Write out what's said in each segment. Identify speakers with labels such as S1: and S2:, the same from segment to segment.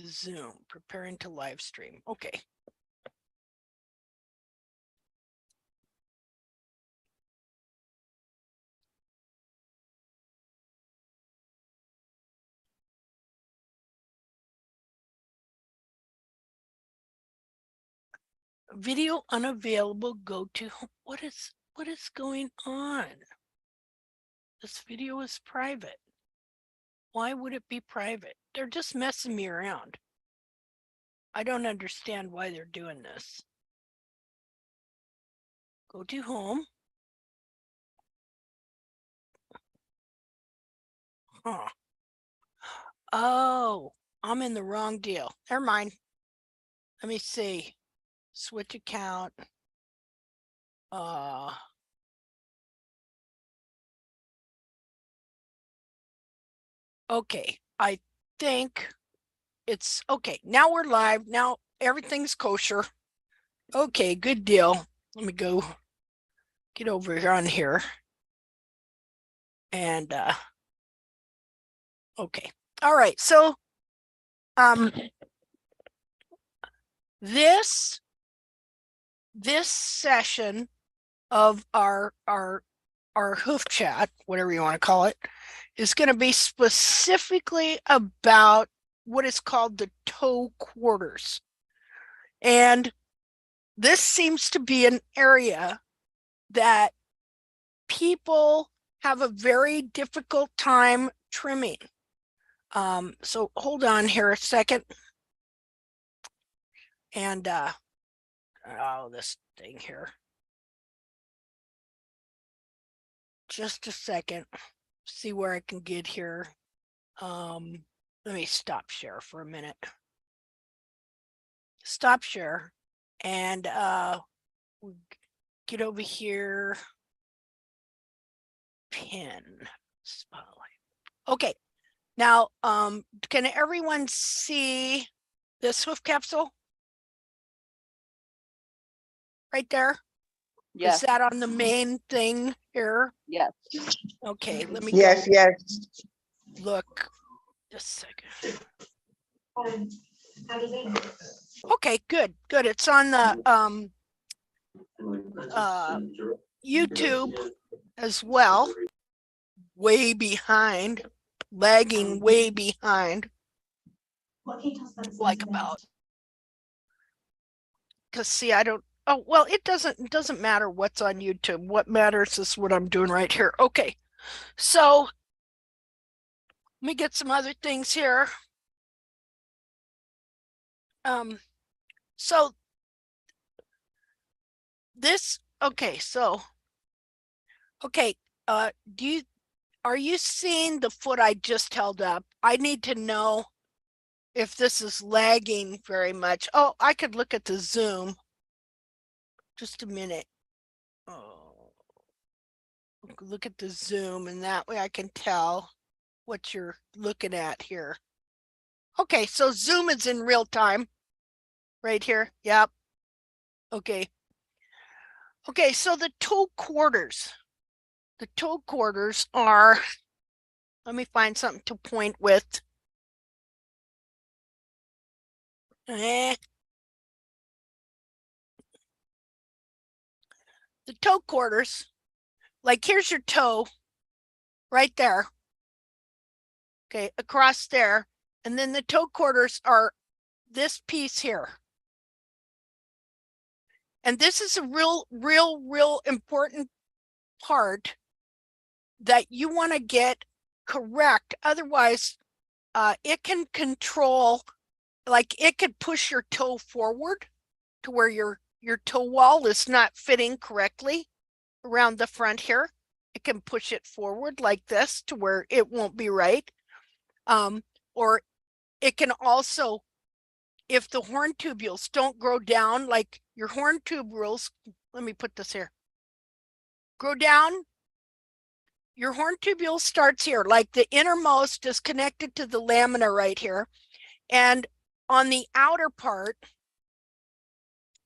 S1: Zoom, preparing to live stream. Okay. Video unavailable, go to, what is going on? This video is private. Why would it be private? They're just messing me around. I don't understand why they're doing this. Go to home. Huh. Oh, I'm in the wrong deal. Never mind. Let me see. Switch account. Okay, I think it's okay. Now we're live. Now everything's kosher. Okay, good deal. Let me go get over here on here. And okay. All right. So this session of our hoof chat, whatever you want to call it, is going to be specifically about what is called the toe quarters. And this seems to be an area that people have a very difficult time trimming. So hold on here a second. And oh, this thing here. Just a second. See where I can get here. Let me stop share for a minute. Stop share. And get over here. Pin spotlight. Okay. Now, can everyone see this hoof capsule? Right there?
S2: Yes.
S1: Is that on the main thing here?
S2: Yes.
S1: Okay, let me
S3: Yes,
S1: go
S3: yes.
S1: look. Just a second. Okay, good. It's on the YouTube as well. Way behind, lagging way behind. Like about, because see, I don't, oh, well, it doesn't matter what's on YouTube. What matters is what I'm doing right here. Okay, so let me get some other things here. So this, okay, so, okay, are you seeing the foot I just held up? I need to know if this is lagging very much. Oh, I could look at the Zoom. Just a minute. Oh, look at the Zoom, and that way I can tell what you're looking at here. Okay, so Zoom is in real time right here. Yep. Okay. Okay, so the toe quarters. The toe quarters are, let me find something to point with. The toe quarters, like here's your toe right there. Okay, across there. And then the toe quarters are this piece here. And this is a real important part that you want to get correct. Otherwise, it can control, like it could push your toe forward to where your toe wall is not fitting correctly around the front here. It can push it forward like this to where it won't be right. Or it can also, if the horn tubules don't grow down, like your horn tubules, let me put this here, grow down, your horn tubule starts here, like the innermost is connected to the lamina right here. And on the outer part,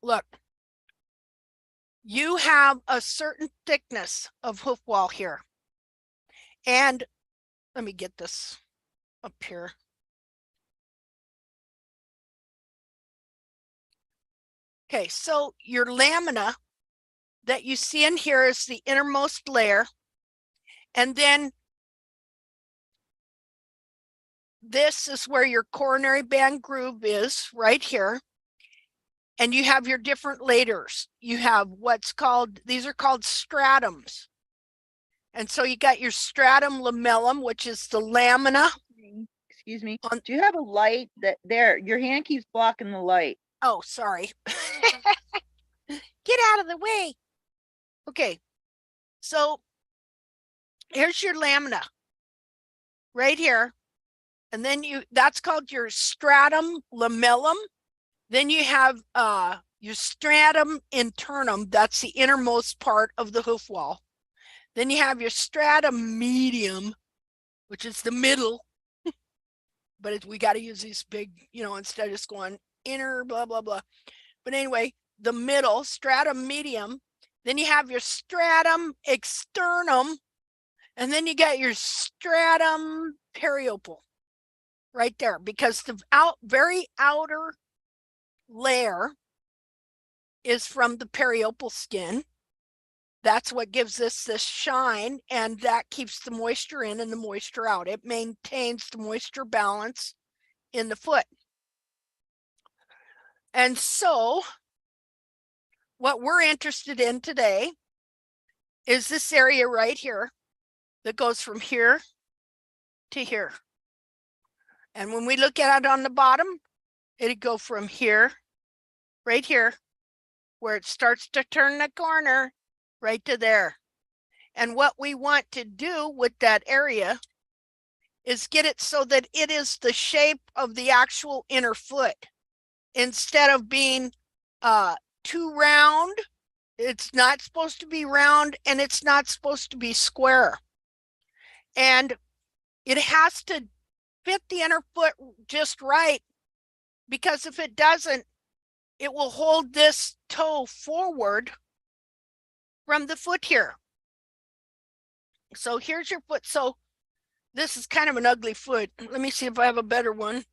S1: look, you have a certain thickness of hoof wall here. And let me get this up here. Okay, so your lamina that you see in here is the innermost layer. And then this is where your coronary band groove is, right here. And you have your different layers. You have what's called, these are called stratums. And so you got your stratum lamellum, which is the lamina.
S2: Excuse me. Do you have a light that there? Your hand keeps blocking the light.
S1: Oh, sorry. Get out of the way. Okay, so here's your lamina right here. And then that's called your stratum lamellum. Then you have your stratum internum, that's the innermost part of the hoof wall. Then you have your stratum medium, which is the middle, but we got to use these big, instead of just going inner, blah, blah, blah. But anyway, the middle, stratum medium. Then you have your stratum externum, and then you got your stratum periopal right there, because the very outer layer is from the periopal skin. That's what gives this shine, and that keeps the moisture in and the moisture out. It maintains the moisture balance in the foot. And so what we're interested in today is this area right here that goes from here to here. And when we look at it on the bottom, it'd go from here, right here, where it starts to turn the corner, right to there. And what we want to do with that area is get it so that it is the shape of the actual inner foot. Instead of being too round, it's not supposed to be round, and it's not supposed to be square. And it has to fit the inner foot just right, because if it doesn't, it will hold this toe forward from the foot here. So here's your foot. So this is kind of an ugly foot. Let me see if I have a better one.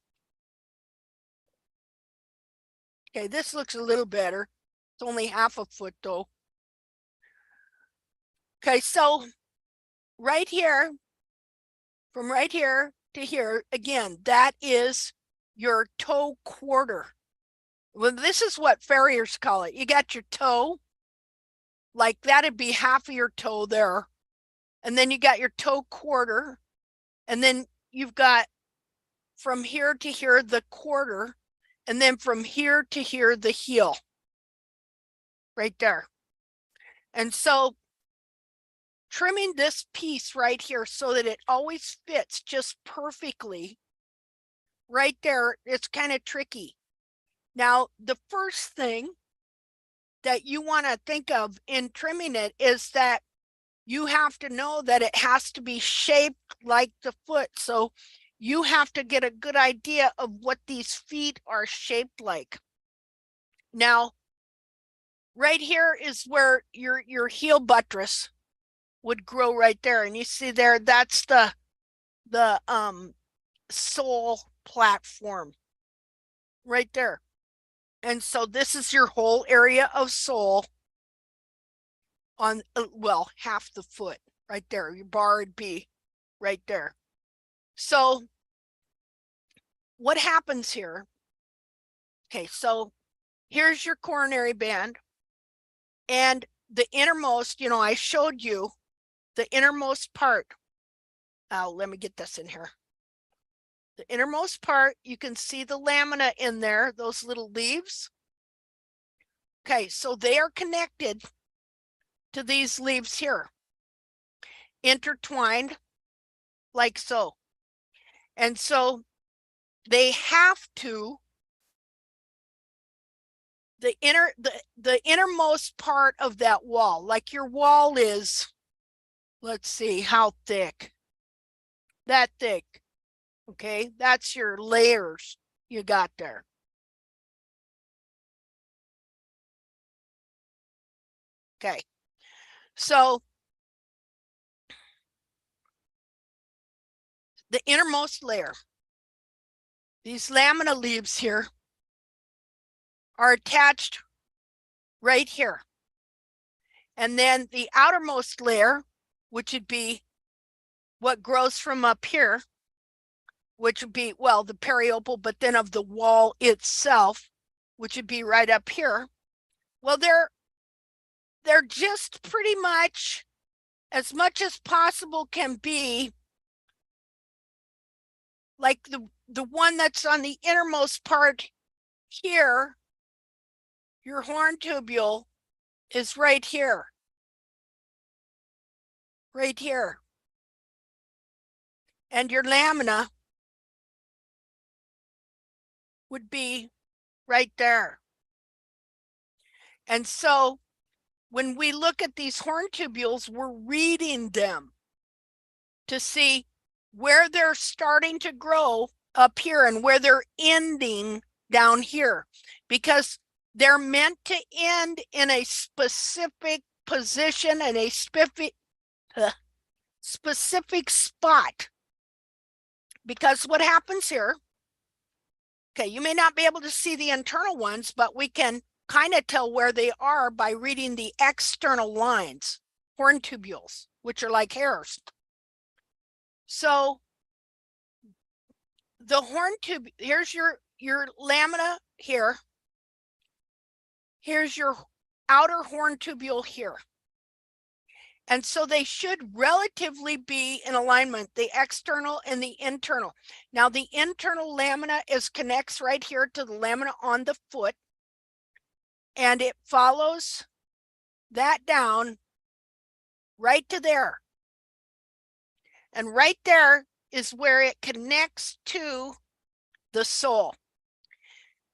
S1: Okay, this looks a little better. It's only half a foot though. Okay, so right here, from right here to here, again, that is your toe quarter. Well, this is what farriers call it. You got your toe, like that'd be half of your toe there. And then you got your toe quarter. And then you've got from here to here, the quarter. And then from here to here, the heel. Right there. And so trimming this piece right here so that it always fits just perfectly right there, it's kind of tricky. Now, the first thing that you want to think of in trimming it is that you have to know that it has to be shaped like the foot. So you have to get a good idea of what these feet are shaped like. Now, right here is where your heel buttress would grow right there. And you see there, that's the sole platform right there. And so this is your whole area of sole on, well, half the foot right there. Your bar would be right there. So what happens here? Okay, so here's your coronary band, and the innermost, I showed you the innermost part. Let me get this in here. The innermost part, you can see the lamina in there, those little leaves. Okay, so they are connected to these leaves here, intertwined like so. And so they have to, the innermost part of that wall, like your wall is, let's see how thick, that thick. Okay, that's your layers you got there. Okay, so the innermost layer, these lamina leaves here, are attached right here. And then the outermost layer, which would be what grows from up here, which would be, well, the periopal, but then of the wall itself, which would be right up here. Well, they're just pretty much as possible can be like the one that's on the innermost part here. Your horn tubule is right here. Right here. And your lamina would be right there. And so when we look at these horn tubules, we're reading them to see where they're starting to grow up here and where they're ending down here, because they're meant to end in a specific position and a specific spot. Because what happens here, okay, you may not be able to see the internal ones, but we can kind of tell where they are by reading the external lines, horn tubules, which are like hairs. So the horn tube, here's your lamina here. Here's your outer horn tubule here. And so they should relatively be in alignment, the external and the internal. Now the internal lamina connects right here to the lamina on the foot, and it follows that down right to there. And right there is where it connects to the sole.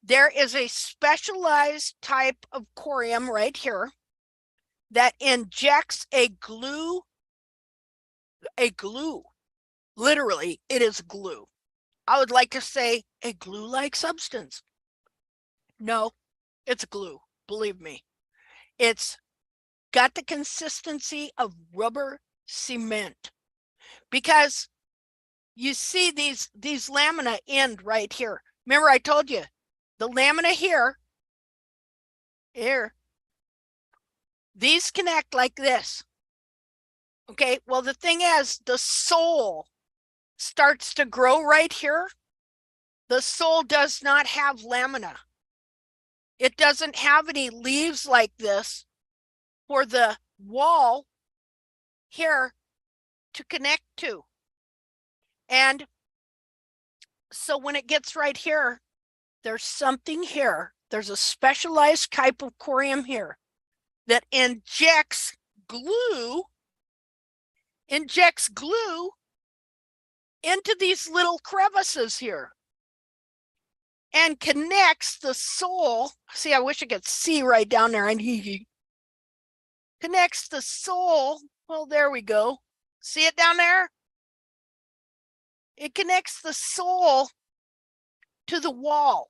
S1: There is a specialized type of corium right here that injects a glue. Literally, it is glue. I would like to say a glue-like substance. No, it's glue, believe me. It's got the consistency of rubber cement, because you see these lamina end right here. Remember I told you the lamina here, these connect like this. Okay, well, the thing is, the sole starts to grow right here. The sole does not have lamina. It doesn't have any leaves like this for the wall here to connect to. And so when it gets right here, there's something here. There's a specialized type of corium here that injects glue into these little crevices here and connects the sole. See, I wish I could see right down there, and he connects the sole. Well, there we go. See it down there? It connects the sole to the wall.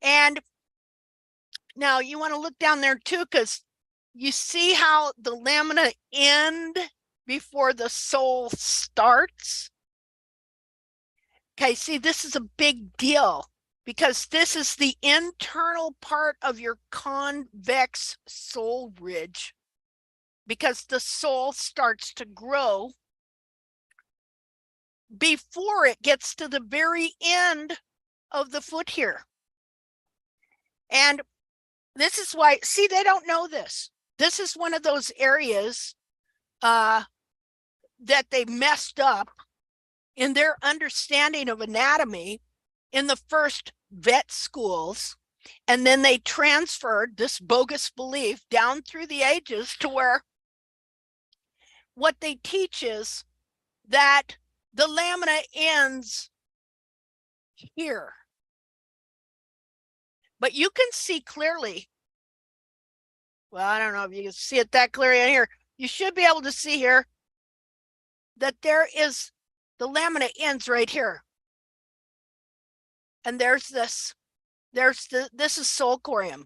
S1: And now you want to look down there too, because you see how the lamina end before the sole starts. Okay, see, this is a big deal because this is the internal part of your convex sole ridge, because the sole starts to grow before it gets to the very end of the foot here. And this is why, see, they don't know this. This is one of those areas that they messed up in their understanding of anatomy in the first vet schools. And then they transferred this bogus belief down through the ages to where what they teach is that the lamina ends here. But you can see clearly. Well, I don't know if you can see it that clearly in here. You should be able to see here that there is, the lamina ends right here. And there's this. This is sole corium.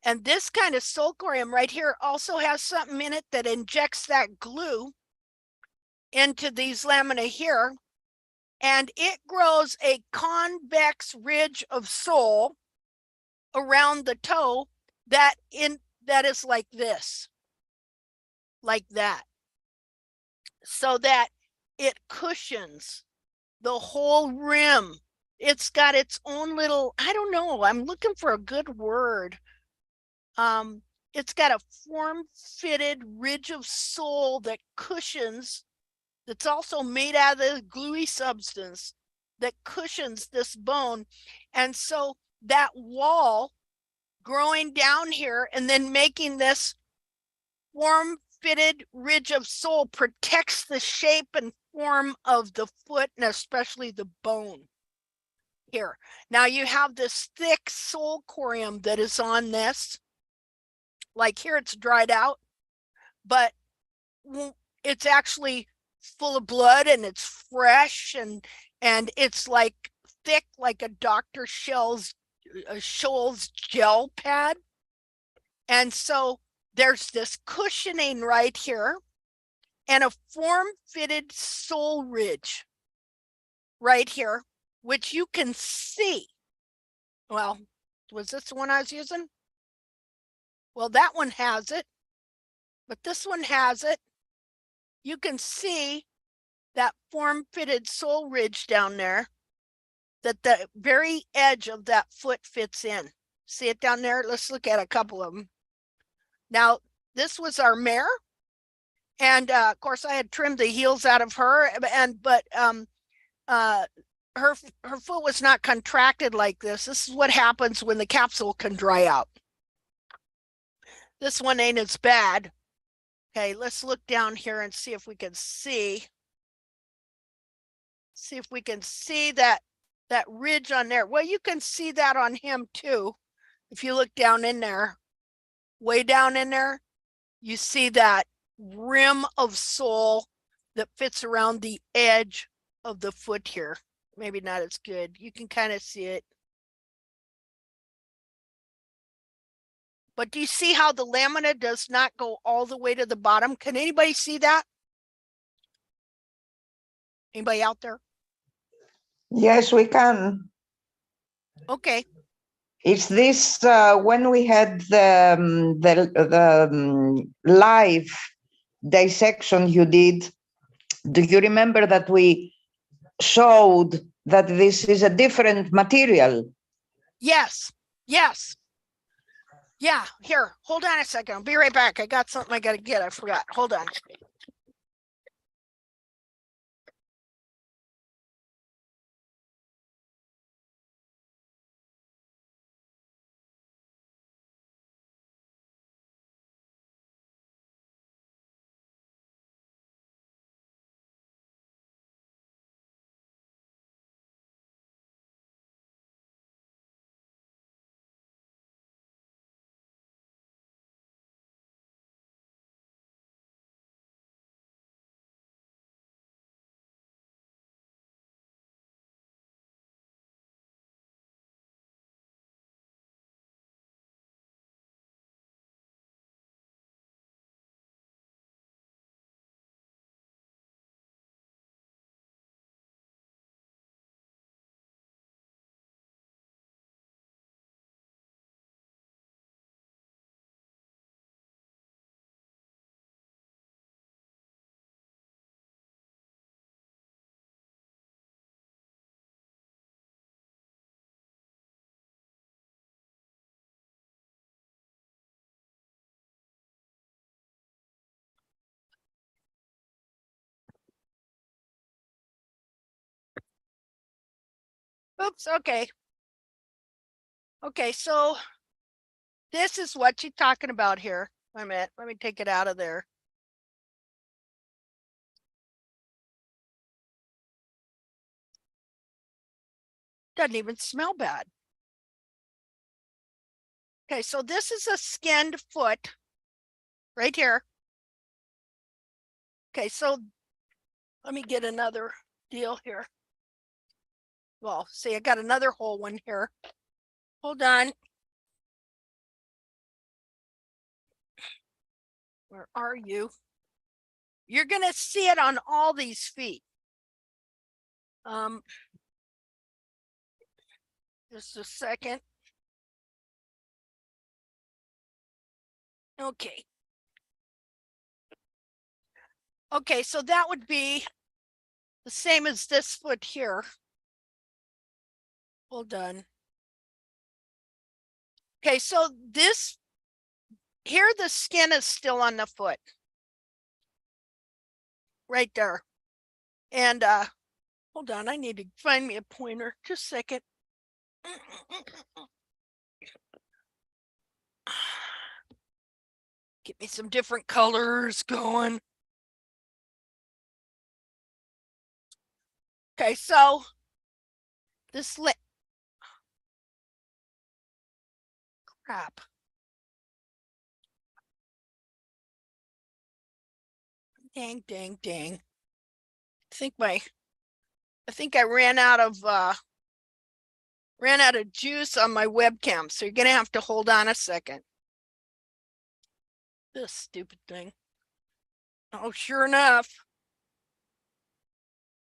S1: And this kind of sole corium right here also has something in it that injects that glue into these lamina here. And it grows a convex ridge of sole around the toe that is like this, like that, so that it cushions the whole rim. It's got its own little, I don't know, I'm looking for a good word. It's got a form-fitted ridge of sole that cushions, that's also made out of this gluey substance that cushions this bone. And so that wall growing down here and then making this form-fitted ridge of sole protects the shape and form of the foot and especially the bone here. Now you have this thick sole corium that is on this. Like here it's dried out, but it's actually full of blood and it's fresh and it's like thick like a Dr. Scholl's gel pad. And so there's this cushioning right here and a form-fitted sole ridge right here, which you can see. Well, was this the one I was using? Well, that one has it, but this one has it. You can see that form-fitted sole ridge down there, that the very edge of that foot fits in. See it down there? Let's look at a couple of them. Now, this was our mare. And of course, I had trimmed the heels out of her, but her foot was not contracted like this. This is what happens when the capsule can dry out. This one ain't as bad. Okay, let's look down here and see if we can see. See if we can see that ridge on there. Well, you can see that on him too. If you look down in there, way down in there, you see that rim of sole that fits around the edge of the foot here. Maybe not as good. You can kind of see it. But do you see how the lamina does not go all the way to the bottom? Can anybody see that? Anybody out there?
S3: Yes, we can.
S1: Okay.
S3: It's this when we had the live dissection you did. Do you remember that we showed that this is a different material?
S1: Yes. Yes. Yeah. Here, hold on a second. I'll be right back. I got something I got to get. I forgot. Hold on. Oops. Okay. Okay. So this is what you're talking about here. Wait a minute. Let me take it out of there. Doesn't even smell bad. Okay, so this is a skinned foot right here. Okay, so let me get another deal here. Well, see, I got another whole one here. Hold on. Where are you? You're going to see it on all these feet. Just a second. Okay. Okay, so that would be the same as this foot here. Well done. Okay, so this here, the skin is still on the foot. Right there. And hold on, I need to find me a pointer. Just a second. Get me some different colors going. Okay, so this crap. Dang, dang, dang. I think I ran out of juice on my webcam, so you're gonna have to hold on a second. This stupid thing. Oh, sure enough.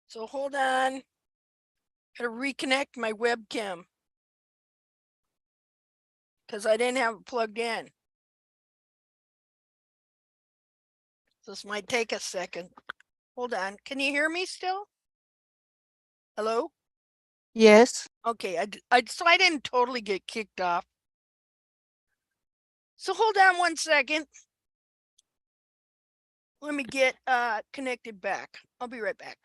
S1: So hold on. Gotta reconnect my webcam because I didn't have it plugged in. This might take a second. Hold on. Can you hear me still? Hello?
S4: Yes.
S1: Okay, so I didn't totally get kicked off. So hold on one second. Let me get connected back. I'll be right back.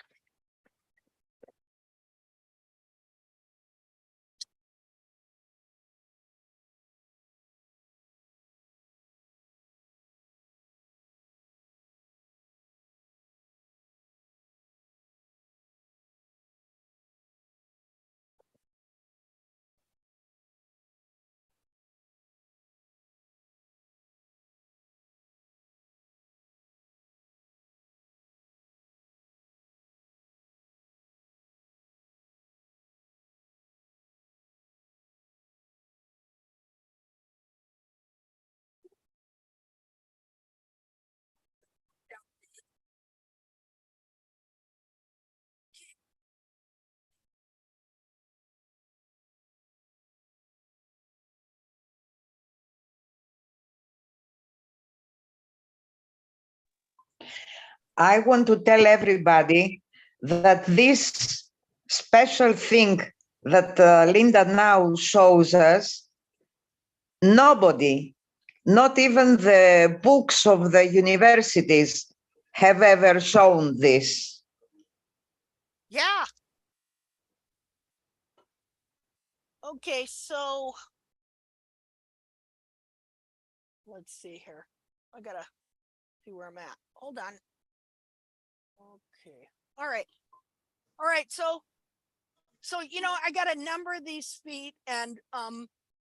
S3: I want to tell everybody that this special thing that Linda now shows us, nobody, not even the books of the universities, have ever shown this.
S1: Yeah. Okay, so let's see here. I gotta see where I'm at. Hold on. Okay. All right. All right. So I gotta number these feet, and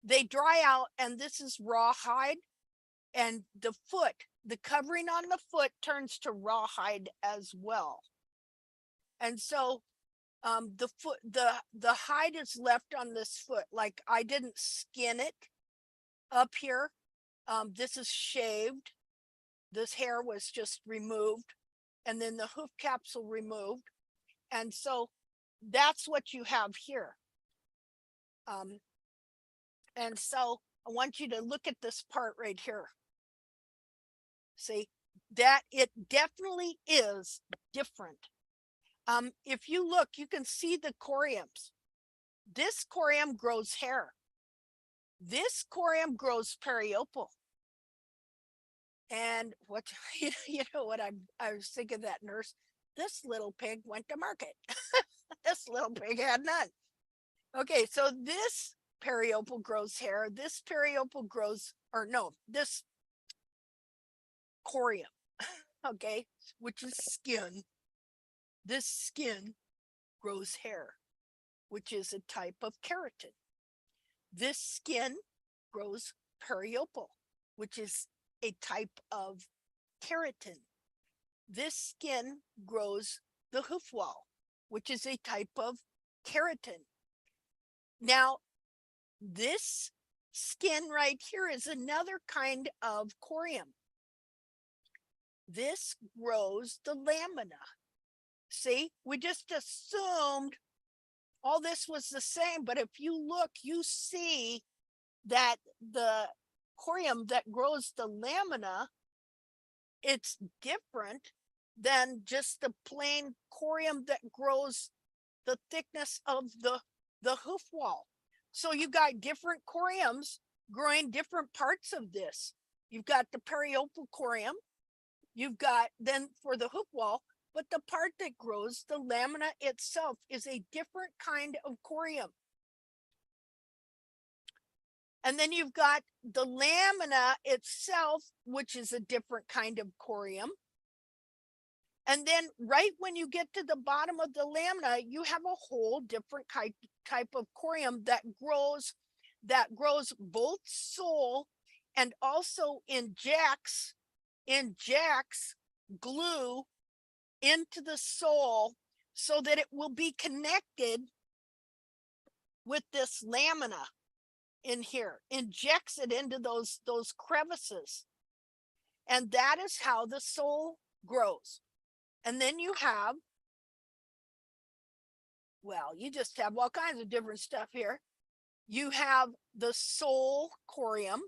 S1: they dry out, and this is rawhide, and the covering on the foot turns to rawhide as well. And so the hide is left on this foot. Like, I didn't skin it up here. This is shaved. This hair was just removed, and then the hoof capsule removed. And so that's what you have here. And so I want you to look at this part right here. See that it definitely is different. If you look, you can see the coriums. This corium grows hair. This corium grows periopal. And what you know what I was thinking of that nurse. This little pig went to market. This little pig had none. Okay, so this periopal grows hair. This periopal grows, or no, this corium, okay, which is skin. This skin grows hair, which is a type of keratin. This skin grows periopal, which is a type of keratin. This skin grows the hoof wall, which is a type of keratin. Now, this skin right here is another kind of corium. This grows the lamina. See, we just assumed all this was the same, but if you look, you see that the corium that grows the lamina, it's different than just the plain corium that grows the thickness of the hoof wall. So you've got different coriums growing different parts of this. You've got the periopal corium, you've got then for the hoof wall, but the part that grows the lamina itself is a different kind of corium. And then you've got the lamina itself, which is a different kind of corium. And then right when you get to the bottom of the lamina, you have a whole different type of corium that grows both sole and also injects glue into the sole so that it will be connected with this lamina in here, injects it into those crevices. And that is how the sole grows. And then you have, well, you just have all kinds of different stuff here. You have the sole corium.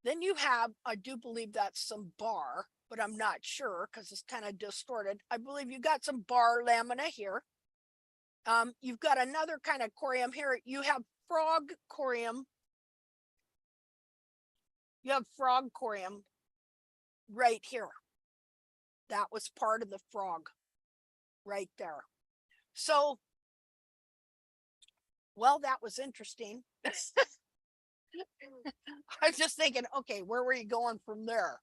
S1: Then you have, I do believe that's some bar, but I'm not sure because it's kind of distorted. I believe you got some bar lamina here. You've got another kind of corium here. You have frog corium. You have frog corium right here. That was part of the frog right there. So, well, that was interesting. I was just thinking, okay, where were you going from there?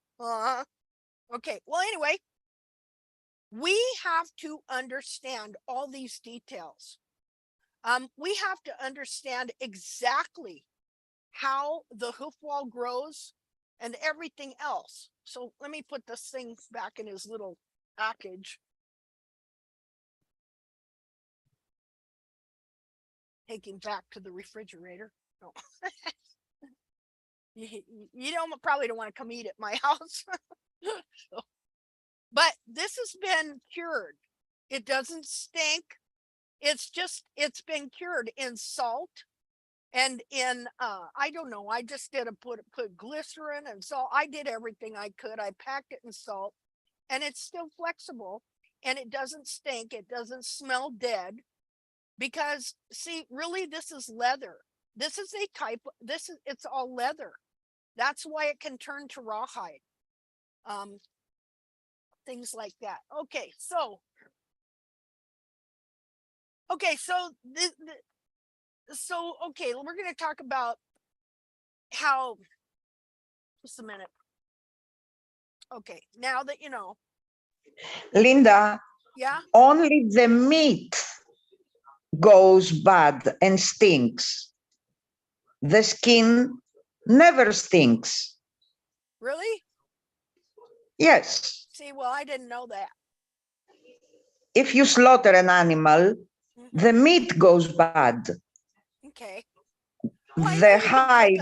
S1: Okay, well, anyway, we have to understand all these details. We have to understand exactly how the hoof wall grows and everything else. So let me put this thing back in his little package. Take him back to the refrigerator. No. You don't probably don't want to come eat at my house. So, but this has been cured. It doesn't stink. It's been cured in salt and in I don't know, I just did put glycerin and salt. I did everything I could. I packed it in salt and it's still flexible and it doesn't stink. It doesn't smell dead because see, really this is leather. This is a type, it's all leather. That's why it can turn to rawhide. Things like that. Okay, so okay, we're going to talk about how, just a minute. Okay, now that you know.
S3: Linda,
S1: Yeah,
S3: only the meat goes bad and stinks. The skin never stinks.
S1: really?
S3: Yes.
S1: See, well, I didn't know that.
S3: If you slaughter an animal, the meat goes bad.
S1: Okay. Well,
S3: The hide.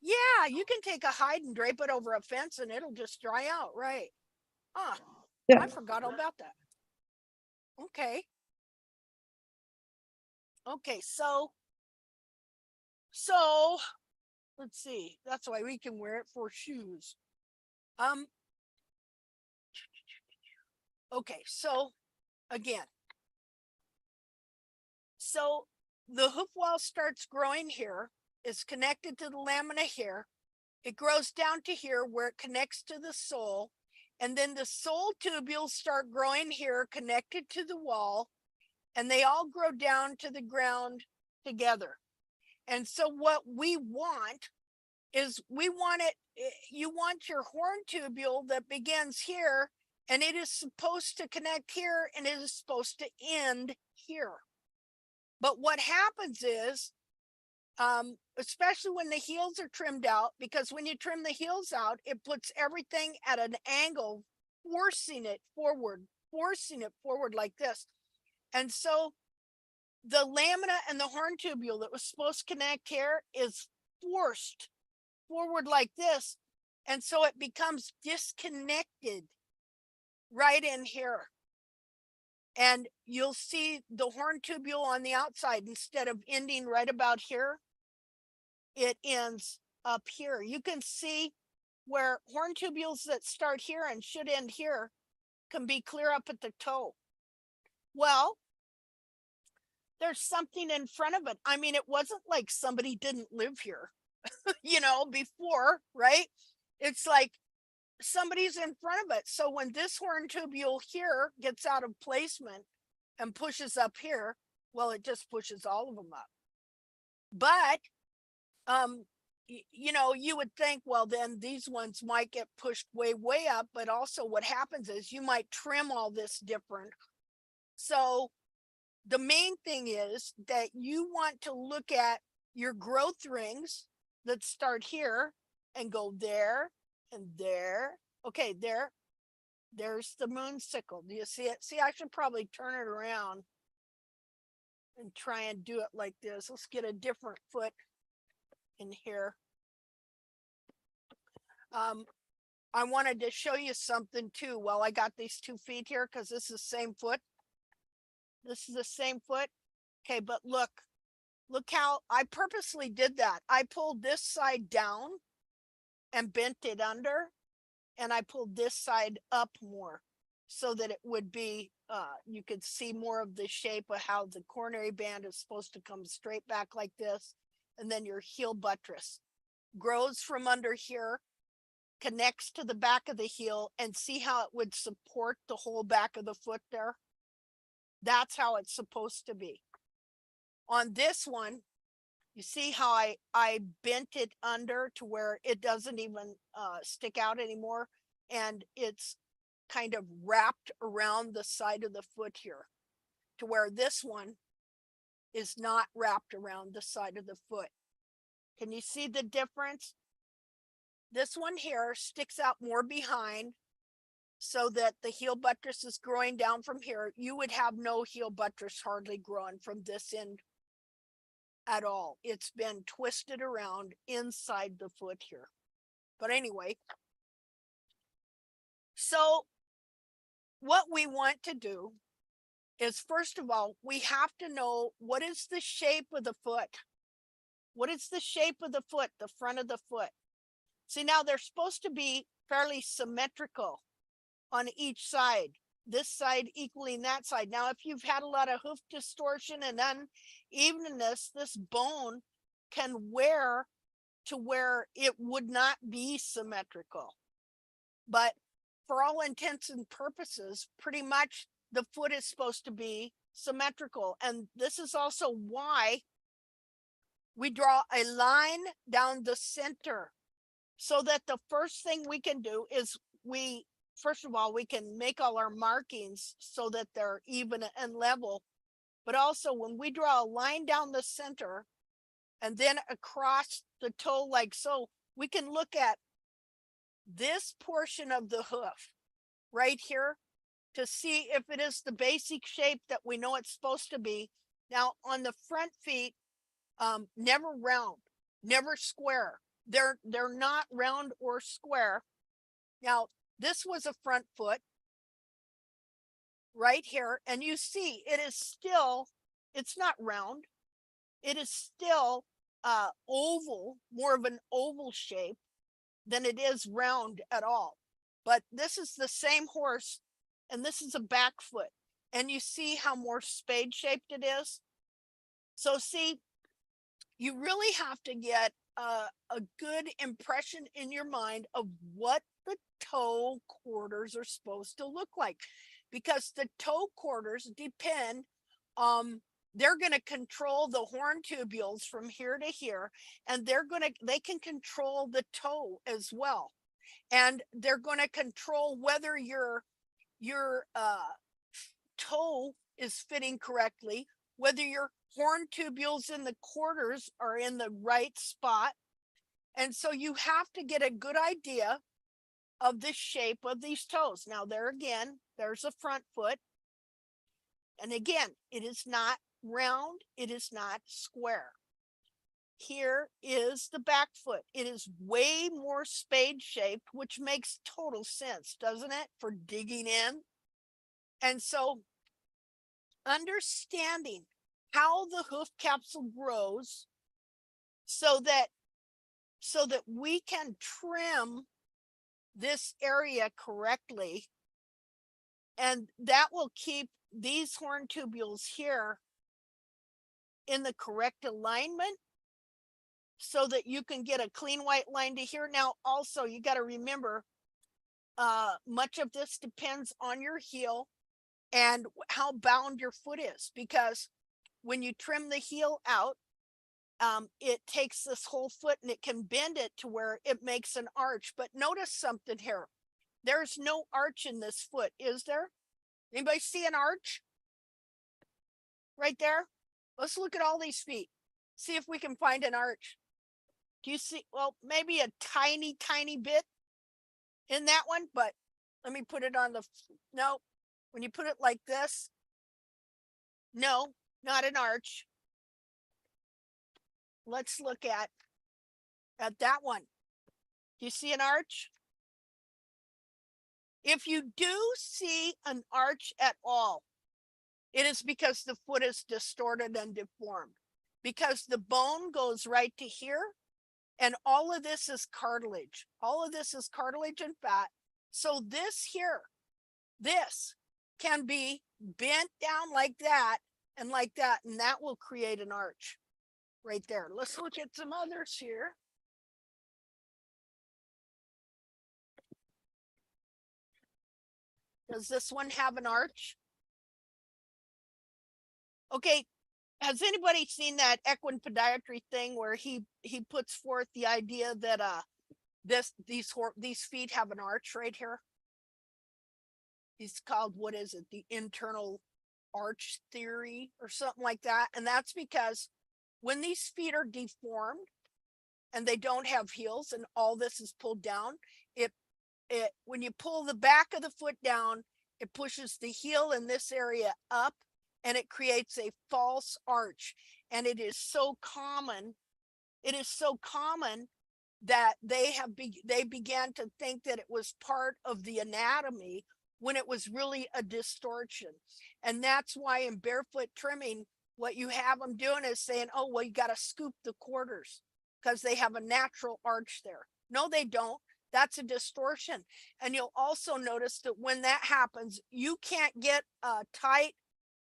S1: Yeah, you can take a hide and drape it over a fence and it'll just dry out, right?
S3: Yeah.
S1: I forgot all about that. Okay. Okay, so let's see. That's why we can wear it for shoes. Okay, so again. So the hoof wall starts growing here. It's connected to the lamina here. It grows down to here where it connects to the sole. And then the sole tubules start growing here, connected to the wall. And they all grow down to the ground together. And so what we want is you want your horn tubule that begins here, and it is supposed to connect here, and it is supposed to end here. But what happens is, especially when the heels are trimmed out, because when you trim the heels out, it puts everything at an angle, forcing it forward like this. And so the lamina and the horn tubule that was supposed to connect here is forced forward like this. And so it becomes disconnected right in here. And you'll see the horn tubule on the outside, instead of ending right about here, it ends up here. You can see where horn tubules that start here and should end here can be clear up at the toe. Well, there's something in front of it. I mean, it wasn't like somebody didn't live here, you know, before, right? It's like somebody's in front of it. So when this horn tubule here gets out of placement and pushes up here, well, it just pushes all of them up. But, you know, you would think, well, then these ones might get pushed way, way up. But also what happens is you might trim all this different. So the main thing is that you want to look at your growth rings that start here and go there and there. Okay, there's the moon sickle. Do you see it? See, I should probably turn it around and try and do it like this. Let's get a different foot in here. I wanted to show you something too. Well, I got these 2 feet here because this is the same foot. This is the same foot. Okay, but look how I purposely did that. I pulled this side down and bent it under, and I pulled this side up more so that it would be, you could see more of the shape of how the coronary band is supposed to come straight back like this. And then your heel buttress grows from under here, connects to the back of the heel, and see how it would support the whole back of the foot there. That's how it's supposed to be. On this one, you see how I bent it under to where it doesn't even stick out anymore, and it's kind of wrapped around the side of the foot here, to where this one is not wrapped around the side of the foot. Can you see the difference? This one here sticks out more behind, so that the heel buttress is growing down from here. You would have no heel buttress hardly growing from this end at all. It's been twisted around inside the foot here. But anyway, so what we want to do is, first of all, we have to know what is the shape of the foot. What is the shape of the foot, the front of the foot? See, now they're supposed to be fairly symmetrical on each side, this side equaling that side. Now, if you've had a lot of hoof distortion and unevenness, this bone can wear to where it would not be symmetrical. But for all intents and purposes, pretty much the foot is supposed to be symmetrical. And this is also why we draw a line down the center, so that the first thing we can do is first of all, we can make all our markings so that they're even and level. But also when we draw a line down the center and then across the toe like so, we can look at this portion of the hoof right here to see if it is the basic shape that we know it's supposed to be. Now on the front feet, never round, never square. They're not round or square. Now, this was a front foot right here, and you see it is still, it's not round. It is still oval, more of an oval shape than it is round at all. But this is the same horse, and this is a back foot. And you see how more spade shaped it is? So see, you really have to get a good impression in your mind of what the toe quarters are supposed to look like, because the toe quarters depend, they're going to control the horn tubules from here to here, and they can control the toe as well, and they're going to control whether your toe is fitting correctly, whether your horn tubules in the quarters are in the right spot. And so you have to get a good idea of the shape of these toes. Now there again, there's a front foot. And again, it is not round, it is not square. Here is the back foot. It is way more spade shaped, which makes total sense, doesn't it, for digging in? And so understanding how the hoof capsule grows so that so that we can trim this area correctly. And that will keep these horn tubules here in the correct alignment so that you can get a clean white line to here. Now, also, you got to remember, much of this depends on your heel and how bound your foot is, because when you trim the heel out, it takes this whole foot and it can bend it to where it makes an arch. But notice something here. There's no arch in this foot, is there? Anybody see an arch? Right there? Let's look at all these feet. See if we can find an arch. Do you see? Well, maybe a tiny, tiny bit in that one, but let me put it on the, no, when you put it like this, no, not an arch. Let's look at that one. Do you see an arch? If you do see an arch at all, it is because the foot is distorted and deformed, because the bone goes right to here, and all of this is cartilage. All of this is cartilage and fat. So this here, this can be bent down like that, and that will create an arch right there. Let's look at some others here. Does this one have an arch? Okay, has anybody seen that equine podiatry thing where he puts forth the idea that these feet have an arch right here? It's called, what is it, the internal arch theory or something like that. And that's because when these feet are deformed and they don't have heels and all this is pulled down, it when you pull the back of the foot down, it pushes the heel in this area up and it creates a false arch. And it is so common that they began to think that it was part of the anatomy when it was really a distortion. And that's why in barefoot trimming, what you have them doing is saying, oh, well, you got to scoop the quarters because they have a natural arch there. No, they don't. That's a distortion. And you'll also notice that when that happens, you can't get tight.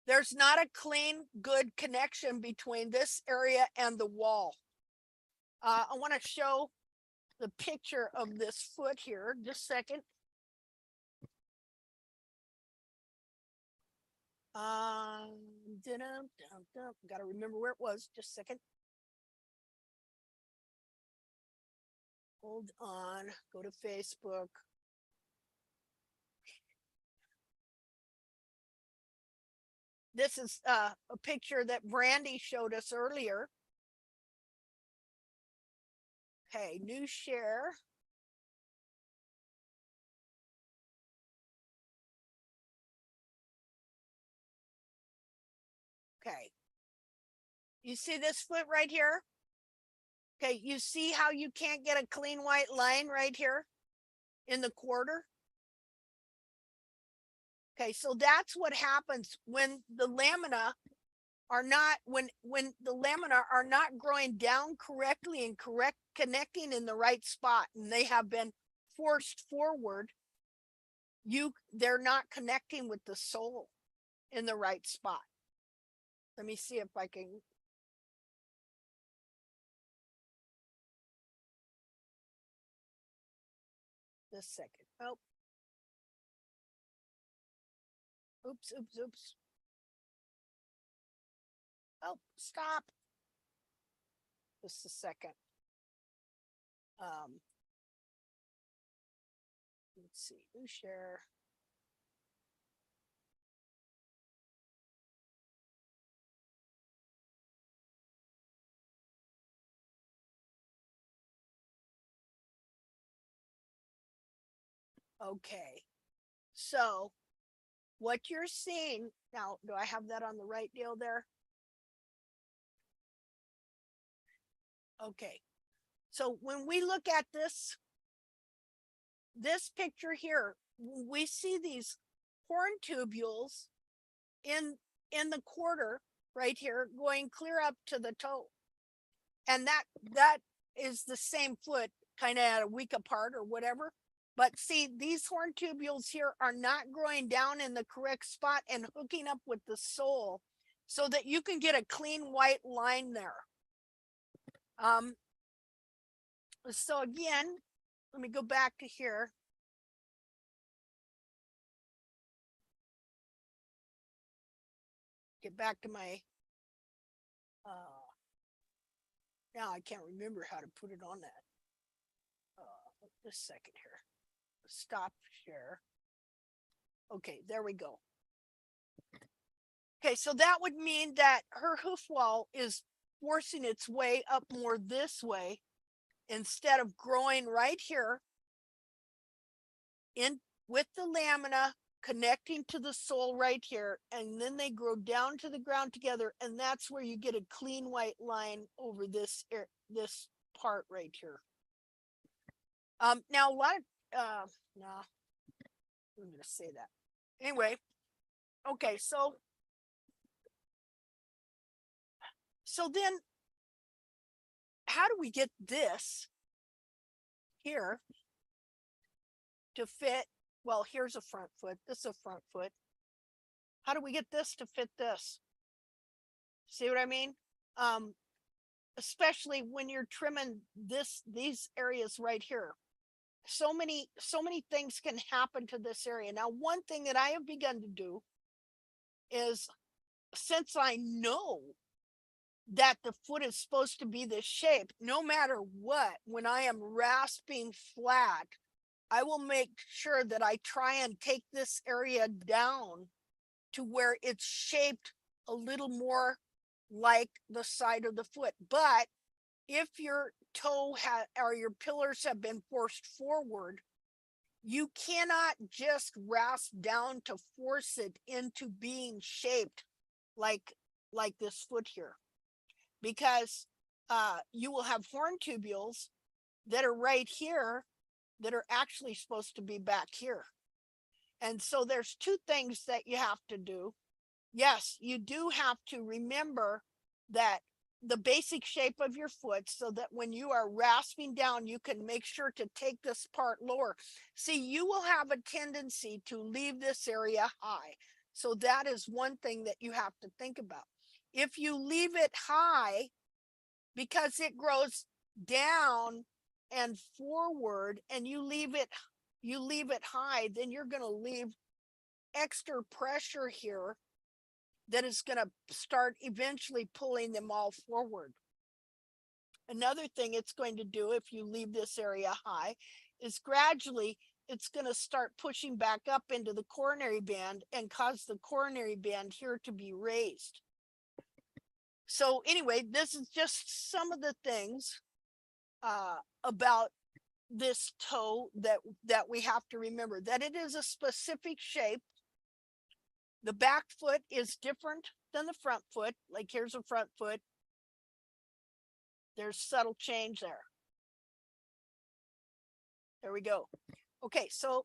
S1: There's not a clean, good connection between this area and the wall. I want to show the picture of this foot here. Just a second. Got to remember where it was. Just a second. Hold on. Go to Facebook. This is a picture that Brandy showed us earlier. Okay, new share. Okay. You see this foot right here? Okay, you see how you can't get a clean white line right here in the quarter? Okay, so that's what happens when the lamina are not, when the lamina are not growing down correctly and connecting in the right spot, and they have been forced forward. They're not connecting with the sole in the right spot. Let me see if I can. This second. Oh. Oops. Oh, stop. Just a second. Let's see, new share. Okay, so what you're seeing now, do I have that on the right deal there? Okay, so when we look at this picture here, we see these horn tubules in the quarter right here going clear up to the toe. And that is the same foot kind of at a week apart or whatever. But see, these horn tubules here are not growing down in the correct spot and hooking up with the sole so that you can get a clean white line there. So again, let me go back to here. Get back to my, now I can't remember how to put it on that. Just a second here. Stop share. Okay, there we go. Okay, so that would mean that her hoof wall is forcing its way up more this way instead of growing right here in with the lamina connecting to the sole right here, and then they grow down to the ground together, and that's where you get a clean white line over this part right here. Now a lot of no, I'm gonna say that anyway. Okay, so then how do we get this here to fit? Well, here's a front foot. This is a front foot. How do we get this to fit this? See what I mean? Especially when you're trimming these areas right here. So many things can happen to this area. Now, one thing that I have begun to do is, since I know that the foot is supposed to be this shape, no matter what, when I am rasping flat, I will make sure that I try and take this area down to where it's shaped a little more like the side of the foot. But if your toe or your pillars have been forced forward, you cannot just rasp down to force it into being shaped like this foot here, because you will have horn tubules that are right here that are actually supposed to be back here. And so there's two things that you have to do. Yes, you do have to remember that the basic shape of your foot, so that when you are rasping down, you can make sure to take this part lower. See, you will have a tendency to leave this area high. So that is one thing that you have to think about. If you leave it high, because it grows down and forward, and you leave it high, then you're going to leave extra pressure here that is going to start eventually pulling them all forward. Another thing it's going to do, if you leave this area high, is gradually it's going to start pushing back up into the coronary band and cause the coronary band here to be raised. So anyway, this is just some of the things about this toe that we have to remember, that it is a specific shape. The back foot is different than the front foot. Like here's a front foot. There's subtle change there. There we go. Okay, so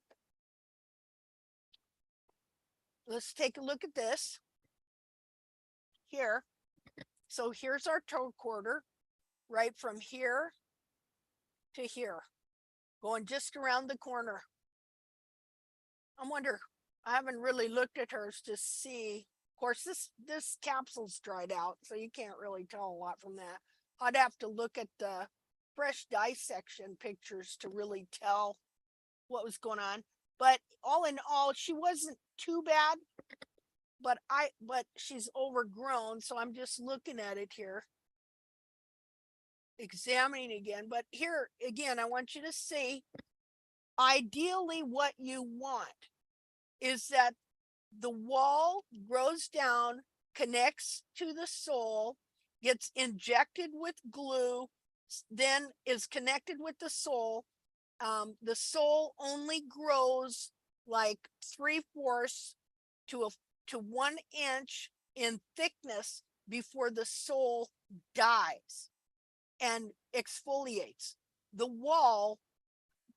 S1: let's take a look at this here. So here's our toe quarter, right from here to here, going just around the corner. I wonder, I haven't really looked at hers to see. Of course, this capsule's dried out, so you can't really tell a lot from that. I'd have to look at the fresh dissection pictures to really tell what was going on. But all in all, she wasn't too bad, but she's overgrown, so I'm just looking at it here, examining again. But here again, I want you to see, ideally what you want is that the wall grows down, connects to the sole, gets injected with glue, then is connected with the sole. The sole only grows like 3/4 to 1 inch in thickness before the sole dies and exfoliates. The wall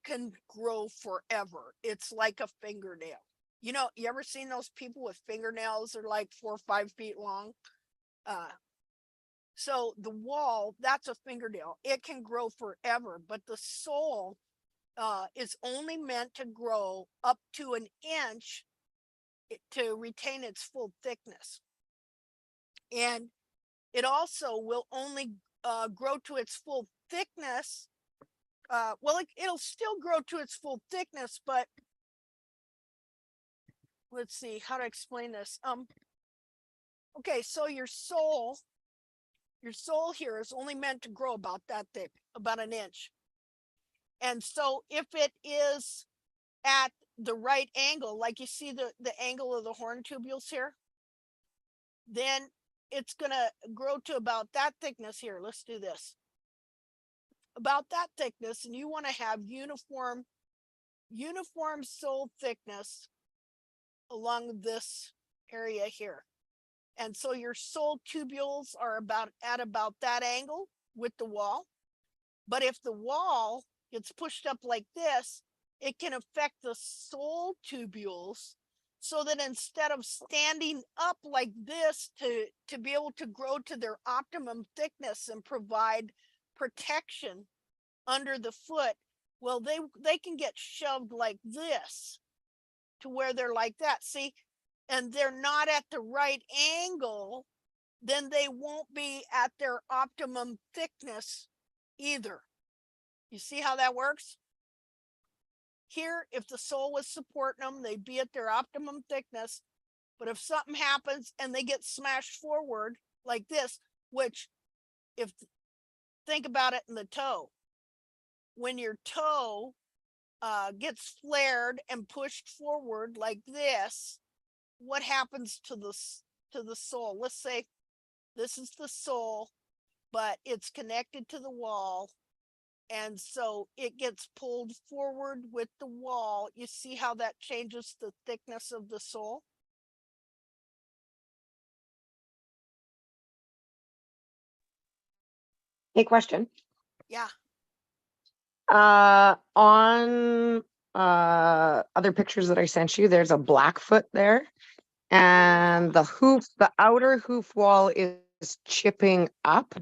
S1: can grow forever. It's like a fingernail. You know, you ever seen those people with fingernails that are like 4 or 5 feet long? So the wall, that's a fingernail. It can grow forever, but the sole is only meant to grow up to an inch to retain its full thickness. And it also will only grow to its full thickness. Well, it'll still grow to its full thickness, but let's see how to explain this. Okay, so your sole here is only meant to grow about that thick, about an inch. And so if it is at the right angle, like you see the angle of the horn tubules here, then it's gonna grow to about that thickness here. Let's do this. About that thickness, and you want to have uniform sole thickness along this area here. And so your sole tubules are at about that angle with the wall. But if the wall gets pushed up like this, it can affect the sole tubules, so that instead of standing up like this to be able to grow to their optimum thickness and provide protection under the foot, well, they can get shoved like this to where they're like that. See, and they're not at the right angle, then they won't be at their optimum thickness either. You see how that works? Here, if the sole was supporting them, they'd be at their optimum thickness. But if something happens and they get smashed forward like this, which think about it in the toe, when your toe gets flared and pushed forward like this, what happens to the sole? Let's say this is the sole, but it's connected to the wall, and so it gets pulled forward with the wall. You see how that changes the thickness of the sole?
S4: Hey, question.
S1: Yeah.
S4: On other pictures that I sent you, there's a black foot there, and the outer hoof wall is chipping up,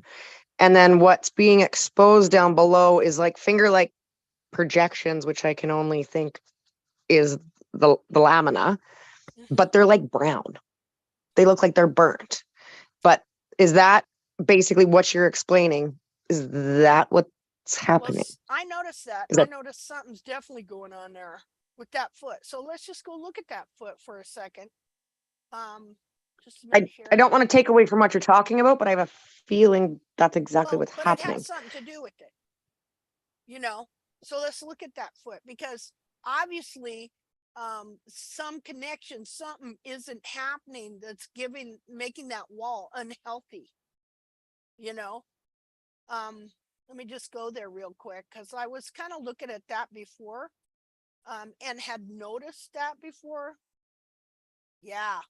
S4: and then what's being exposed down below is like finger-like projections, which I can only think is the lamina, but they're like brown. They look like they're burnt. But is that basically what you're explaining? Is that what's happening?
S1: Well, I noticed that.
S4: Is that-
S1: I noticed something's definitely going on there with that foot. So let's just go look at that foot for a second. Just a minute here.
S4: I don't want to take away from what you're talking about, but I have a feeling that's exactly what's
S1: but
S4: happening.
S1: it has something to do with it, you know. So let's look at that foot, because obviously some connection, something isn't happening that's making that wall unhealthy, you know. Let me just go there real quick, because I was kind of looking at that before and had noticed that before. Yeah.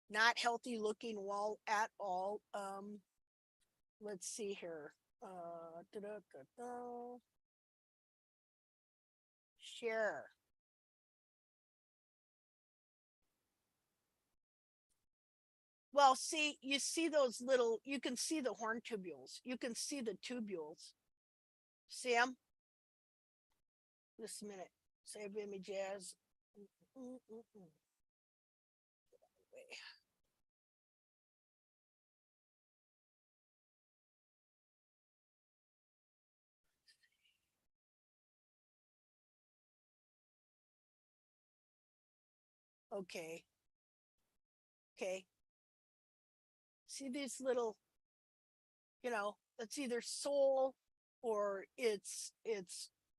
S1: Not healthy looking wall at all. Let's see here. Share. Well, see, you see those little, you can see the horn tubules. You can see the tubules. See them? Just a minute. Save images. Okay. See these little, it's either sole or it's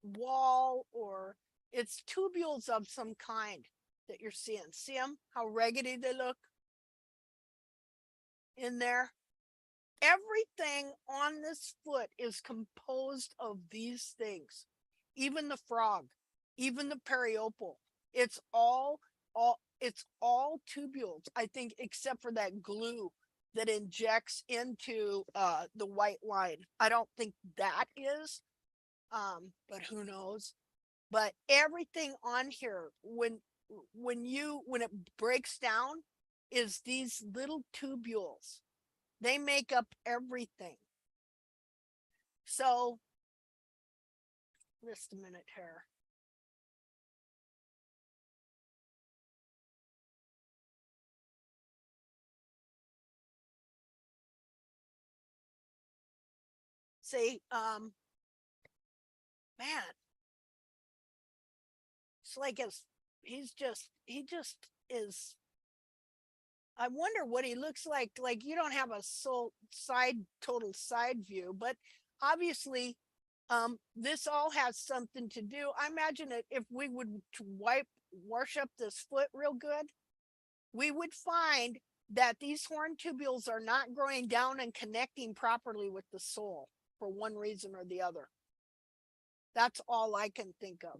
S1: wall or it's tubules of some kind that you're seeing. See them? How raggedy they look in there? Everything on this foot is composed of these things. Even the frog, even the periopal. It's all tubules, I think, except for that glue that injects into the white line. I don't think that is, but who knows. But everything on here, when it breaks down, is these little tubules. They make up everything. So, just a minute here. See, man, it's like he just is. I wonder what he looks like. Like, you don't have a total side view, but obviously, this all has something to do. I imagine that if we would wash up this foot real good, we would find that these horn tubules are not growing down and connecting properly with the sole for one reason or the other. That's all I can think of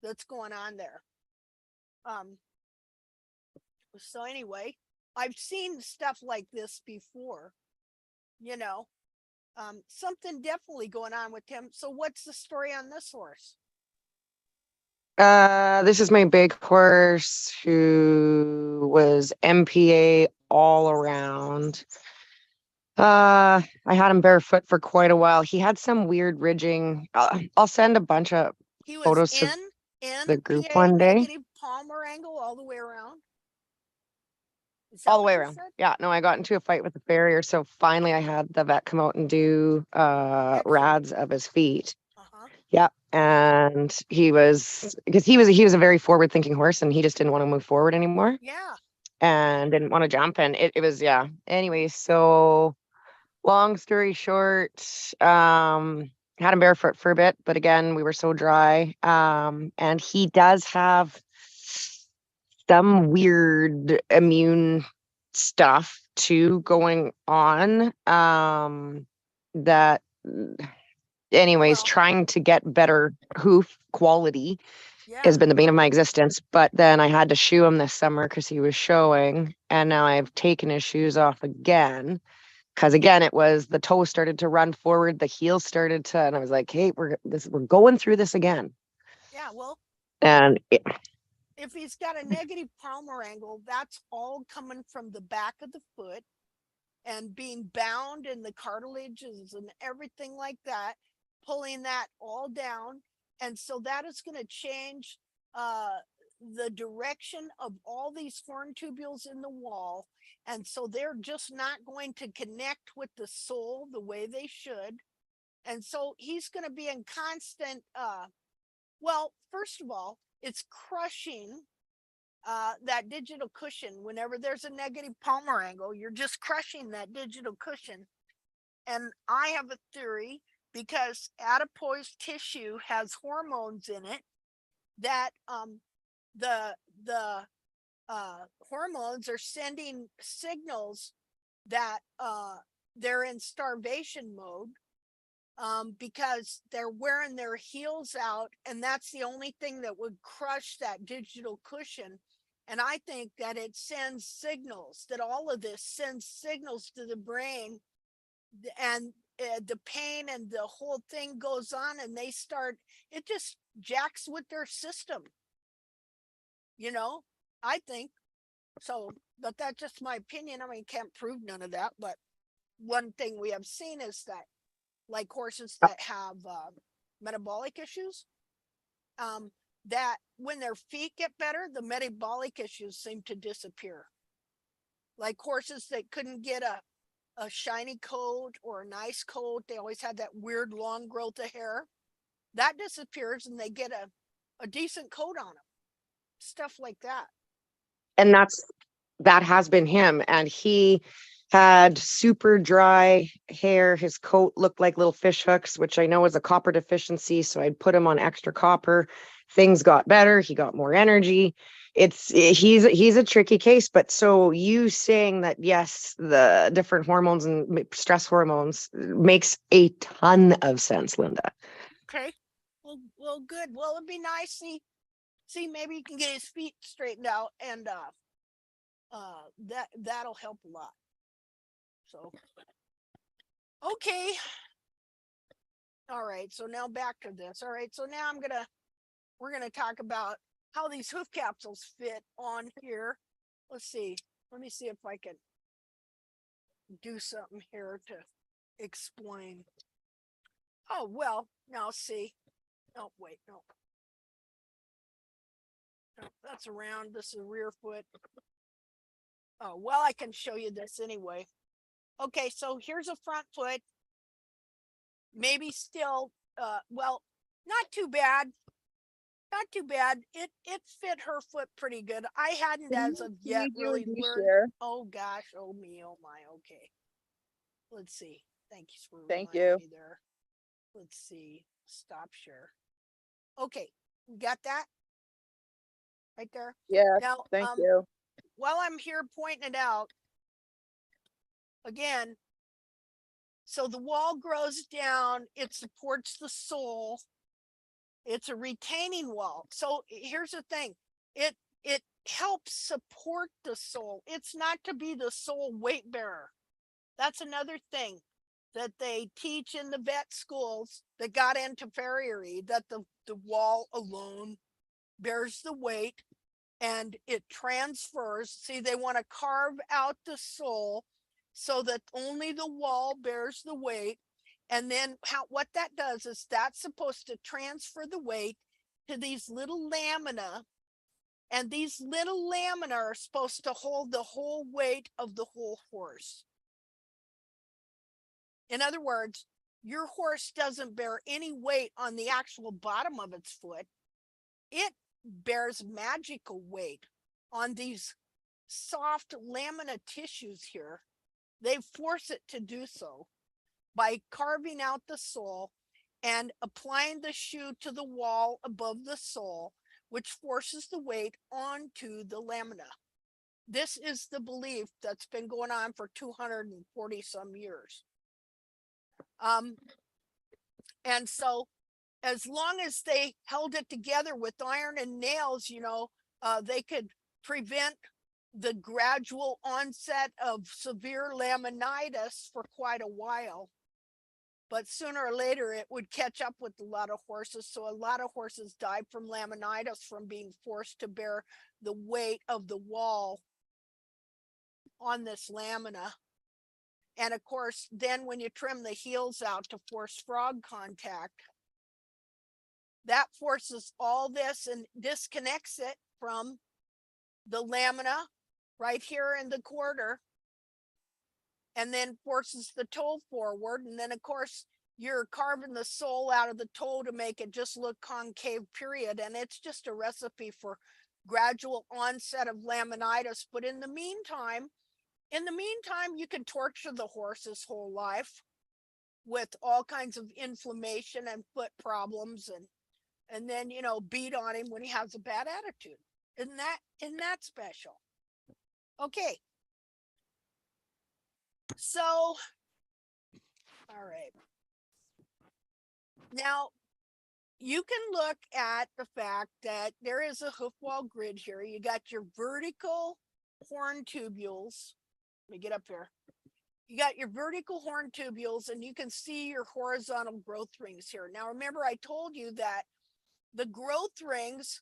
S1: that's going on there. So anyway, I've seen stuff like this before, you know, something definitely going on with him. So what's the story on this horse?
S4: This is my big horse who was MPA all around. I had him barefoot for quite a while. He had some weird ridging. I'll send a bunch of
S1: He was
S4: photos to
S1: in
S4: the group
S1: PA
S4: one day.
S1: negative palmar angle all the way around.
S4: All the way around. Yeah, no, I got into a fight with the farrier, so finally I had the vet come out and do rads of his feet. Yeah, and he was, because he was a very forward thinking horse, and he just didn't want to move forward anymore.
S1: Yeah.
S4: And didn't want to jump, and it was, yeah. Anyway, so long story short, had him barefoot for a bit, but again, we were so dry. And he does have some weird immune stuff too going on. That anyways,
S1: Well,
S4: trying to get better hoof quality
S1: yeah.
S4: has been the bane of my existence. But then I had to shoe him this summer because he was showing, and now I've taken his shoes off again. Because again, it was the toe started to run forward, the heel started to, and I was like, "Hey, we're going through this again."
S1: Yeah, well,
S4: And
S1: if he's got a negative palmar angle, that's all coming from the back of the foot and being bound in the cartilages and everything like that, pulling that all down. And so that is going to change the direction of all these horn tubules in the wall. And so they're just not going to connect with the sole the way they should. And so he's going to be in constant, well, first of all, it's crushing that digital cushion. Whenever there's a negative palmar angle, you're just crushing that digital cushion. And I have a theory, because adipose tissue has hormones in it, that the hormones are sending signals that they're in starvation mode, because they're wearing their heels out, and that's the only thing that would crush that digital cushion. And I think that it sends signals, that all of this sends signals to the brain, and the pain and the whole thing goes on, and they start, it just jacks with their system, you know, I think. So, but that's just my opinion. I mean, can't prove none of that, but one thing we have seen is that, like horses that have metabolic issues, that when their feet get better, the metabolic issues seem to disappear. Like horses that couldn't get a shiny coat or a nice coat, they always had that weird long growth of hair. That disappears, and they get a decent coat on them. Stuff like that.
S4: And that has been him. And he had super dry hair. His coat looked like little fish hooks, which I know is a copper deficiency. So I'd put him on extra copper. Things got better. He got more energy. He's a tricky case. But so you saying that, yes, the different hormones and stress hormones makes a ton of sense, Linda.
S1: Okay. Well, good. Well, it'd be nice. See, maybe you can get his feet straightened out, and that'll help a lot. So, okay. All right. So now back to this. All right. So now we're gonna talk about how these hoof capsules fit on here. Let's see. Let me see if I can. do something here to explain. Oh, well, now see. Oh, wait, no. No, that's around. This is rear foot. Oh, well, I can show you this anyway. Okay, so here's a front foot. Maybe still, well, not too bad. Not too bad. It fit her foot pretty good. I hadn't as of yet really learned.
S2: Share?
S1: Oh gosh, oh me, oh my. Okay. Let's see. Thank you for
S2: Thank
S1: reminding
S2: you.
S1: me there. Let's see. Stop share. Okay, you got that? Right there.
S2: Yeah,
S1: Now,
S2: thank you.
S1: while I'm here pointing it out, again, so the wall grows down, it supports the sole. It's a retaining wall. So here's the thing. It helps support the sole. It's not to be the sole weight bearer. That's another thing that they teach in the vet schools that got into farriery, that the wall alone bears the weight and it transfers. See, they want to carve out the sole so that only the wall bears the weight. And then what that does is that's supposed to transfer the weight to these little lamina. And these little lamina are supposed to hold the whole weight of the whole horse. In other words, your horse doesn't bear any weight on the actual bottom of its foot. It bears magical weight on these soft lamina tissues here. They force it to do so by carving out the sole and applying the shoe to the wall above the sole, which forces the weight onto the lamina. This is the belief that's been going on for 240 some years. And so as long as they held it together with iron and nails, they could prevent the gradual onset of severe laminitis for quite a while. But sooner or later, it would catch up with a lot of horses. So a lot of horses died from laminitis from being forced to bear the weight of the wall on this lamina. And of course, then when you trim the heels out to force frog contact, that forces all this and disconnects it from the lamina right here in the quarter, and then forces the toe forward. And then of course, you're carving the sole out of the toe to make it just look concave, period. And it's just a recipe for gradual onset of laminitis. But in the meantime, you can torture the horse his whole life with all kinds of inflammation and foot problems, and then, beat on him when he has a bad attitude. Isn't that special? Okay. So, all right. Now, you can look at the fact that there is a hoof wall grid here. You got your vertical horn tubules. Let me get up here. You got your vertical horn tubules, and you can see your horizontal growth rings here. Now, remember, I told you that the growth rings,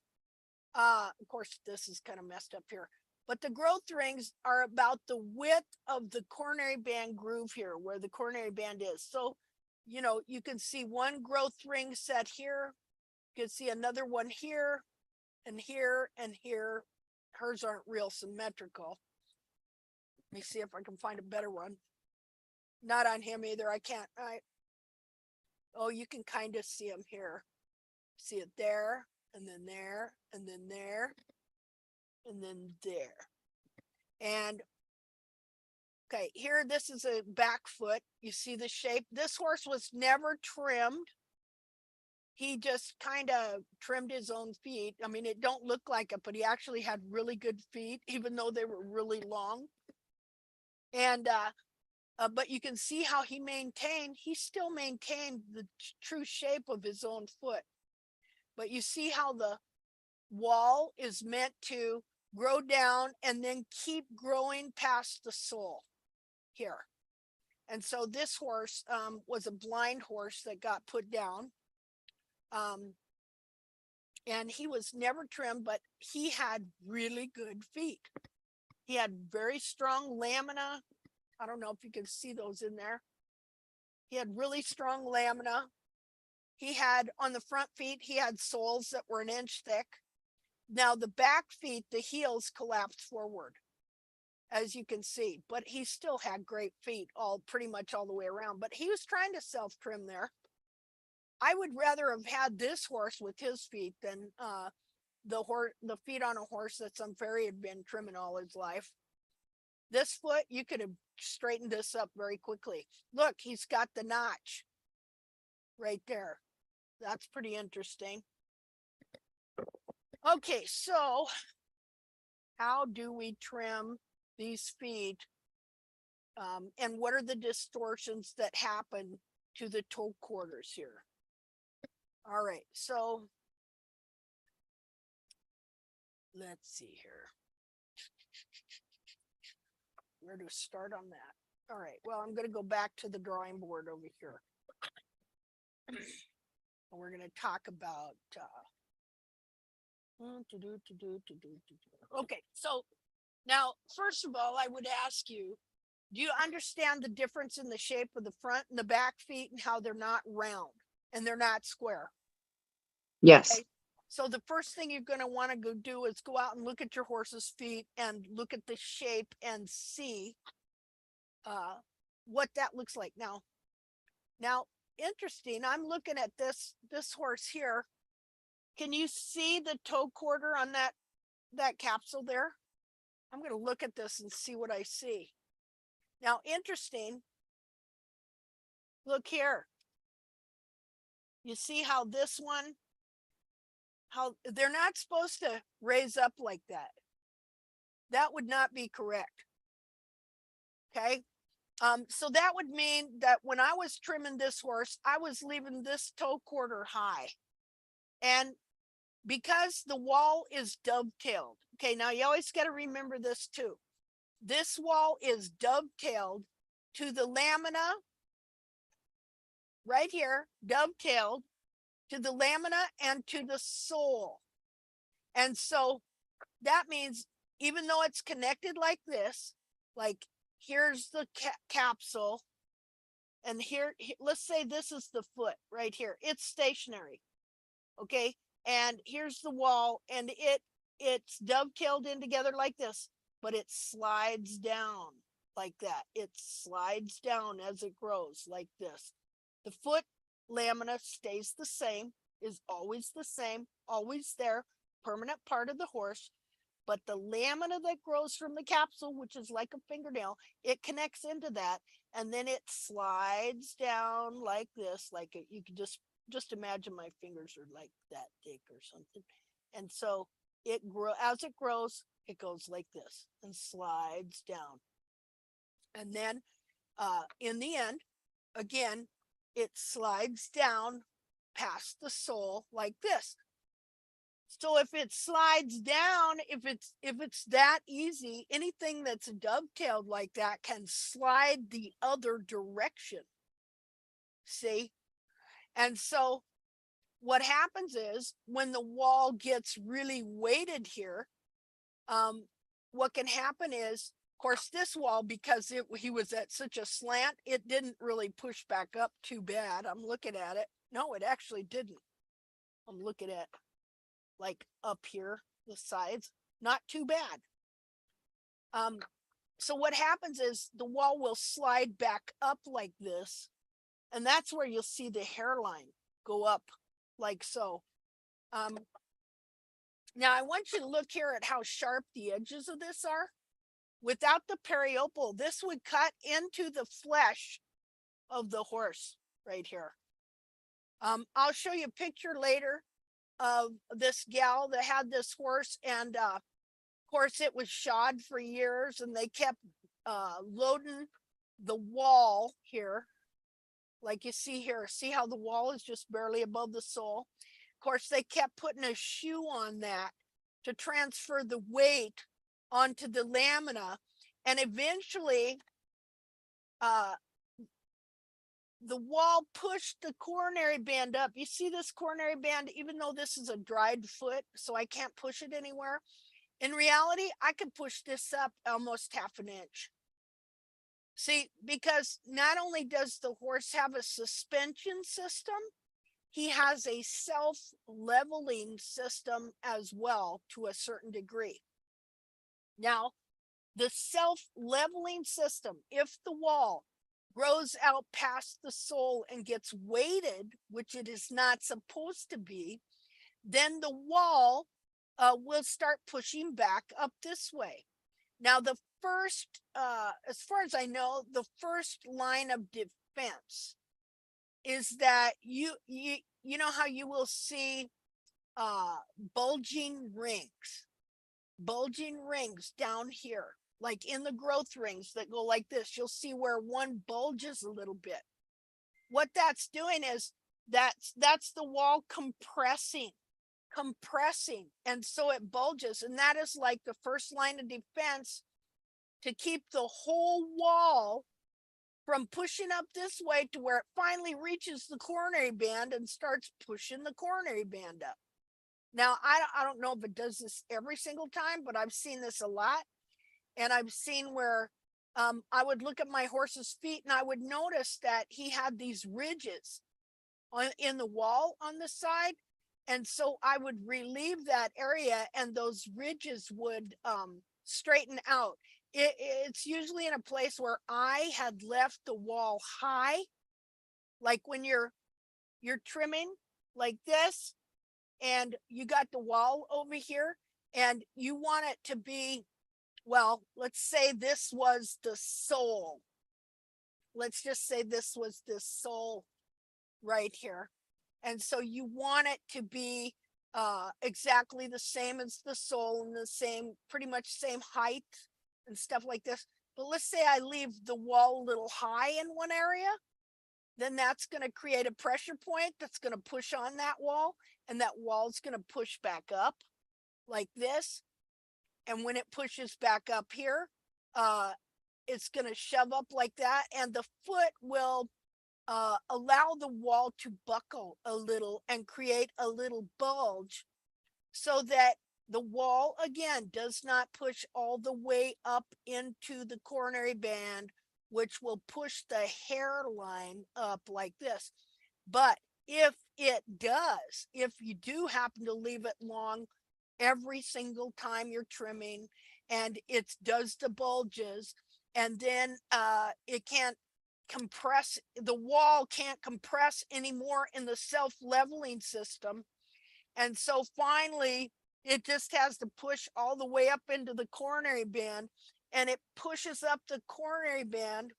S1: of course, this is kind of messed up here, but the growth rings are about the width of the coronary band groove here, where the coronary band is. So, you can see one growth ring set here. You can see another one here and here and here. Hers aren't real symmetrical. Let me see if I can find a better one. Not on him either. I can't. Oh, you can kind of see him here. See it there, and then there, and then there, and then there. And okay, here, this is a back foot. You see the shape. This horse was never trimmed. He just kind of trimmed his own feet. I mean, it don't look like it, but he actually had really good feet, even though they were really long. And but you can see how he still maintained the true shape of his own foot. But you see how the wall is meant to grow down and then keep growing past the sole here. And so this horse was a blind horse that got put down. And he was never trimmed, but he had really good feet. He had very strong lamina. I don't know if you can see those in there. He had really strong lamina. He had on the front feet, he had soles that were an inch thick. Now the back feet, the heels collapsed forward, as you can see, but he still had great feet all pretty much all the way around, but he was trying to self-trim there. I would rather have had this horse with his feet than the feet on a horse that some farrier had been trimming all his life. This foot, you could have straightened this up very quickly. Look, he's got the notch right there. That's pretty interesting. Okay, so how do we trim these feet? And what are the distortions that happen to the toe quarters here? All right, so let's see here. Where to start on that? All right, well, I'm going to go back to the drawing board over here. And we're going to talk about okay, so now first of all, I would ask you, do you understand the difference in the shape of the front and the back feet and how they're not round and they're not square?
S4: Yes.
S1: Okay. So the first thing you're going to want to go do is go out and look at your horse's feet and look at the shape and see what that looks like. Now, interesting. I'm looking at this horse here. Can you see the toe quarter on that capsule there? I'm going to look at this and see what I see. Now, interesting. Look here. You see how this one, how they're not supposed to raise up like that. That would not be correct. Okay. So that would mean that when I was trimming this horse, I was leaving this toe quarter high. And because the wall is dovetailed, okay, now you always got to remember this too. This wall is dovetailed to the lamina right here, dovetailed to the lamina and to the sole. And so that means even though it's connected like this, like here's the capsule, and here, let's say this is the foot right here. It's stationary, okay? And here's the wall, and it's dovetailed in together like this, but it slides down like that. It slides down as it grows like this. The foot lamina stays the same, is always the same, always there, permanent part of the horse. But the lamina that grows from the capsule, which is like a fingernail, it connects into that, and then it slides down like this, like you could just imagine my fingers are like that thick or something. And so as it grows, it goes like this and slides down. And then in the end, again, it slides down past the sole like this. So if it slides down, if it's that easy, anything that's dovetailed like that can slide the other direction. See? And so what happens is when the wall gets really weighted here, what can happen is, of course, this wall, because he was at such a slant, it didn't really push back up too bad. I'm looking at it. No, it actually didn't. I'm looking at like up here, the sides, not too bad. So what happens is the wall will slide back up like this, and that's where you'll see the hairline go up like so. Now I want you to look here at how sharp the edges of this are. Without the periopal, this would cut into the flesh of the horse right here. I'll show you a picture later of this gal that had this horse, and of course it was shod for years, and they kept loading the wall here, like you see here. See how the wall is just barely above the sole? Of course, they kept putting a shoe on that to transfer the weight onto the lamina, and eventually the wall pushed the coronary band up. You see this coronary band, even though this is a dried foot, so I can't push it anywhere. In reality, I could push this up almost half an inch. See, because not only does the horse have a suspension system, he has a self-leveling system as well to a certain degree. Now, the self-leveling system, if the wall grows out past the sole and gets weighted, which it is not supposed to be, then the wall will start pushing back up this way. Now, the first, as far as I know, the first line of defense is that you know how you will see bulging rings down here, like in the growth rings that go like this. You'll see where one bulges a little bit. What that's doing is that's the wall compressing, and so it bulges, and that is like the first line of defense to keep the whole wall from pushing up this way to where it finally reaches the coronary band and starts pushing the coronary band up. Now, I don't know if it does this every single time, but I've seen this a lot. And I've seen where I would look at my horse's feet and I would notice that he had these ridges in the wall on the side. And so I would relieve that area and those ridges would straighten out. It's usually in a place where I had left the wall high, like when you're trimming like this, and you got the wall over here, and you want it to be, well, let's say this was the sole. Let's just say this was the sole right here. And so you want it to be exactly the same as the sole and the same, pretty much same height and stuff like this. But let's say I leave the wall a little high in one area, then that's going to create a pressure point that's going to push on that wall, and that wall's going to push back up like this. And when it pushes back up here, it's going to shove up like that, and the foot will allow the wall to buckle a little and create a little bulge, so that the wall again does not push all the way up into the coronary band, which will push the hairline up like this. But if it does, if you do happen to leave it long every single time you're trimming and it does the bulges, and then it can't compress, the wall can't compress anymore in the self-leveling system, and so finally it just has to push all the way up into the coronary band, and it pushes up the coronary band.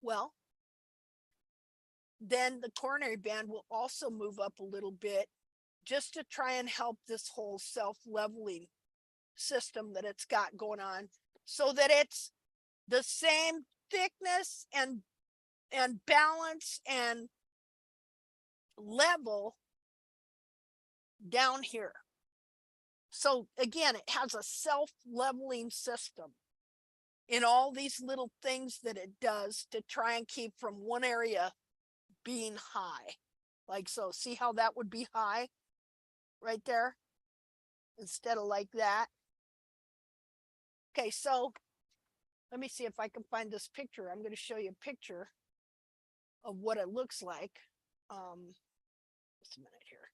S1: Well, then the coronary band will also move up a little bit just to try and help this whole self-leveling system that it's got going on, so that it's the same thickness and balance and level down here. So again, it has a self-leveling system in all these little things that it does to try and keep from one area being high. Like so, see how that would be high right there instead of like that. Okay, so let me see if I can find this picture. I'm going to show you a picture of what it looks like. Just a minute here.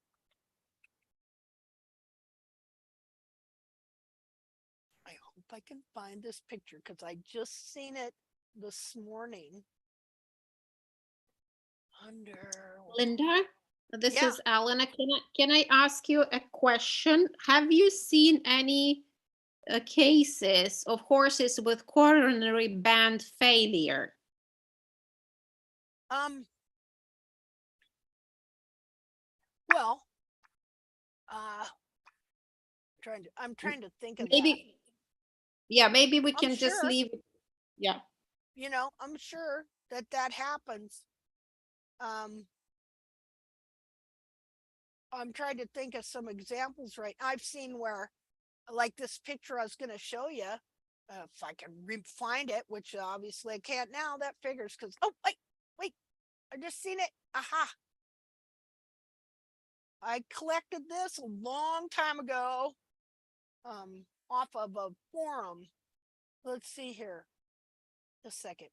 S1: I hope I can find this picture because I just seen it this morning.
S5: Linda, this
S1: Yeah.
S5: is Alana. Can I ask you a question? Have you seen any cases of horses with coronary band failure?
S1: Well, I'm trying to think of
S5: Maybe,
S1: that.
S5: yeah, maybe we
S1: I'm
S5: can just
S1: sure.
S5: leave it. Yeah.
S1: You know, I'm sure that happens. I'm trying to think of some examples, right? I've seen where, like this picture I was going to show you, if I can find it, which obviously I can't now, that figures, because, oh, wait, I just seen it. Aha. I collected this a long time ago, off of a forum, let's see here. A second.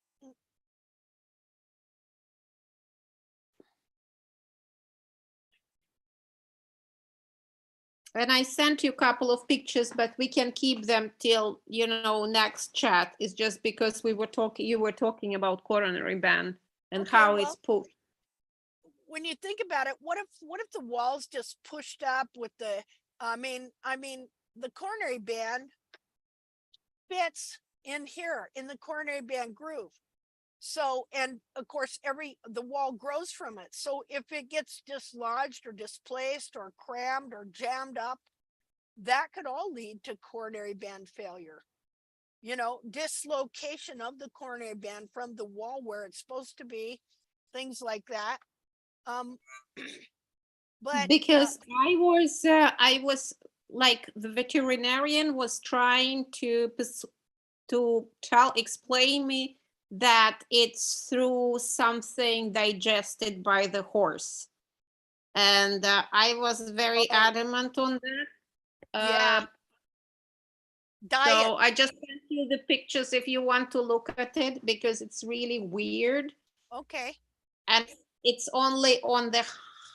S5: And I sent you a couple of pictures, but we can keep them till, you know, next chat. It's just because we were talking, you were talking about coronary band and
S1: Okay,
S5: how
S1: well,
S5: it's pushed.
S1: when you think about it, what if the wall's just pushed up with the, I mean, the coronary band fits in here in the coronary band groove. So, and of course, the wall grows from it. So if it gets dislodged or displaced or crammed or jammed up, that could all lead to coronary band failure. You know, dislocation of the coronary band from the wall where it's supposed to be, things like that. But
S5: Because I was like, the veterinarian was trying to explain me that it's through something digested by the horse, and I was very adamant on that.
S1: yeah, diet.
S5: So I just sent you the pictures if you want to look at it, because it's really weird.
S1: Okay.
S5: And it's only on the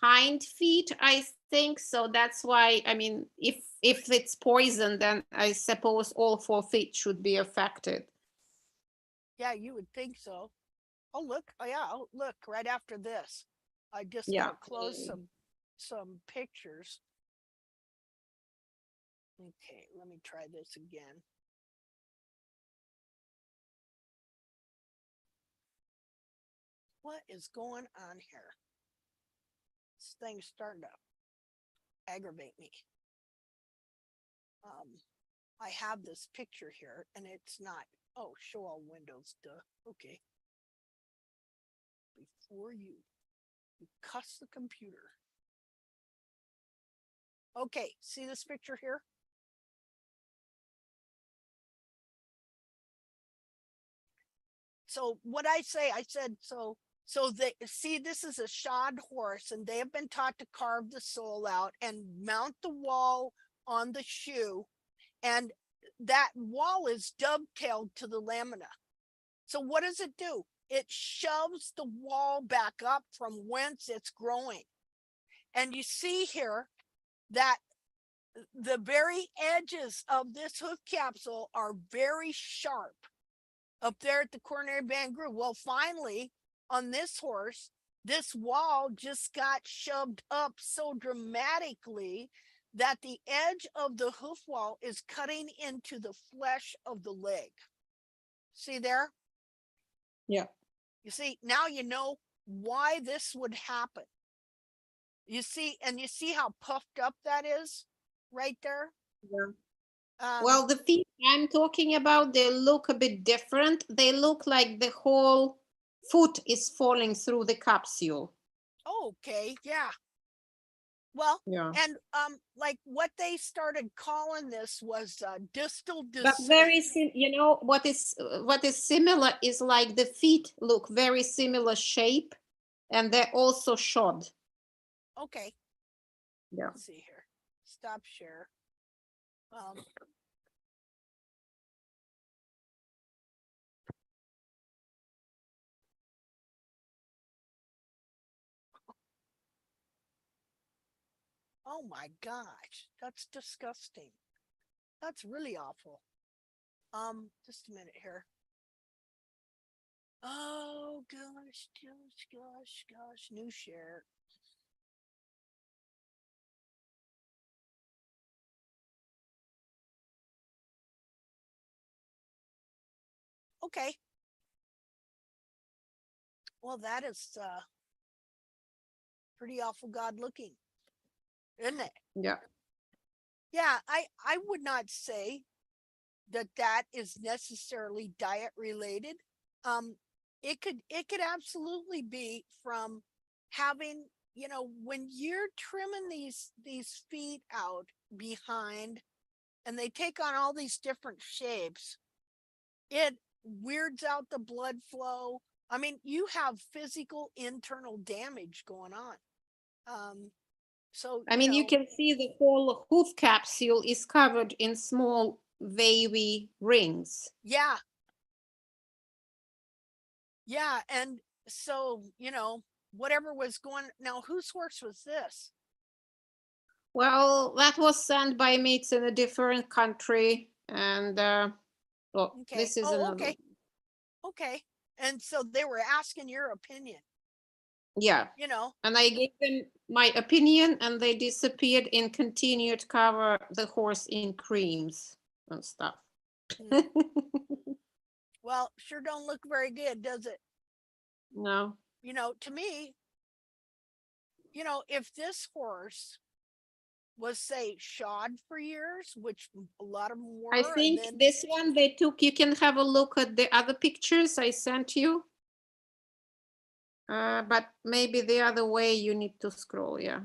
S5: hind feet, I think. So that's why, I mean, if it's poison, then I suppose all 4 feet should be affected.
S1: Yeah, you would think so. Oh, look. Oh, yeah. Oh, look, right after this. I just
S5: Yeah.
S1: close some pictures. Okay, let me try this again. What is going on here? This thing's starting to aggravate me. I have this picture here and it's not, oh, show all windows, duh. Okay. Before you cuss the computer. Okay, see this picture here? So what I said, so they see, this is a shod horse and they have been taught to carve the sole out and mount the wall on the shoe, and that wall is dovetailed to the lamina. So what does it do? It shoves the wall back up from whence it's growing. And you see here that the very edges of this hoof capsule are very sharp up there at the coronary band groove. Well, finally, on this horse, this wall just got shoved up so dramatically that the edge of the hoof wall is cutting into the flesh of the leg. See there?
S5: Yeah.
S1: You see, now you know why this would happen. You see, and you see how puffed up that is right there?
S5: Yeah. Well, the feet I'm talking about, they look a bit different. They look like the whole foot is falling through the capsule.
S1: Okay, yeah. Well,
S5: yeah.
S1: And like what they started calling this was distal
S5: But
S1: descent.
S5: very you know, what is similar is like the feet look very similar shape, and they're also shod.
S1: Okay.
S5: Yeah.
S1: Let's see here. Stop share. Oh my gosh, that's disgusting. That's really awful. Just a minute here. Oh gosh, new share. Okay. Well, that is pretty awful God looking, isn't it?
S5: Yeah.
S1: Yeah, I would not say that is necessarily diet related. It could absolutely be from having, you know, when you're trimming these feet out behind and they take on all these different shapes, it weirds out the blood flow. I mean, you have physical internal damage going on. So
S5: I mean, you can see the whole hoof capsule is covered in small wavy rings.
S1: Yeah. Yeah, and so, you know, whatever was going, now whose horse was this?
S5: Well, that was sent by me. It's in a different country, and well,
S1: Okay.
S5: this is
S1: Oh,
S5: another.
S1: okay. Okay. And so they were asking your opinion,
S5: Yeah,
S1: you know?
S5: and I gave them my opinion, and they disappeared and continued to cover the horse in creams and stuff.
S1: Well, sure don't look very good, does it?
S5: No.
S1: You know, to me, you know, if this horse was, say, shod for years, which a lot of them were,
S5: I think
S1: and then
S5: this one they took, you can have a look at the other pictures I sent you. But maybe the other way you need to scroll, yeah.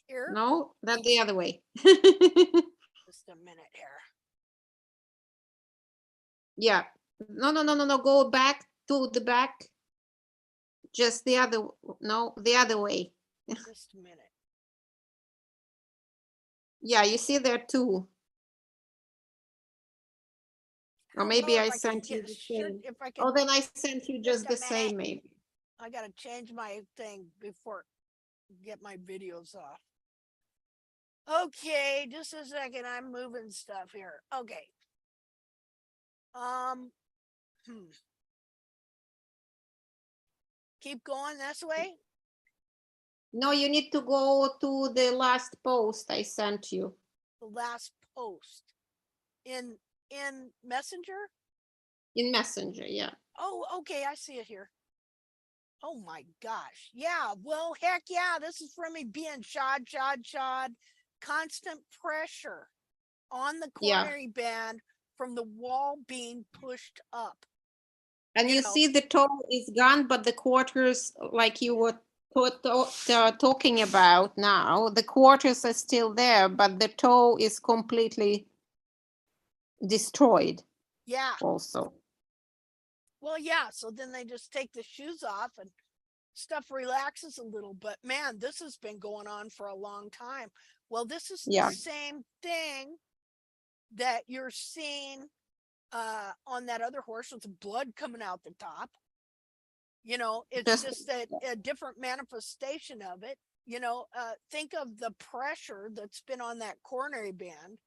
S1: here,
S5: No, that the other way.
S1: just a minute here.
S5: Yeah. No, go back to the back. Just the other, no, the other way.
S1: Just a minute.
S5: Yeah, you see there too. Or
S1: don't
S5: maybe
S1: know
S5: I
S1: if can
S5: sent you
S1: get
S5: the
S1: sure
S5: same.
S1: if I can.
S5: Oh, then I sent you just the
S1: a
S5: same,
S1: minute.
S5: maybe.
S1: I gotta change my thing before get my videos off. Okay, just a second. I'm moving stuff here. Okay. Keep going this way.
S5: No, you need to go to the last post I sent you.
S1: The last post in Messenger.
S5: In Messenger, yeah.
S1: Oh, okay, I see it here. Oh my gosh. Yeah, well, heck yeah, this is from me being shod. Constant pressure on the
S5: Yeah.
S1: coronary band from the wall being pushed up.
S5: And you see the toe is gone, but the quarters, like you were talking about now, the quarters are still there, but the toe is completely destroyed.
S1: Yeah.
S5: Also.
S1: Well, yeah. So then they just take the shoes off and stuff relaxes a little. But man, this has been going on for a long time. Well, this is the same thing that you're seeing on that other horse with the blood coming out the top. You know, it's just that a different manifestation of it. You know, think of the pressure that's been on that coronary band.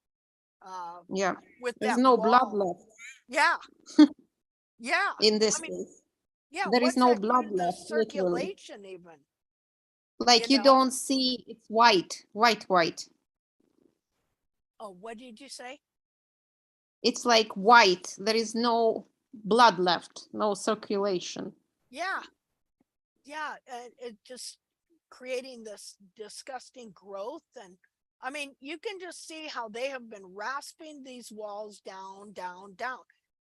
S5: Yeah,
S1: with
S5: there's
S1: that
S5: no
S1: wall.
S5: blood left.
S1: Yeah. Yeah.
S5: In this case.
S1: Yeah.
S5: There is no blood left.
S1: Circulation literally. Even.
S5: Like you don't see, it's white.
S1: Oh, what did you say?
S5: It's like white. There is no blood left, no circulation.
S1: Yeah. Yeah. It just creating this disgusting growth. And I mean, you can just see how they have been rasping these walls down.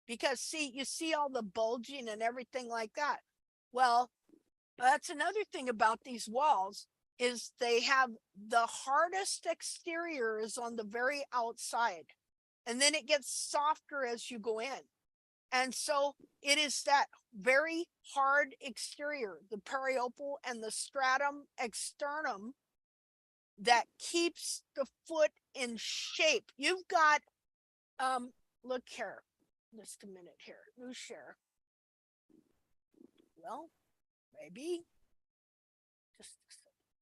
S1: Because see, you see all the bulging and everything like that. Well, that's another thing about these walls is they have the hardest exterior is on the very outside. And then it gets softer as you go in. And so it is that very hard exterior, the periopal and the stratum externum, that keeps the foot in shape. You've got, look here, just a minute here, new share. Well, maybe.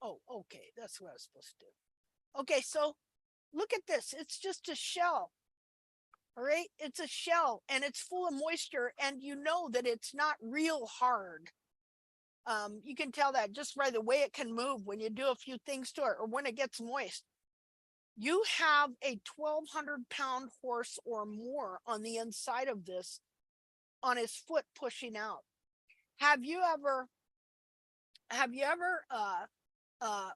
S1: Oh, okay, that's what I was supposed to do. Okay, so look at this. It's just a shell. All right, it's a shell and it's full of moisture, and you know that it's not real hard. You can tell that just by the way it can move when you do a few things to it or when it gets moist. You have a 1,200-pound horse or more on the inside of this on his foot pushing out. Have you ever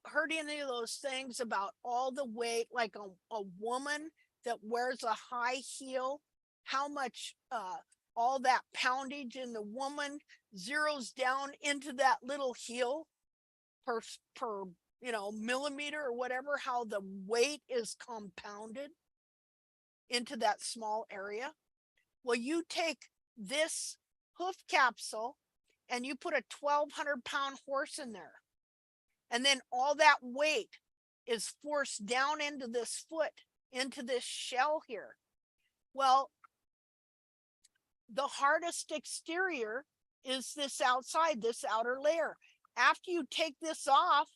S1: heard any of those things about all the weight, like a woman that wears a high heel, how much all that poundage in the woman zeroes down into that little heel per millimeter or whatever, how the weight is compounded into that small area? Well, you take this hoof capsule and you put a 1,200-pound horse in there, and then all that weight is forced down into this foot, into this shell here. Well, the hardest exterior is this outside, this outer layer. After you take this off,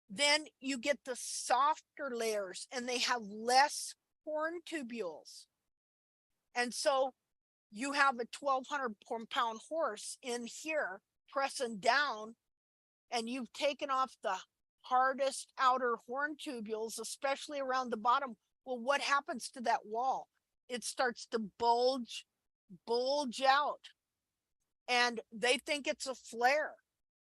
S1: then you get the softer layers and they have less horn tubules. And so you have a 1,200-pound horse in here pressing down, and you've taken off the hardest outer horn tubules, especially around the bottom. Well, what happens to that wall? It starts to bulge out, and they think it's a flare.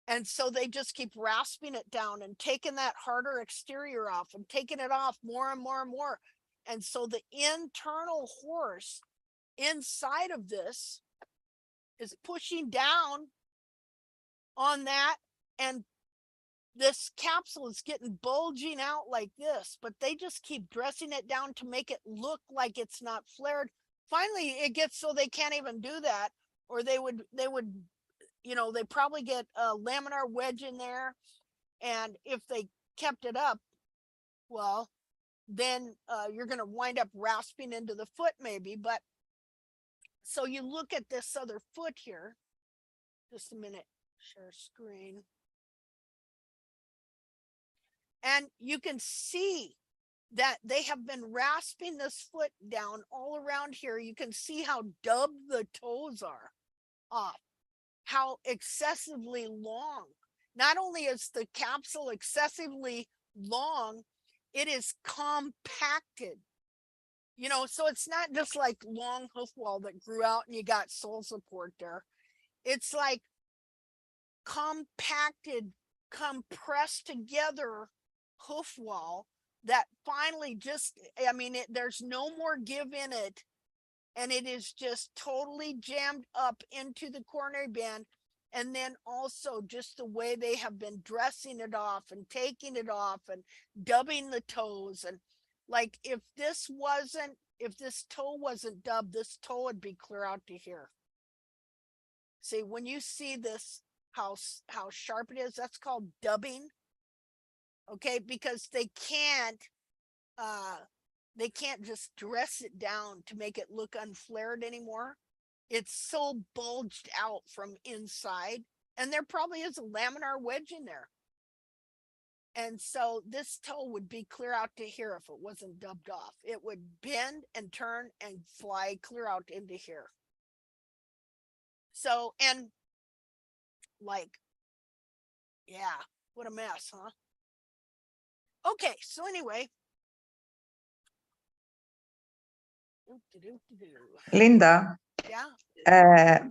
S1: And so they just keep rasping it down and taking that harder exterior off and taking it off more and more and more. And so the internal horse inside of this is pushing down on that, and this capsule is getting bulging out like this, but they just keep dressing it down to make it look like it's not flared. Finally, it gets so they can't even do that, or they would, you know, they probably get a laminar wedge in there. And if they kept it up, well, then you're going to wind up rasping into the foot maybe. But so you look at this other foot here, just a minute, share screen. And you can see that they have been rasping this foot down all around here. You can see how dubbed the toes are off, how excessively long. Not only is the capsule excessively long, it is compacted. You know, so it's not just like long hoof wall that grew out and you got sole support there. It's like compacted, compressed together hoof wall that finally just, I mean, there's no more give in it, and it is just totally jammed up into the coronary band. And then also just the way they have been dressing it off and taking it off and dubbing the toes. And like, if this toe wasn't dubbed, this toe would be clear out to here. See, when you see this, how sharp it is, that's called dubbing. Okay, because they can't just dress it down to make it look unflared anymore. It's so bulged out from inside, and there probably is a laminar wedge in there. And so this toe would be clear out to here if it wasn't dubbed off. It would bend and turn and fly clear out into here. So, and like, yeah, what a mess, huh? Okay, so anyway.
S3: Linda,
S1: Yeah.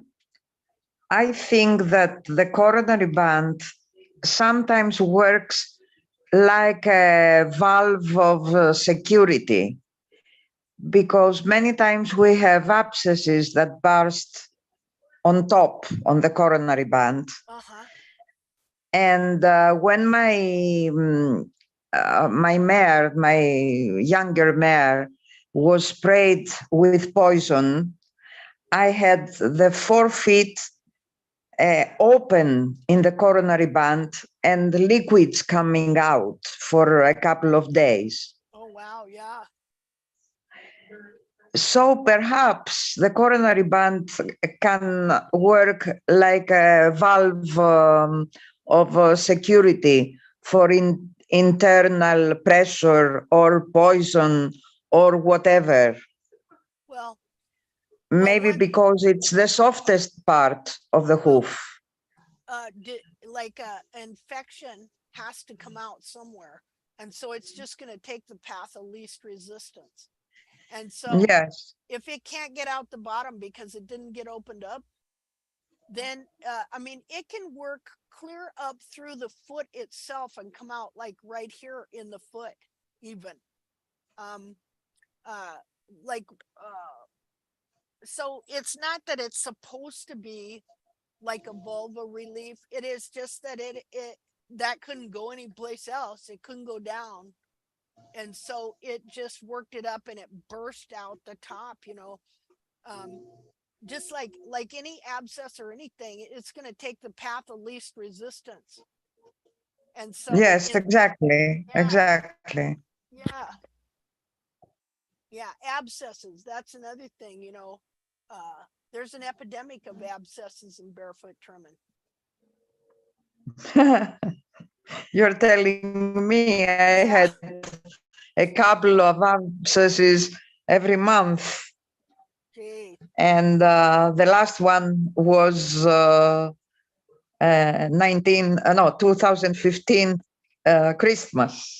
S3: I think that the coronary band sometimes works like a valve of security, because many times we have abscesses that burst on top on the coronary band.
S1: Uh-huh.
S3: And when my mare, my younger mare, was sprayed with poison, I had the 4 feet open in the coronary band and liquids coming out for a couple of days.
S1: Oh, wow. Yeah.
S3: So perhaps the coronary band can work like a valve of security for internal pressure or poison or whatever.
S1: Well,
S3: Maybe because it's the softest part of the hoof.
S1: like infection has to come out somewhere. And so it's just going to take the path of least resistance. And so
S3: yes,
S1: if it can't get out the bottom because it didn't get opened up, then, I mean, it can work clear up through the foot itself and come out like right here in the foot even. So it's not that it's supposed to be like a vulva relief. It is just that that couldn't go anyplace else. It couldn't go down. And so it just worked it up and it burst out the top, you know. Just like any abscess or anything, it's going to take the path of least resistance. And so
S3: yes, exactly.
S1: Yeah.
S3: Exactly.
S1: Yeah. Yeah, abscesses. That's another thing, you know. There's an epidemic of abscesses in barefoot trimming.
S3: You're telling me I had a couple of abscesses every month.
S1: Gee.
S3: And the last one was 2015 Christmas.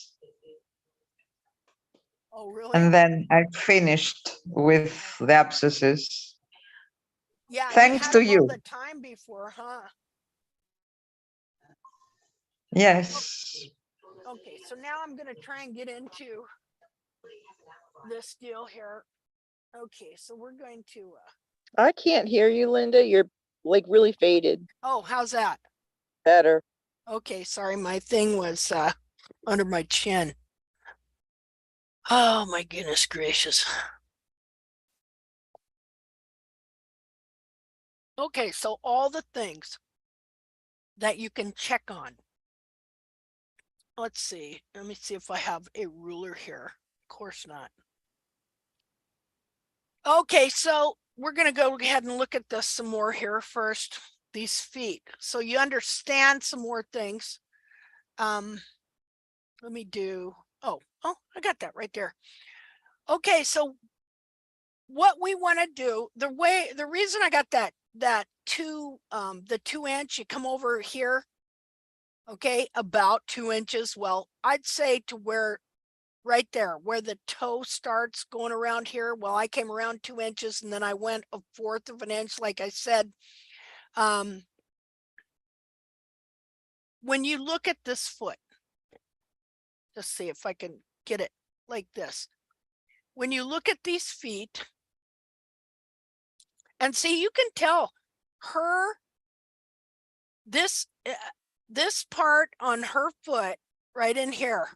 S1: Oh, really?
S3: And then I finished with the abscesses.
S1: Yeah.
S3: Thanks to
S1: All
S3: you.
S1: the time before, huh?
S3: Yes.
S1: Okay, so now I'm gonna try and get into this deal here. Okay, so we're going to.
S2: I can't hear you, Linda. You're like really faded.
S1: Oh, how's that?
S2: Better.
S1: Okay, sorry, my thing was under my chin. Oh my goodness gracious. Okay, so all the things that you can check on. Let's see. Let me see if I have a ruler here. Of course not. Okay, so we're going to go ahead and look at this some more here first. These feet. So you understand some more things. Let me do. Oh, I got that right there. Okay, so what we want to do, the reason I got the 2 inch, you come over here, okay, about 2 inches. Well, I'd say to where right there, where the toe starts going around here. Well, I came around 2 inches and then I went 1/4 of an inch, like I said. When you look at this foot, just see if I can get it like this. When you look at these feet, and see, you can tell this part on her foot right in here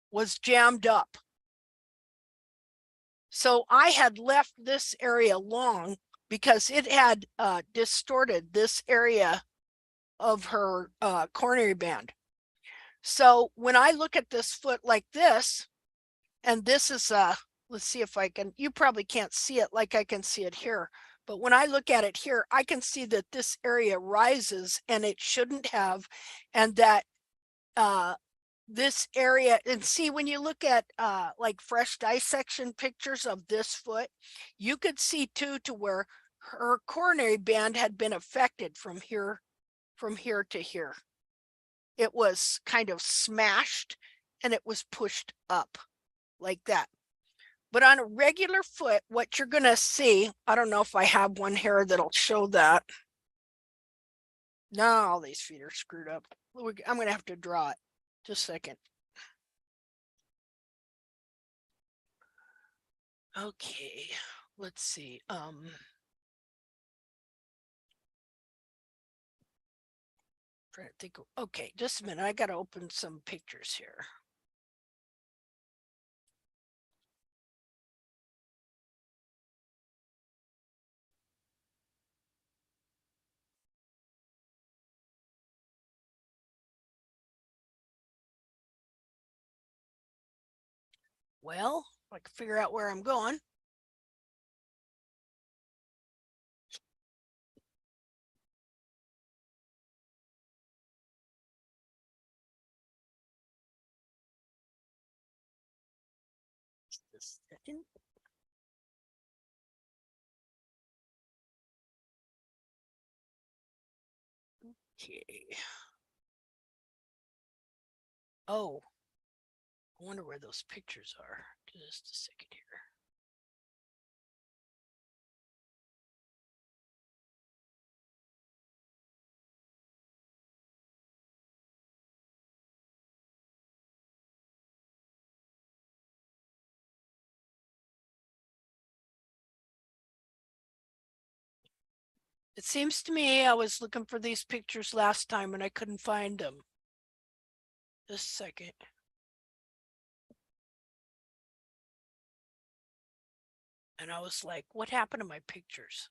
S1: was jammed up. So I had left this area long because it had distorted this area of her coronary band. So when I look at this foot like this, and this is let's see if I can, you probably can't see it like I can see it here, but when I look at it here, I can see that this area rises and it shouldn't have, and that this area, and see, when you look at like fresh dissection pictures of this foot, you could see too to where her coronary band had been affected from here to here. It was kind of smashed and it was pushed up like that. But on a regular foot, what you're going to see, I don't know if I have one here that'll show that. No, all these feet are screwed up. I'm going to have to draw it. Just a second. Okay, let's see. Trying to think. Okay, just a minute. I got to open some pictures here. Well, I can figure out where I'm going. Just a second. Okay. Oh, I wonder where those pictures are. Just a second here. It seems to me I was looking for these pictures last time and I couldn't find them. Just a second. And I was like, what happened to my pictures?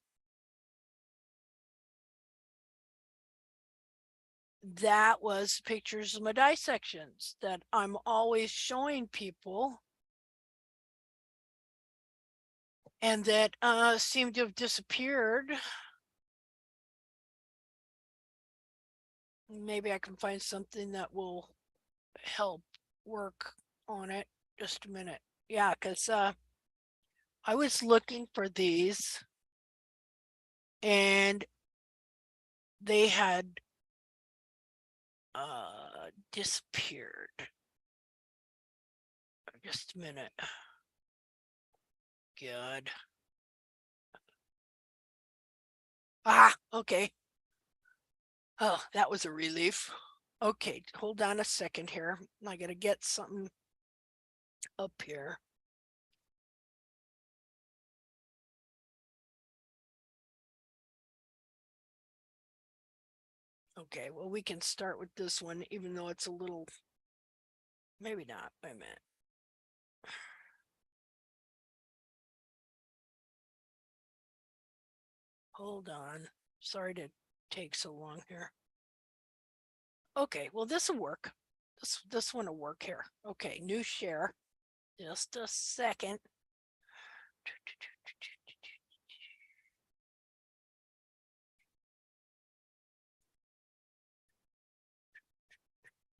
S1: That was pictures of my dissections that I'm always showing people. and that seem to have disappeared. Maybe I can find something that will help work on it. Just a minute. Yeah, because I was looking for these and they had disappeared. Just a minute. Good. Ah, okay. Oh, that was a relief. Okay, hold on a second here. I gotta get something up here. Okay, well, we can start with this one, even though it's a little, maybe not. Wait a minute. Hold on. Sorry to take so long here. Okay, well, this will work. This one will work here. Okay, new share. Just a second.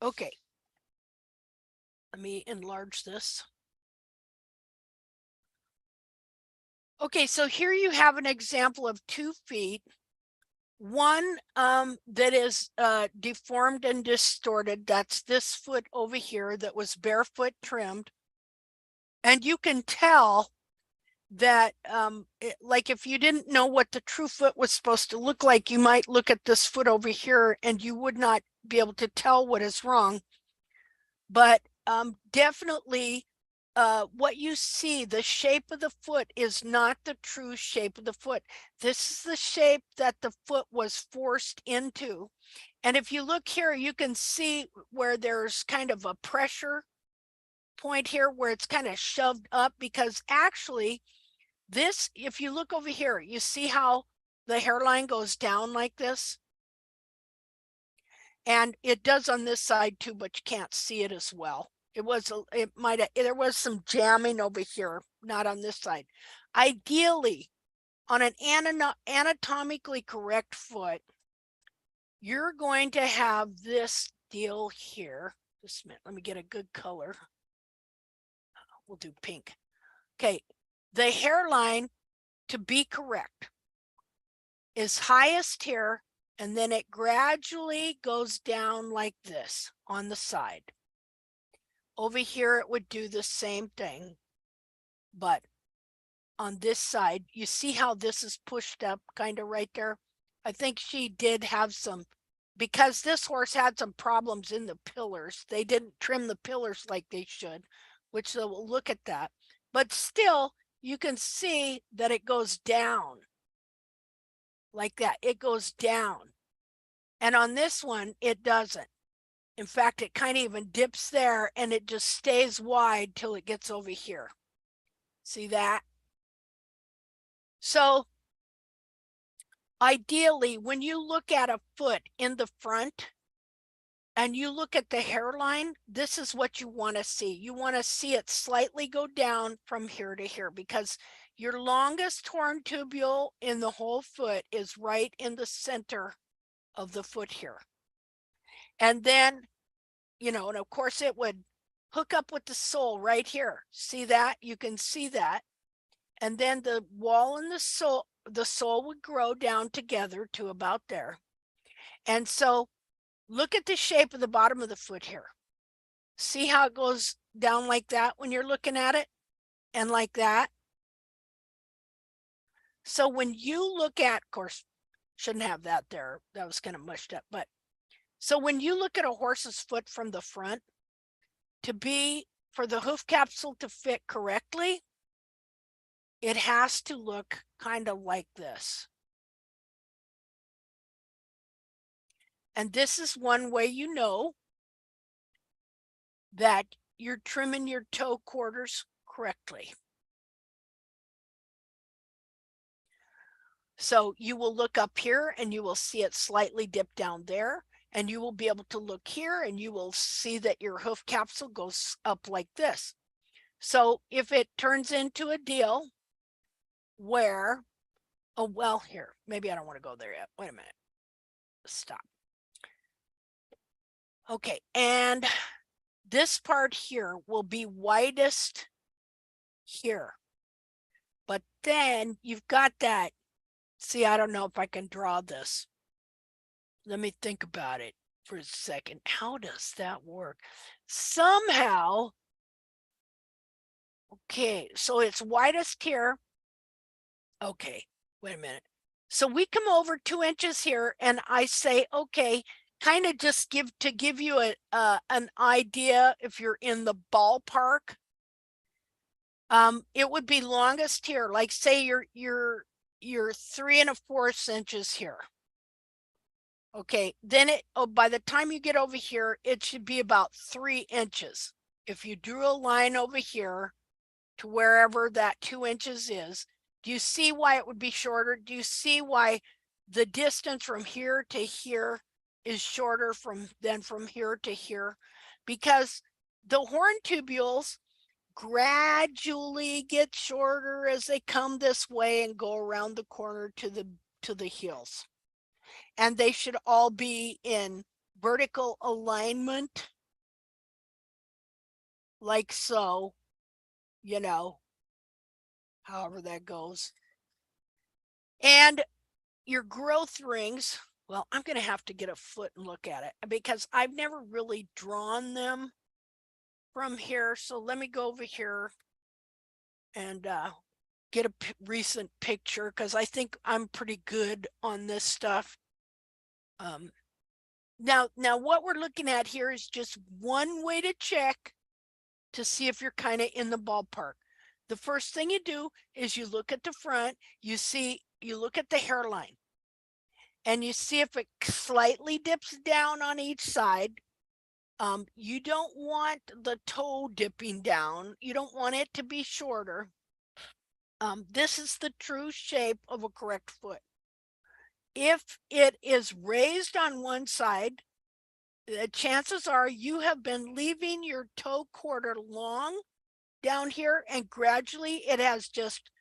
S1: Okay. Let me enlarge this. Okay, so here you have an example of 2 feet. One that is deformed and distorted. That's this foot over here that was barefoot trimmed. And you can tell that like if you didn't know what the true foot was supposed to look like, you might look at this foot over here and you would not be able to tell what is wrong. But definitely what you see, the shape of the foot is not the true shape of the foot. This is the shape that the foot was forced into. And if you look here, you can see where there's kind of a pressure point here where it's kind of shoved up, because actually this, if you look over here, you see how the hairline goes down like this? And it does on this side too, but you can't see it as well. There was some jamming over here, not on this side. Ideally, on an anatomically correct foot, you're going to have this deal here. Just a minute, let me get a good color. We'll do pink. Okay, the hairline, to be correct, is highest here, and then it gradually goes down like this on the side. Over here, it would do the same thing, but on this side, you see how this is pushed up kind of right there? I think she did have some, because this horse had some problems in the pillars. They didn't trim the pillars like they should, which they will look at that. But still, you can see that it goes down like that. It goes down. And on this one, it doesn't. In fact, it kind of even dips there and it just stays wide till it gets over here. See that? So ideally, when you look at a foot in the front and you look at the hairline, this is what you want to see. You want to see it slightly go down from here to here, because your longest horn tubule in the whole foot is right in the center of the foot here. And then, you know, and of course it would hook up with the sole right here. See that? You can see that. And then the wall and the sole would grow down together to about there. And so look at the shape of the bottom of the foot here. See how it goes down like that when you're looking at it, and like that. So when you look at, of course, shouldn't have that there. That was kind of mushed up. But so when you look at a horse's foot from the front, for the hoof capsule to fit correctly, it has to look kind of like this. And this is one way you know that you're trimming your toe quarters correctly. So you will look up here and you will see it slightly dip down there, and you will be able to look here and you will see that your hoof capsule goes up like this. So if it turns into a deal where, oh, well, here, maybe I don't want to go there yet. Wait a minute. Stop. Okay, and this part here will be widest here. But then you've got that. See, I don't know if I can draw this. Let me think about it for a second. How does that work? Somehow, okay, so it's widest here. Okay, wait a minute. So we come over 2 inches here and I say, okay, kind of just give you an idea if you're in the ballpark. It would be longest here, like say you're 3 1/4 inches here. Okay, then by the time you get over here, it should be about 3 inches. If you drew a line over here to wherever that 2 inches is, do you see why it would be shorter? Do you see why the distance from here to here is shorter than from here to here? Because the horn tubules gradually get shorter as they come this way and go around the corner to the heels. And they should all be in vertical alignment, like so, you know, however that goes. And your growth rings, well, I'm going to have to get a foot and look at it because I've never really drawn them from here. So let me go over here and get a recent picture because I think I'm pretty good on this stuff. Now what we're looking at here is just one way to check to see if you're kind of in the ballpark. The first thing you do is you look at the front, you look at the hairline and you see if it slightly dips down on each side. You don't want the toe dipping down. You don't want it to be shorter. This is the true shape of a correct foot. If it is raised on one side, the chances are you have been leaving your toe quarter long down here and gradually it has just,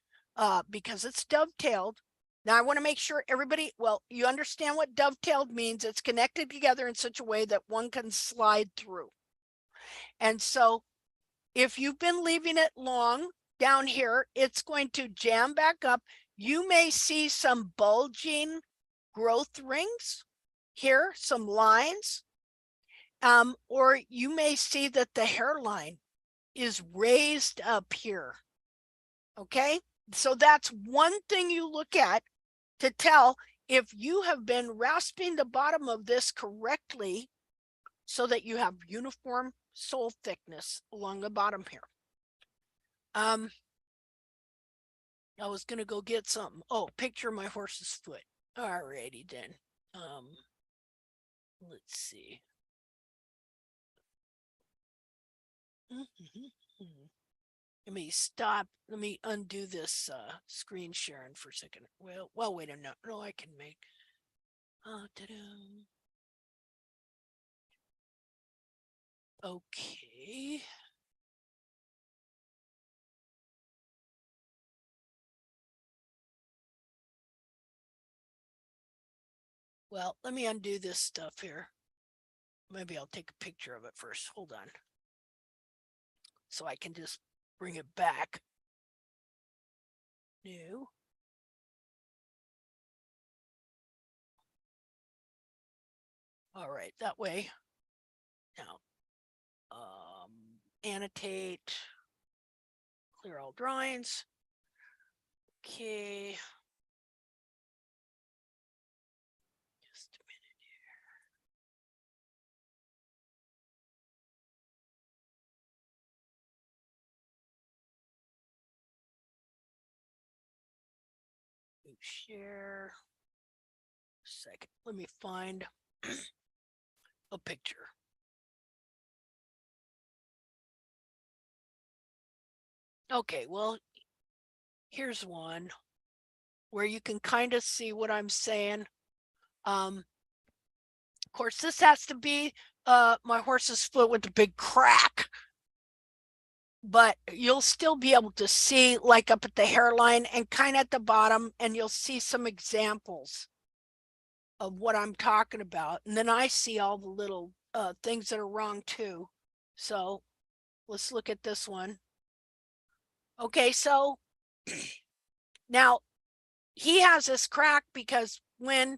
S1: because it's dovetailed. Now I want to make sure everybody, well, you understand what dovetailed means. It's connected together in such a way that one can slide through. And so if you've been leaving it long down here, it's going to jam back up. You may see some bulging growth rings here, some lines, or you may see that the hairline is raised up here. Okay, so that's one thing you look at to tell if you have been rasping the bottom of this correctly so that you have uniform sole thickness along the bottom here. I was gonna go get something. Oh, picture my horse's foot. Alrighty then. Let's see. Let me stop. Let me undo this screen sharing for a second. Well, wait a minute. No, I can make. Okay. Well, let me undo this stuff here. Maybe I'll take a picture of it first. Hold on. So I can just bring it back. New. All right, that way. Now, annotate, clear all drawings. Okay. Just a minute here. Share. Second, let me find a picture. Okay, well, here's one where you can kind of see what I'm saying. Of course, this has to be my horse's foot with the big crack. but you'll still be able to see like up at the hairline and kind of at the bottom, and you'll see some examples of what I'm talking about. And then I see all the little things that are wrong too. So let's look at this one. Okay, so now he has this crack because when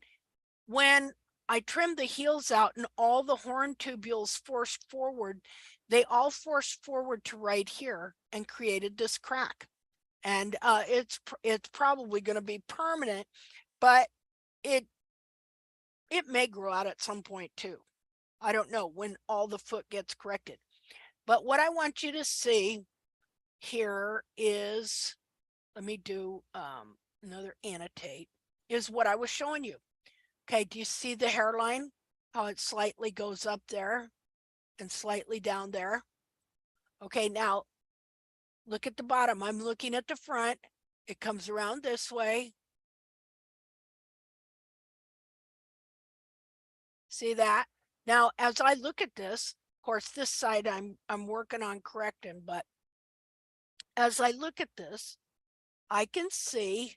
S1: I trimmed the heels out and all the horn tubules forced forward, they all forced forward to right here and created this crack. And it's probably going to be permanent, but it may grow out at some point too. I don't know when all the foot gets corrected. But what I want you to see here is, let me do another annotate, is what I was showing you. Okay, do you see the hairline? How it slightly goes up there and slightly down there. Okay, now look at the bottom. I'm looking at the front. It comes around this way. See that? Now, as I look at this, of course, this side I'm working on correcting, but as I look at this, I can see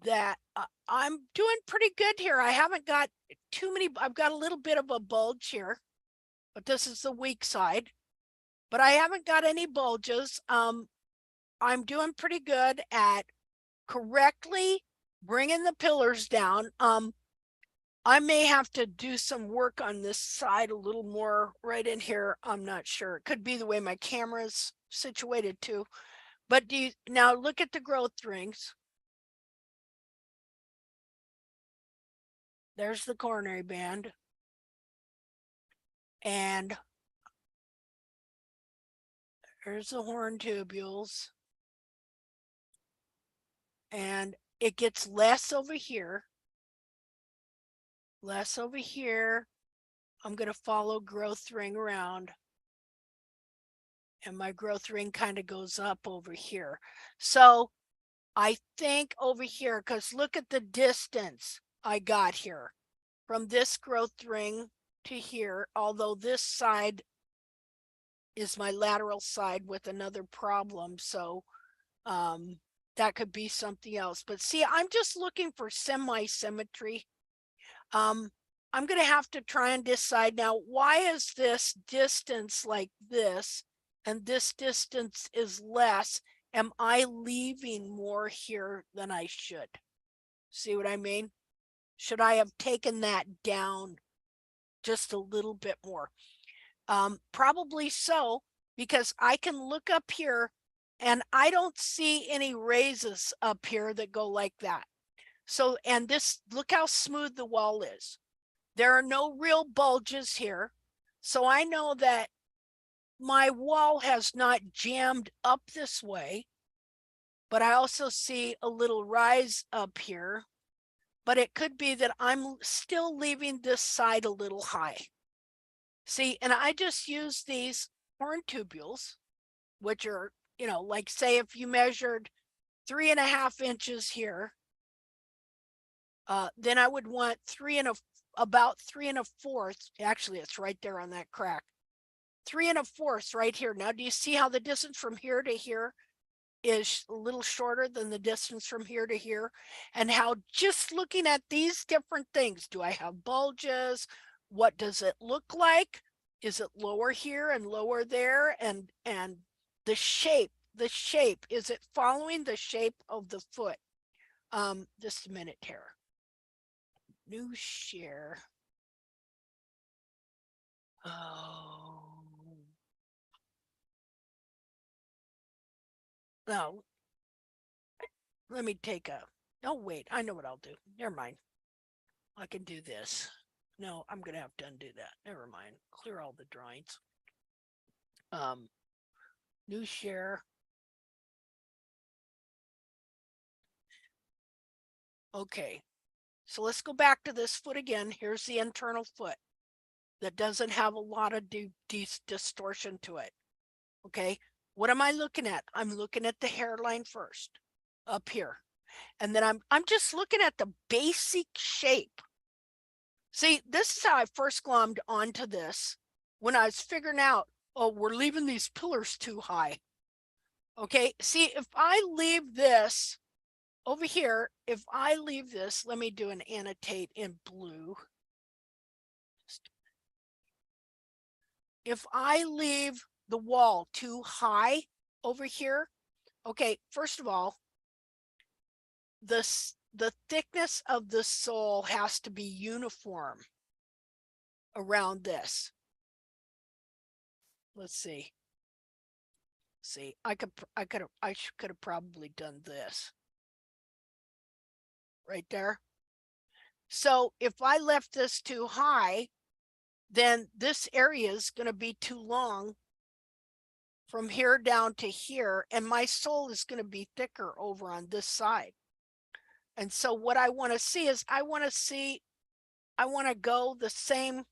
S1: that I'm doing pretty good here. I haven't got too many. I've got a little bit of a bulge here, but this is the weak side. But I haven't got any bulges. I'm doing pretty good at correctly bringing the pillars down. I may have to do some work on this side a little more right in here. I'm not sure. It could be the way my camera's situated too. But now look at the growth rings. There's the coronary band. And there's the horn tubules. And it gets less over here. Less over here. I'm going to follow growth ring around. And my growth ring kind of goes up over here. So I think over here, because look at the distance I got here from this growth ring to here, although this side is my lateral side with another problem. So that could be something else. But see, I'm just looking for semi-symmetry. I'm going to have to try and decide now, why is this distance like this and this distance is less? Am I leaving more here than I should? See what I mean? Should I have taken that down just a little bit more? Probably so, because I can look up here and I don't see any raises up here that go like that. So, and this, look how smooth the wall is. There are no real bulges here. So I know that my wall has not jammed up this way, but I also see a little rise up here. But it could be that I'm still leaving this side a little high. See, and I just use these horn tubules, which are, you know, like say if you measured 3.5 inches here, then I would want about 3 1/4. Actually, it's right there on that crack. 3 1/4 right here. Now, do you see how the distance from here to here is a little shorter than the distance from here to here? And how just looking at these different things, do I have bulges? What does it look like? Is it lower here and lower there? And the shape, is it following the shape of the foot? Just a minute here. New share. Oh. No. Let me take a, oh wait, I know what I'll do. Never mind. I can do this. No, I'm gonna have to undo that. Never mind. Clear all the drawings. New share. Okay. So let's go back to this foot again. Here's the internal foot that doesn't have a lot of distortion to it. Okay. What am I looking at? I'm looking at the hairline first up here. And then I'm just looking at the basic shape. See, this is how I first glommed onto this when I was figuring out oh, we're leaving these pillars too high. Okay, see, if I leave this over here, if I leave this, let me do an annotate in blue. If I leave the wall too high over here, okay, first of all, the thickness of the sole has to be uniform around this. Let's see. See, I could have probably done this right there. So if I left this too high, then this area is going to be too long from here down to here, and my sole is going to be thicker over on this side. And so what I want to see is I want to go the same,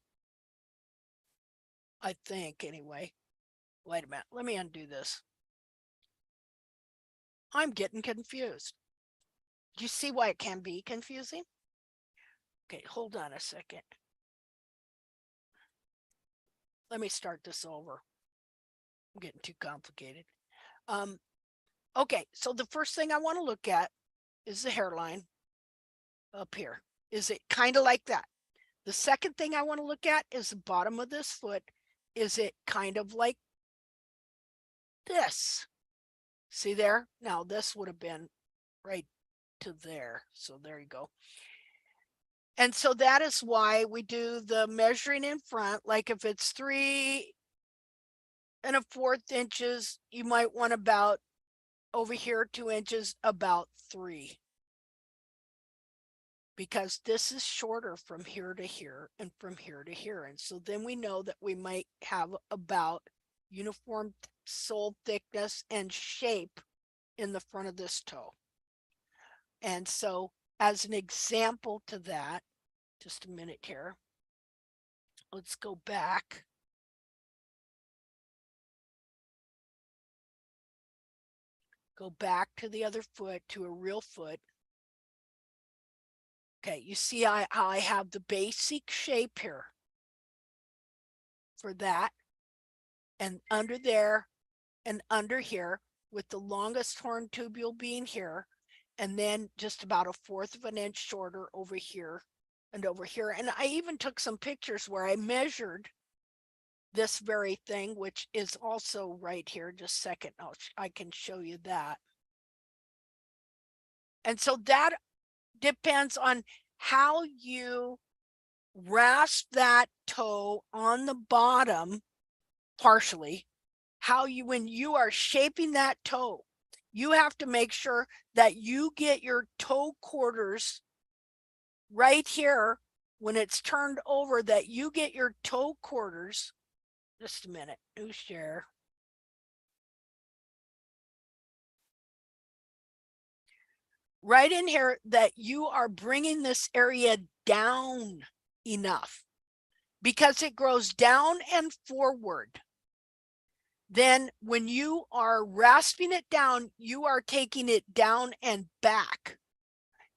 S1: I think anyway. Wait a minute, let me undo this. I'm getting confused. Do you see why it can be confusing? Okay, hold on a second. Let me start this over. I'm getting too complicated. Okay, so the first thing I want to look at is the hairline up here. Is it kind of like that? The second thing I want to look at is the bottom of this foot. Is it kind of like this? See there? Now this would have been right to there. So there you go. And so that is why we do the measuring in front. Like if it's 3 1/4 inches, you might want about over here 2 inches, about 3. Because this is shorter from here to here and from here to here. And so then we know that we might have about uniform sole thickness and shape in the front of this toe. And so as an example to that, just a minute here, let's go back. Go back to the other foot, to a real foot. Okay, you see how I have the basic shape here for that, and under there and under here, with the longest horn tubule being here, and then just about 1/4 of an inch shorter over here and over here. And I even took some pictures where I measured this very thing, which is also right here. Just a second, I can show you that. And so that depends on how you rasp that toe on the bottom, partially, how you, when you are shaping that toe, you have to make sure that you get your toe quarters right here when it's turned over, that you get your toe quarters. Just a minute, new share. Right in here, that you are bringing this area down enough, because it grows down and forward. Then when you are rasping it down, you are taking it down and back.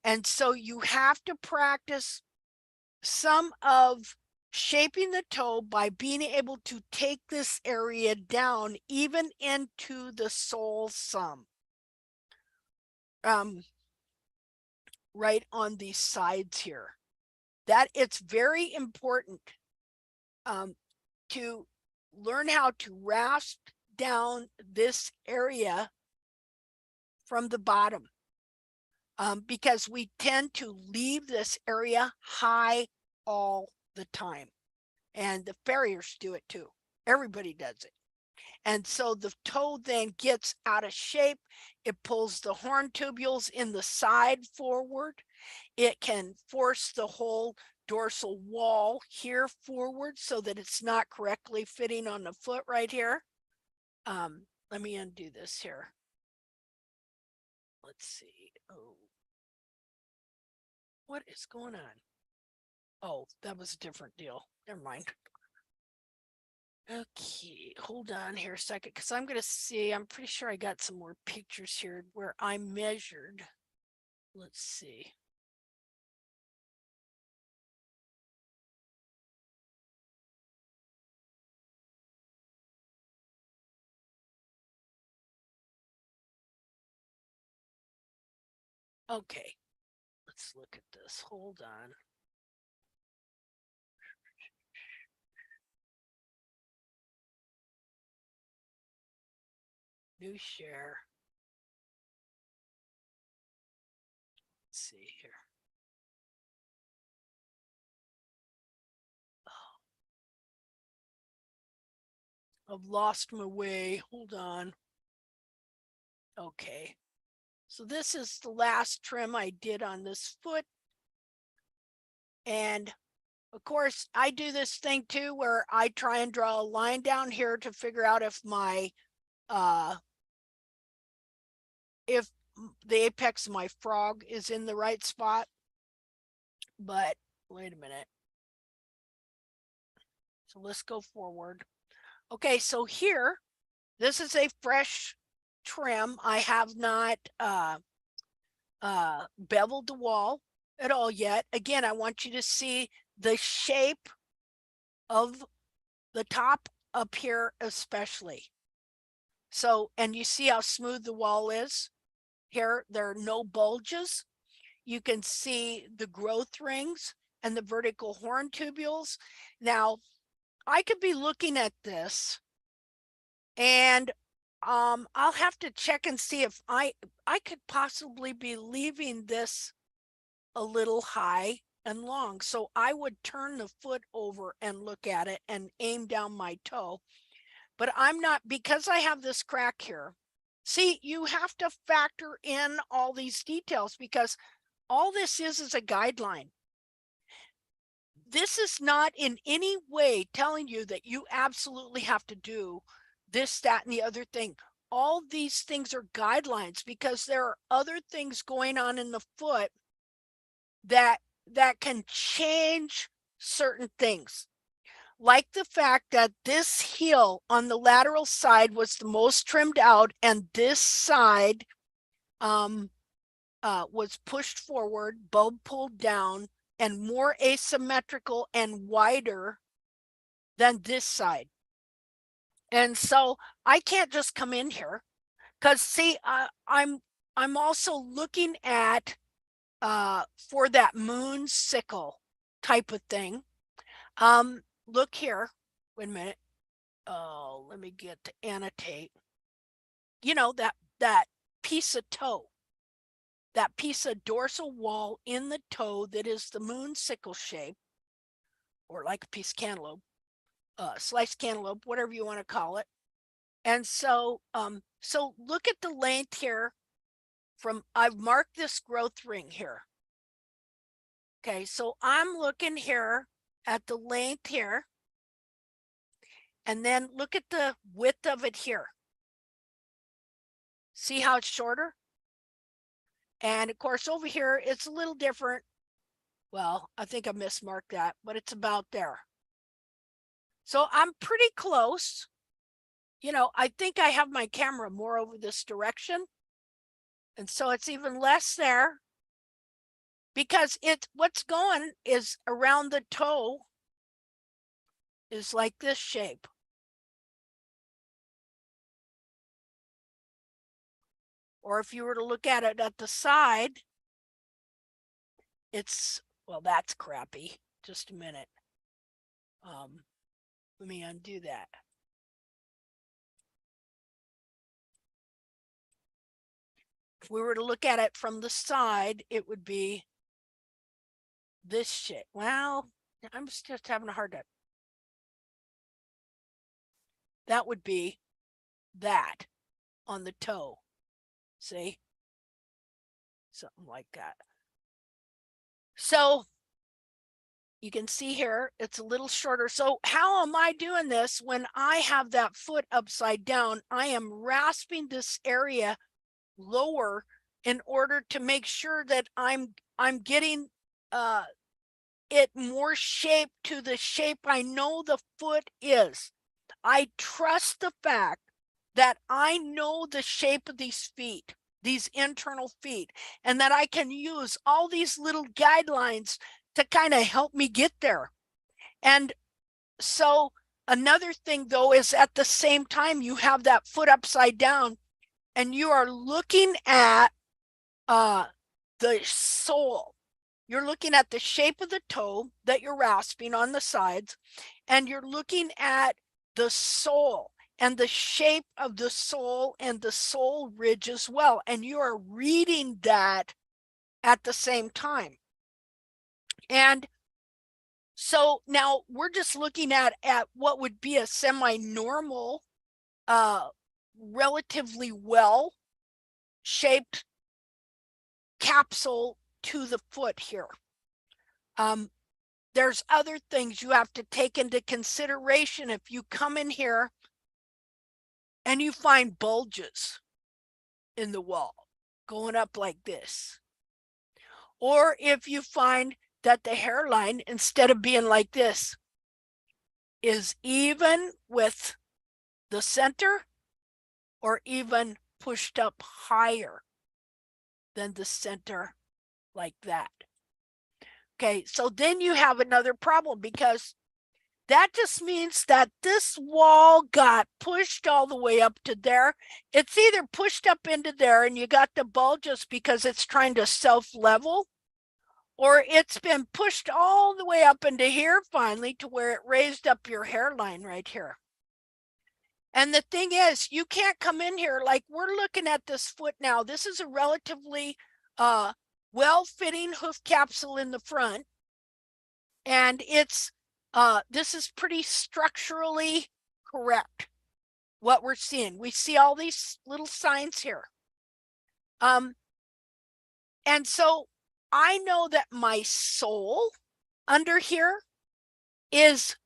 S1: And so you have to practice some of shaping the toe by being able to take this area down even into the sole some. Right on these sides here. That it's very important to learn how to rasp down this area from the bottom, because we tend to leave this area high all the time, and the farriers do it too. Everybody does it. And so the toe then gets out of shape. It pulls the horn tubules in the side forward. It can force the whole dorsal wall here forward so that it's not correctly fitting on the foot right here. Let me undo this here. Let's see. Oh, what is going on? Oh, that was a different deal. Never mind. Okay, hold on here a second, because I'm going to see, I'm pretty sure I got some more pictures here where I measured. Let's see. Okay, let's look at this. Hold on. New share. Let's see here. I've lost my way. Hold on. Okay. So this is the last trim I did on this foot. And of course, I do this thing too, where I try and draw a line down here to figure out if my, if the apex of my frog is in the right spot. But wait a minute. So let's go forward. Okay, so here, this is a fresh trim. I have not beveled the wall at all yet. Again, I want you to see the shape of the top up here especially. So, and you see how smooth the wall is here. There are no bulges. You can see the growth rings and the vertical horn tubules. Now, I could be looking at this and I'll have to check and see if I could possibly be leaving this a little high and long. So I would turn the foot over and look at it and aim down my toe. But I'm not, because I have this crack here. See, you have to factor in all these details because all this is a guideline. This is not in any way telling you that you absolutely have to do this, that, and the other thing. All these things are guidelines because there are other things going on in the foot that can change certain things. Like the fact that this heel on the lateral side was the most trimmed out and this side was pushed forward, bulb pulled down, and more asymmetrical and wider than this side. And so I can't just come in here because see, I'm also looking at for that moon sickle type of thing. Look here. Wait a minute. Oh, let me get to annotate. You know, that piece of toe, that piece of dorsal wall in the toe that is the moon sickle shape, or like a piece of cantaloupe, sliced cantaloupe, whatever you want to call it. And so, so look at the length here from, I've marked this growth ring here. Okay, so I'm looking here at the length here. And then look at the width of it here. See how it's shorter? And of course, over here, it's a little different. Well, I think I mismarked that, but it's about there. So I'm pretty close. You know, I think I have my camera more over this direction. And so it's even less there because what's going is around the toe is like this shape. Or if you were to look at it at the side, it's, well, that's crappy. Just a minute. Let me undo that. If we were to look at it from the side, it would be this shit. Well, I'm just having a hard time. That would be that on the toe. See? Something like that. So you can see here, it's a little shorter. So how am I doing this when I have that foot upside down? I am rasping this area lower in order to make sure that I'm getting it more shape to the shape I know the foot is. I trust the fact that I know the shape of these feet, these internal feet, and that I can use all these little guidelines to kind of help me get there. And so another thing though is at the same time you have that foot upside down and you are looking at the sole. You're looking at the shape of the toe that you're rasping on the sides, and you're looking at the sole and the shape of the sole and the sole ridge as well. And you are reading that at the same time. And so now we're just looking at what would be a semi-normal, relatively well shaped capsule to the foot here. There's other things you have to take into consideration if you come in here and you find bulges in the wall going up like this. Or if you find that the hairline, instead of being like this, is even with the center or even pushed up higher than the center like that. Okay, so then you have another problem, because that just means that this wall got pushed all the way up to there. It's either pushed up into there and you got the bulges because it's trying to self-level, or it's been pushed all the way up into here finally to where it raised up your hairline right here. And the thing is, you can't come in here like we're looking at this foot now. This is a relatively well-fitting hoof capsule in the front. And it's this is pretty structurally correct, what we're seeing. We see all these little signs here. And so I know that my sole under here is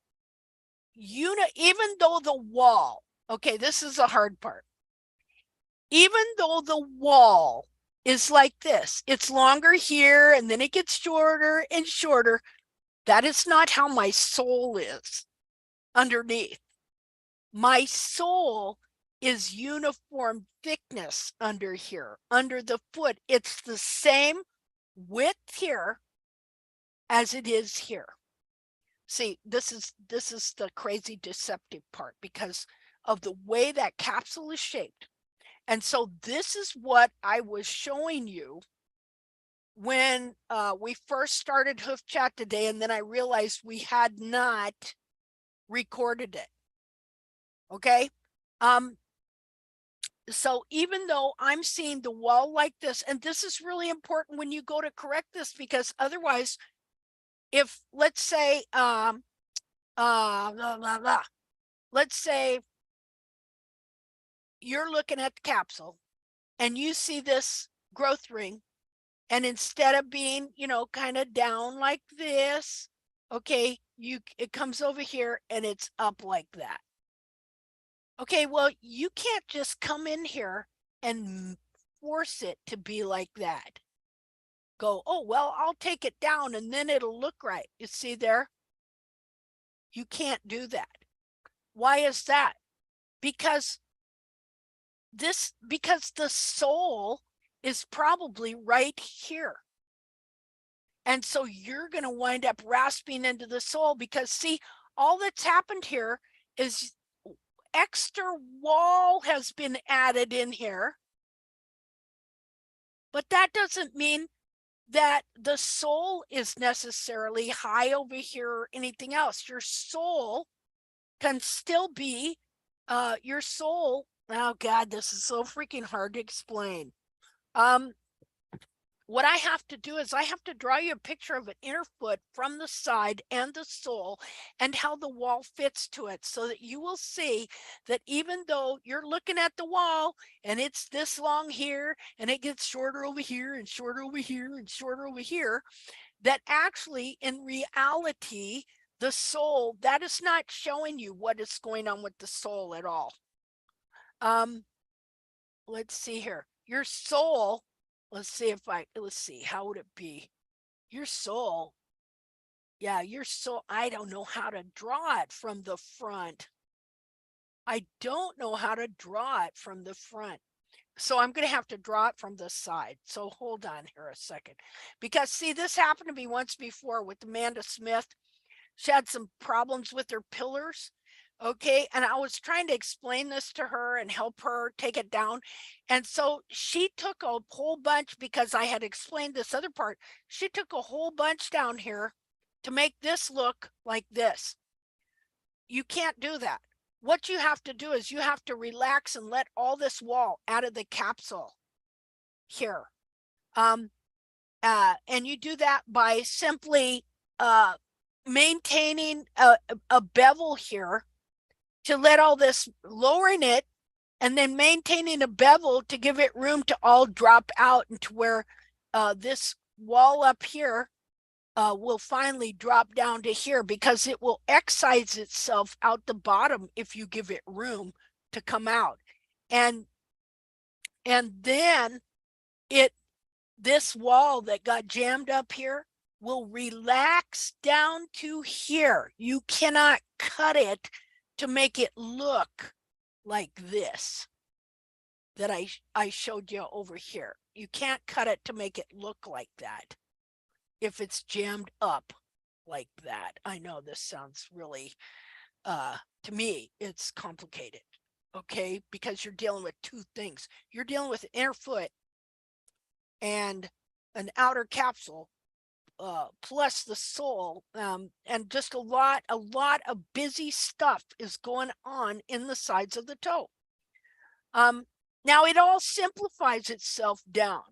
S1: even though the wall, okay, this is the hard part. Even though the wall is like this, it's longer here and then it gets shorter and shorter. That is not how my sole is underneath. My sole is uniform thickness under here, under the foot. It's the same width here as it is here. See, this is the crazy deceptive part because of the way that capsule is shaped. And so this is what I was showing you when we first started Hoof Chat today, and then I realized we had not recorded it. Okay. So even though I'm seeing the wall like this, and this is really important when you go to correct this, because otherwise, if let's say let's say you're looking at the capsule and you see this growth ring, and instead of being, you know, kind of down like this, okay, it comes over here and it's up like that. Okay, well, you can't just come in here and force it to be like that. Go, oh, well, I'll take it down and then it'll look right. You see there? You can't do that. Why is that? Because the sole is probably right here. And so you're going to wind up rasping into the sole because, see, all that's happened here is extra wall has been added in here. But that doesn't mean that the sole is necessarily high over here or anything else. Your sole can still be your sole. Oh God, this is so freaking hard to explain. What I have to do is I have to draw you a picture of an inner foot from the side and the sole and how the wall fits to it, so that you will see that even though you're looking at the wall and it's this long here and it gets shorter over here and shorter over here and shorter over here, that actually in reality, the sole, that is not showing you what is going on with the sole at all. Let's see here. Your sole, let's see, how would it be? Your sole, yeah, your sole, I don't know how to draw it from the front. I don't know how to draw it from the front. So I'm going to have to draw it from the side. So hold on here a second. Because see, this happened to me once before with Amanda Smith. She had some problems with her pillars. Okay. And I was trying to explain this to her and help her take it down. And so she took a whole bunch because I had explained this other part. She took a whole bunch down here to make this look like this. You can't do that. What you have to do is you have to relax and let all this wall out of the capsule here. And you do that by simply maintaining a bevel here to let all this, lowering it, and then maintaining a bevel to give it room to all drop out into where this wall up here will finally drop down to here, because it will excise itself out the bottom if you give it room to come out. And then this wall that got jammed up here will relax down to here. You cannot cut it to make it look like this that I showed you over here. You can't cut it to make it look like that if it's jammed up like that. I know this sounds really, to me, it's complicated, okay? Because you're dealing with two things. You're dealing with an inner foot and an outer capsule, plus the sole, and just a lot of busy stuff is going on in the sides of the toe. Now it all simplifies itself down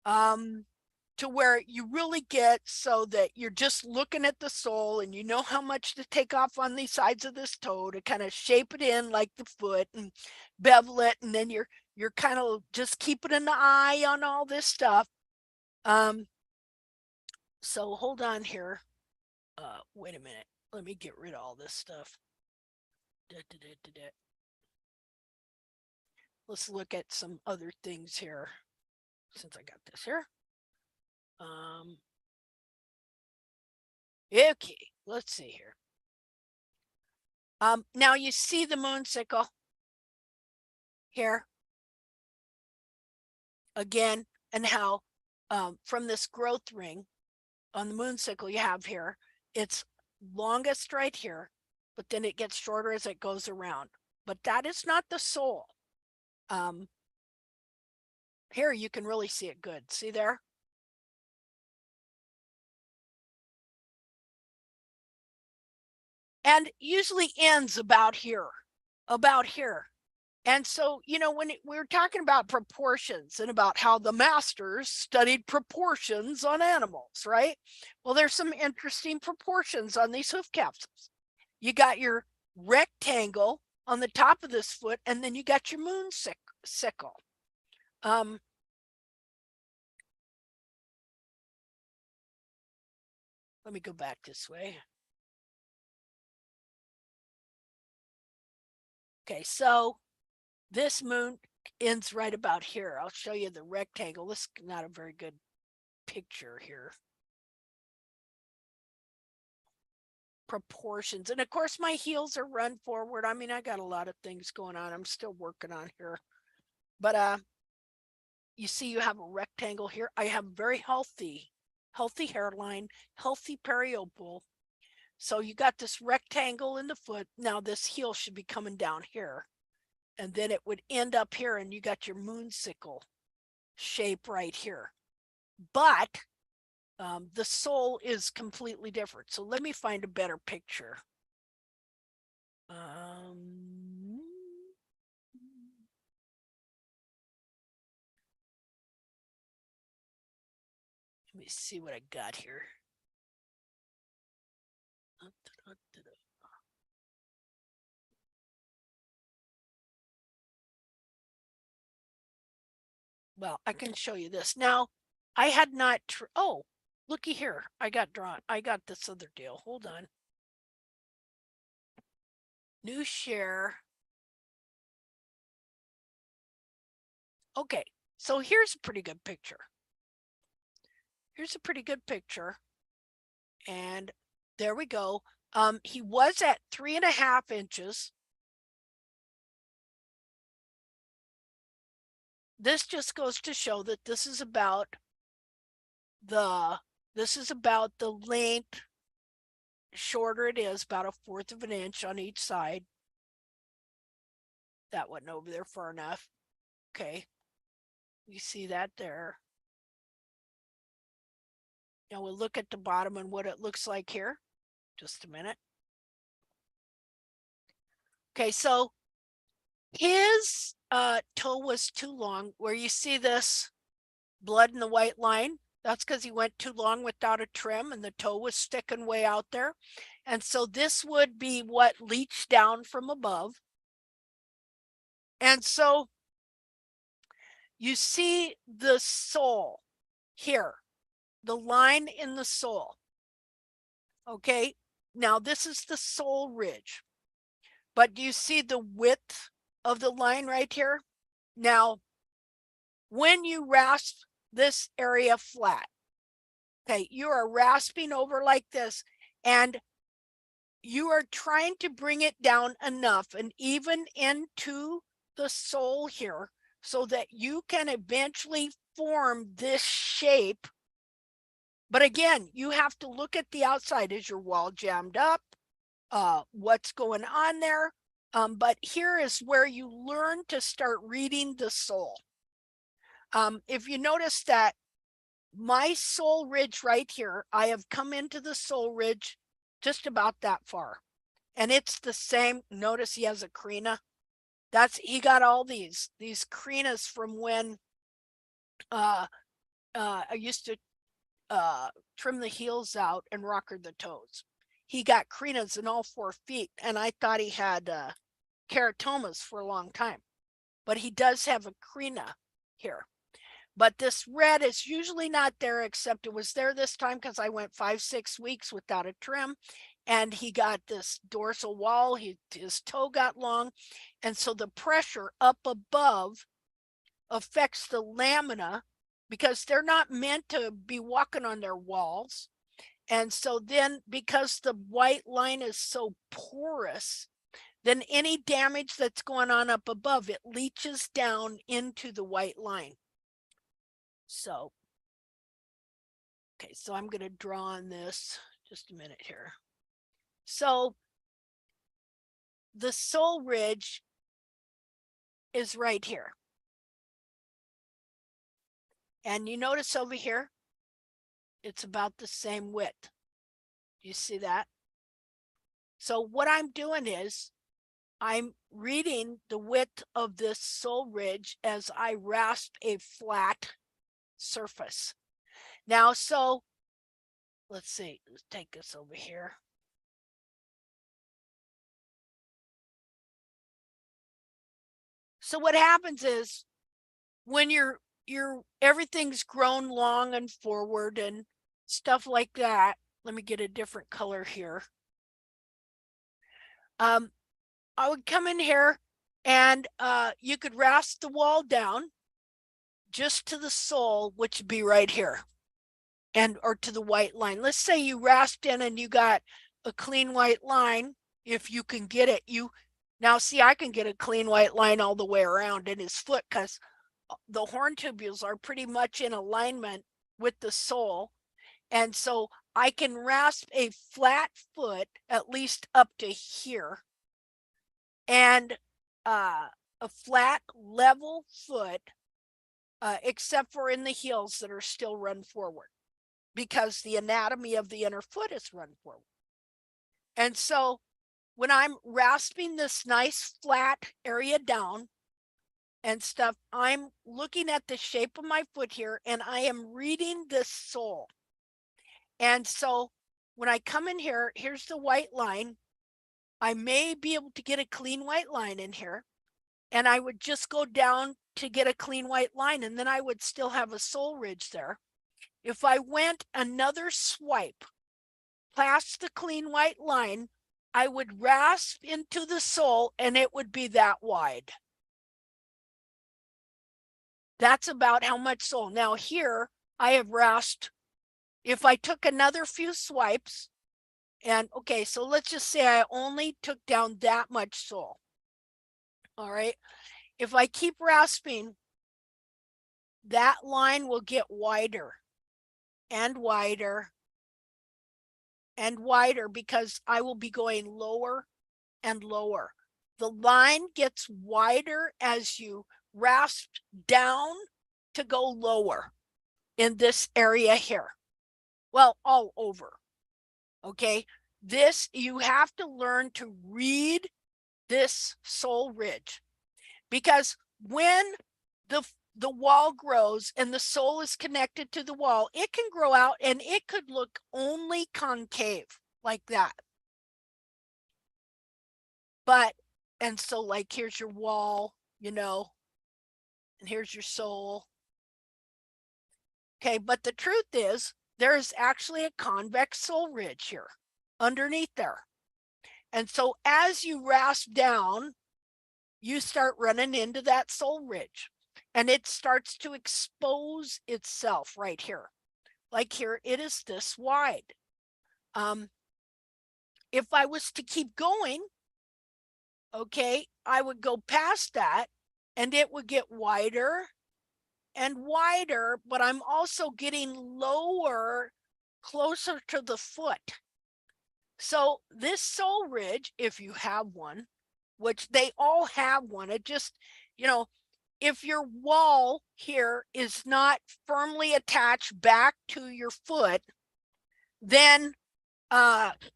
S1: to where you really get so that you're just looking at the sole and you know how much to take off on the sides of this toe to kind of shape it in like the foot and bevel it, and then you're kind of just keeping an eye on all this stuff. So hold on here. Wait a minute. Let me get rid of all this stuff. Let's look at some other things here since I got this here. Okay, let's see here. Now you see the moon sickle here again, and how from this growth ring on the moon sickle you have here, it's longest right here, but then it gets shorter as it goes around. But that is not the sole. Here you can really see it good. See there? And usually ends about here. And so, you know, when we were talking about proportions and about how the masters studied proportions on animals, right? Well, there's some interesting proportions on these hoof capsules. You got your rectangle on the top of this foot, and then you got your moon sickle. Let me go back this way. Okay, so this moon ends right about here. I'll show you the rectangle. This is not a very good picture here. Proportions. And of course, my heels are run forward. I mean, I got a lot of things going on. I'm still working on here. But you see you have a rectangle here. I have very healthy hairline, healthy periopal. So you got this rectangle in the foot. Now this heel should be coming down here. And then it would end up here, and you got your moon sickle shape right here. But the sole is completely different. So let me find a better picture. Let me see what I got here. Well, I can show you this. Now, I had not, oh, looky here. I got this other deal. Hold on. New share. Okay, so here's a pretty good picture. And there we go. He was at 3.5 inches. This just goes to show that this is about the length shorter it is, about 1/4 of an inch on each side. That wasn't over there far enough. Okay. You see that there. Now we'll look at the bottom and what it looks like here. Just a minute. Okay, so his toe was too long. Where you see this blood in the white line, that's because he went too long without a trim and the toe was sticking way out there. And so this would be what leached down from above. And so you see the sole here, the line in the sole. Okay, now this is the sole ridge. But do you see the width of the line right here? Now, when you rasp this area flat, okay, you are rasping over like this, and you are trying to bring it down enough and even into the sole here so that you can eventually form this shape. But again, you have to look at the outside. Is your wall jammed up? What's going on there? But here is where you learn to start reading the sole. If you notice that my sole ridge right here, I have come into the sole ridge just about that far. And it's the same. Notice he has a crina. He got all these crinas from when I used to trim the heels out and rocker the toes. He got crinas in all 4 feet, and I thought he had keratomas for a long time. But he does have a crina here. But this red is usually not there, except it was there this time because I went 5-6 weeks without a trim. And he got this dorsal wall, his toe got long. And so the pressure up above affects the lamina because they're not meant to be walking on their walls. And so then because the white line is so porous, then any damage that's going on up above, it leaches down into the white line. So, okay, so I'm going to draw on this just a minute here. So the sole ridge is right here. And you notice over here, it's about the same width. You see that? So what I'm doing is I'm reading the width of this sole ridge as I rasp a flat surface. Now, so let's see, let's take this over here. So what happens is when everything's grown long and forward and stuff like that. Let me get a different color here. I would come in here and you could rasp the wall down just to the sole, which would be right here, or to the white line. Let's say you rasped in and you got a clean white line. If you can get it, now see, I can get a clean white line all the way around in his foot because the horn tubules are pretty much in alignment with the sole. And so I can rasp a flat foot at least up to here, and a flat level foot, except for in the heels that are still run forward because the anatomy of the inner foot is run forward. And so when I'm rasping this nice flat area down and stuff, I'm looking at the shape of my foot here and I am reading this sole. And so when I come in here, here's the white line. I may be able to get a clean white line in here, and I would just go down to get a clean white line, and then I would still have a sole ridge there. If I went another swipe past the clean white line, I would rasp into the sole and it would be that wide. That's about how much sole. Now here I have rasped. If I took another few swipes, and okay, so let's just say I only took down that much sole. All right. If I keep rasping, that line will get wider and wider and wider because I will be going lower and lower. The line gets wider as you rasp down to go lower in this area here. Well, all over. Okay. This, you have to learn to read this sole ridge, because when the wall grows and the sole is connected to the wall, it can grow out and it could look only concave like that. But, and so like, here's your wall, you know, and here's your sole. Okay, but the truth is there is actually a convex sole ridge here underneath there. And so as you rasp down, you start running into that sole ridge and it starts to expose itself right here. Like here, it is this wide. If I was to keep going, okay, I would go past that and it would get wider and wider, but I'm also getting lower, closer to the foot. So this sole ridge, if you have one, which they all have one, it just, you know, if your wall here is not firmly attached back to your foot, then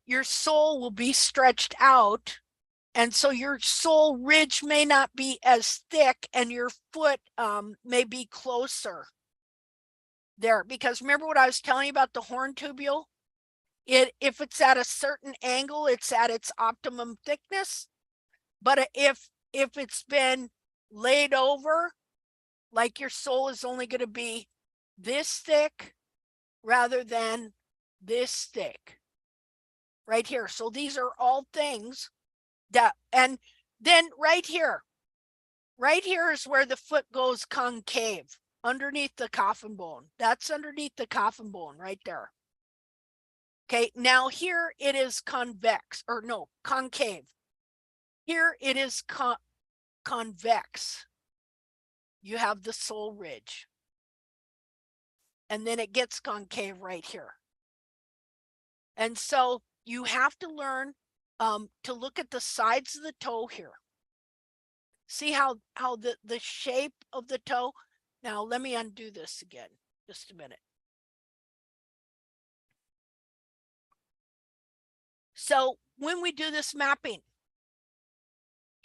S1: your sole will be stretched out. And so your sole ridge may not be as thick and your foot may be closer there. Because remember what I was telling you about the horn tubule? If it's at a certain angle, it's at its optimum thickness. But if it's been laid over, like your sole is only going to be this thick rather than this thick right here. So these are all things that, and then right here is where the foot goes concave underneath the coffin bone. That's underneath the coffin bone right there. Okay, now here it is convex, or no, concave. Here it is convex. You have the sole ridge. And then it gets concave right here. And so you have to learn to look at the sides of the toe here. See how the shape of the toe. Now let me undo this again, just a minute. So when we do this mapping,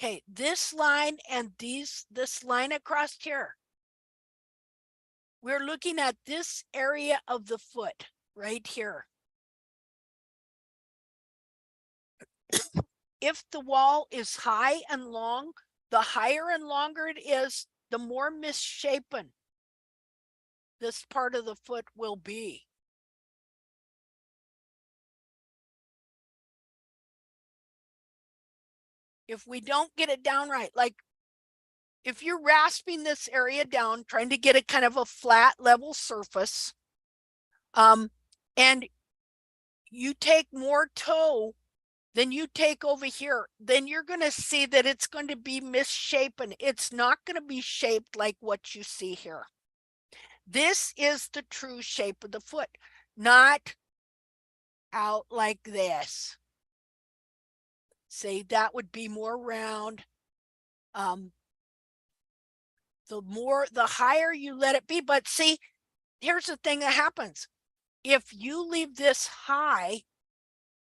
S1: okay, this line and this line across here, we're looking at this area of the foot right here. If the wall is high and long, the higher and longer it is, the more misshapen this part of the foot will be. If we don't get it down right, like if you're rasping this area down, trying to get a kind of a flat level surface, and you take more toe than you take over here, then you're going to see that it's going to be misshapen. It's not going to be shaped like what you see here. This is the true shape of the foot, not out like this. Say that would be more round. The higher you let it be, but see, here's the thing that happens. If you leave this high,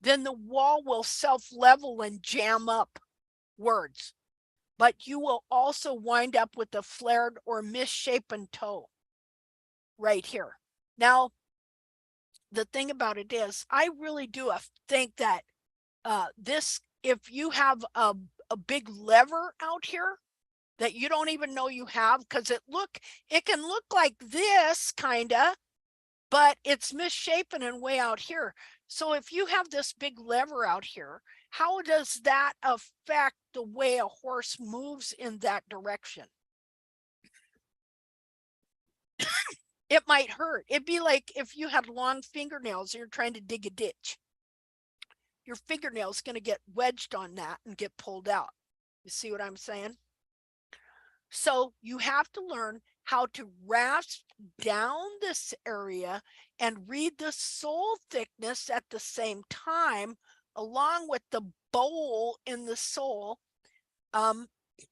S1: then the wall will self-level and jam up words, but you will also wind up with a flared or misshapen toe right here. Now, the thing about it is, I really do think that this, if you have a big lever out here that you don't even know you have, because it can look like this kind of, but it's misshapen and way out here. So if you have this big lever out here, how does that affect the way a horse moves in that direction? It might hurt. It'd be like if you had long fingernails and you're trying to dig a ditch. Your fingernail's going to get wedged on that and get pulled out. You see what I'm saying? So you have to learn how to rasp down this area and read the sole thickness at the same time, along with the bowl in the sole,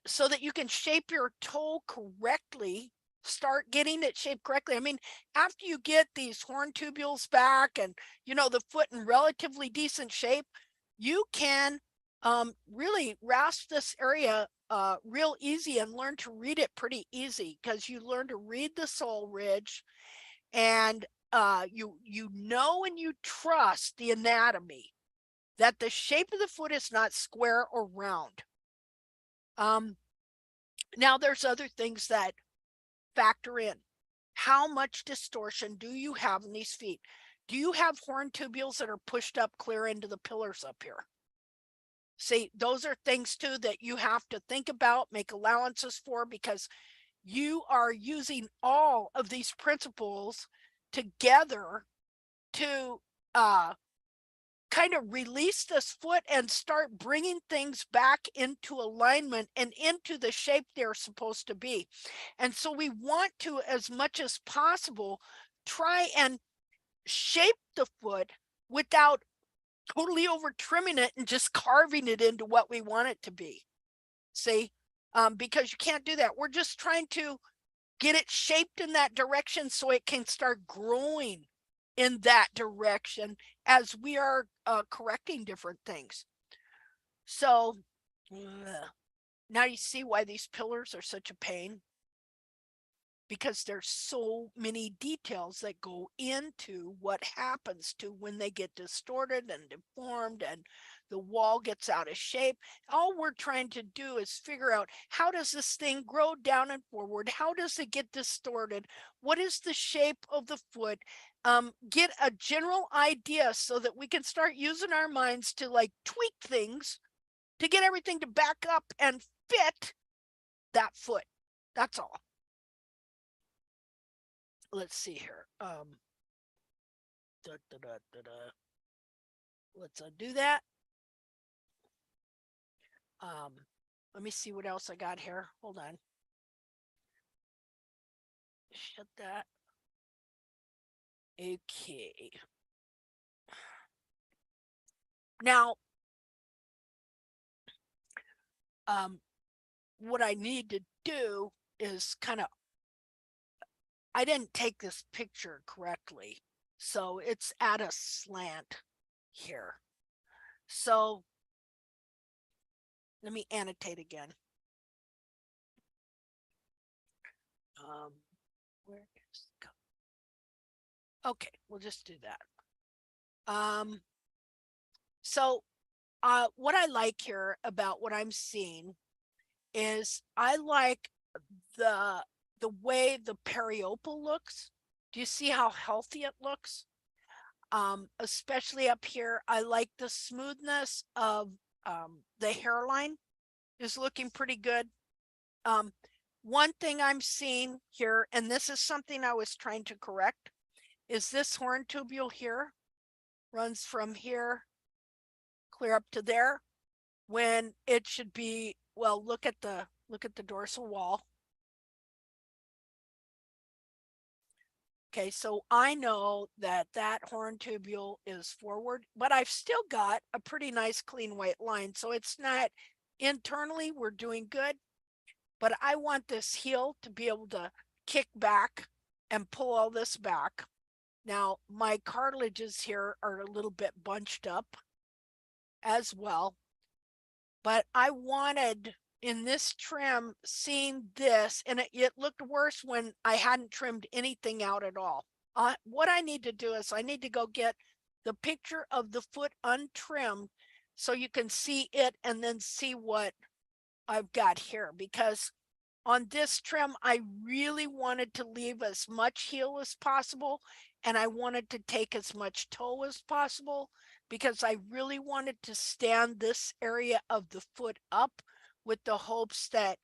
S1: so that you can shape your toe correctly, start getting it shaped correctly. I mean, after you get these horn tubules back and, you know, the foot in relatively decent shape, you can really rasp this area real easy and learn to read it pretty easy, because you learn to read the sole ridge, and you know and you trust the anatomy, that the shape of the foot is not square or round. Now there's other things that factor in. How much distortion do you have in these feet? Do you have horn tubules that are pushed up clear into the pillars up here? See, those are things too that you have to think about, make allowances for, because you are using all of these principles together to kind of release this foot and start bringing things back into alignment and into the shape they're supposed to be. And so we want to, as much as possible, try and shape the foot without totally over trimming it and just carving it into what we want it to be. See, because you can't do that. We're just trying to get it shaped in that direction so it can start growing in that direction as we are correcting different things. So now you see why these pillars are such a pain, because there's so many details that go into what happens to when they get distorted and deformed and the wall gets out of shape. All we're trying to do is figure out, how does this thing grow down and forward? How does it get distorted? What is the shape of the foot? Get a general idea so that we can start using our minds to like tweak things to get everything to back up and fit that foot. That's all. Let's see here. Let's undo that. Let me see what else I got here. Hold on. Shut that. Okay. Now, what I need to do is kind of, I didn't take this picture correctly, so it's at a slant here. So let me annotate again. Where is it go? Okay, we'll just do that. So what I like here about what I'm seeing is I like the way the periopal looks. Do you see how healthy it looks? Especially up here, I like the smoothness of the hairline is looking pretty good. One thing I'm seeing here, and this is something I was trying to correct, is this horn tubule here runs from here clear up to there, when it should be, well, look at the dorsal wall. Okay, so I know that that horn tubule is forward, but I've still got a pretty nice clean white line. So it's not, internally we're doing good, but I want this heel to be able to kick back and pull all this back. Now my cartilages here are a little bit bunched up as well, but I wanted in this trim, seeing this, and it looked worse when I hadn't trimmed anything out at all. What I need to do is I need to go get the picture of the foot untrimmed so you can see it and then see what I've got here, because on this trim, I really wanted to leave as much heel as possible, and I wanted to take as much toe as possible, because I really wanted to stand this area of the foot up with the hopes that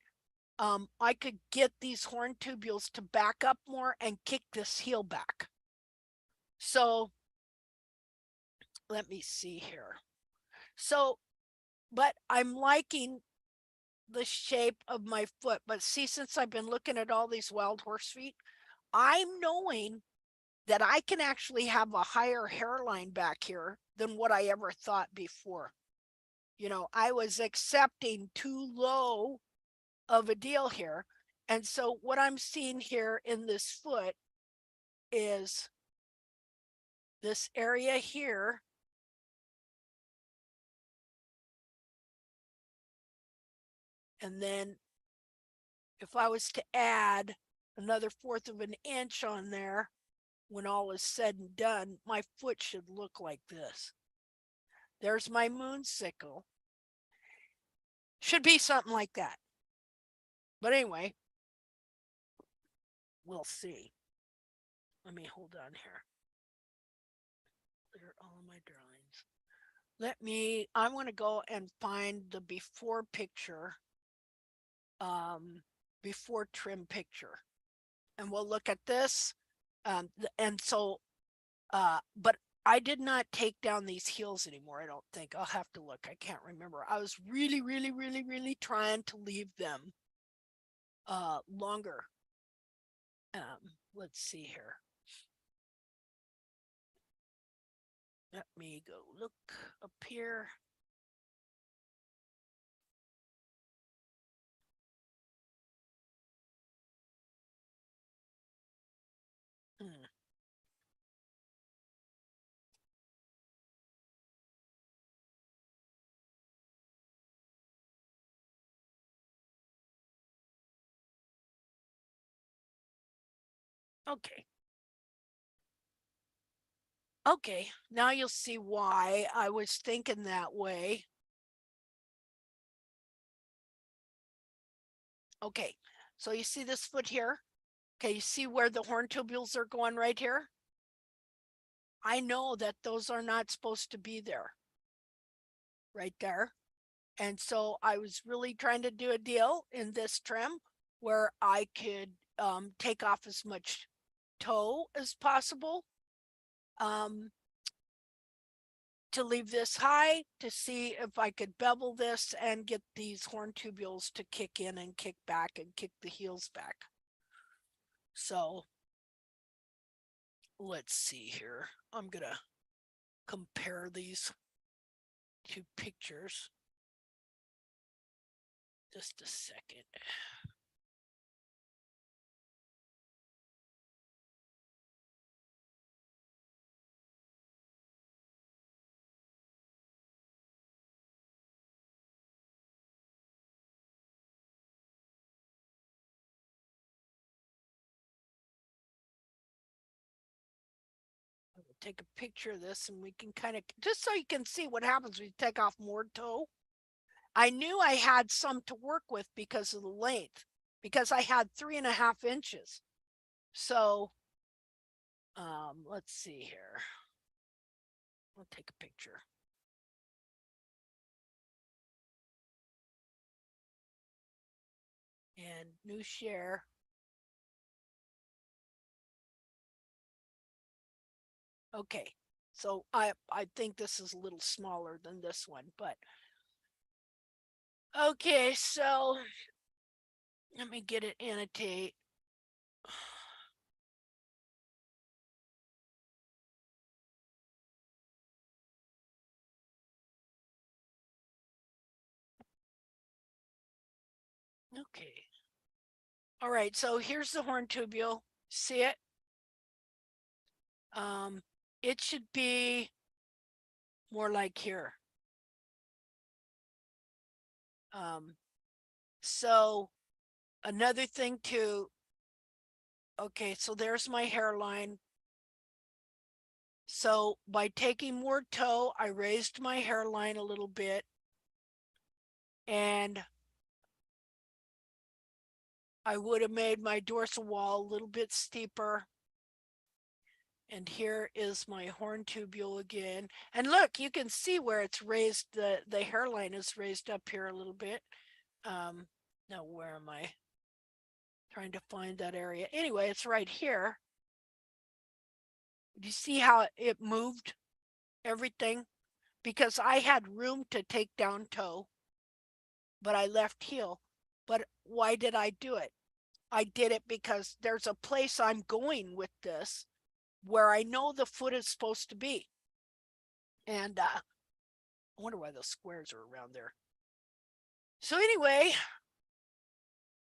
S1: I could get these horn tubules to back up more and kick this heel back. So let me see here. So, but I'm liking the shape of my foot. But see, since I've been looking at all these wild horse feet, I'm knowing that I can actually have a higher hairline back here than what I ever thought before. You know, I was accepting too low of a deal here. And so what I'm seeing here in this foot is this area here. And then if I was to add another 1/4 of an inch on there, when all is said and done, my foot should look like this. There's my moon sickle. Should be something like that. But anyway, we'll see. Let me hold on here. Clear all my drawings. I'm going to go and find the before picture, before trim picture. And we'll look at this. And so, but I did not take down these heels anymore. I don't think. I'll have to look. I can't remember. I was really, really, really, really trying to leave them longer. Let's see here. Let me go look up here. Okay. Okay, now you'll see why I was thinking that way. Okay, so you see this foot here? Okay, you see where the horn tubules are going right here? I know that those are not supposed to be there. Right there. And so I was really trying to do a deal in this trim where I could take off as much toe as possible. To leave this high to see if I could bevel this and get these horn tubules to kick in and kick back and kick the heels back. So let's see here. I'm gonna compare these two pictures. Just a second. Take a picture of this and we can kind of, just so you can see what happens when you take off more toe. I knew I had some to work with because of the length, because I had 3.5 inches. So let's see here. I'll take a picture. And new share. Okay, so I think this is a little smaller than this one, but okay, so let me get it annotate. Okay. All right, so here's the horn tubule. See it? It should be more like here. So another thing too, okay, so there's my hairline. So by taking more toe, I raised my hairline a little bit. And I would have made my dorsal wall a little bit steeper. And here is my horn tubule again. And look, you can see where it's raised, the hairline is raised up here a little bit. Now where am I? Trying to find that area. Anyway, it's right here. Do you see how it moved everything? Because I had room to take down toe, but I left heel. But why did I do it? I did it because there's a place I'm going with this where I know the foot is supposed to be. And I wonder why those squares are around there. So anyway,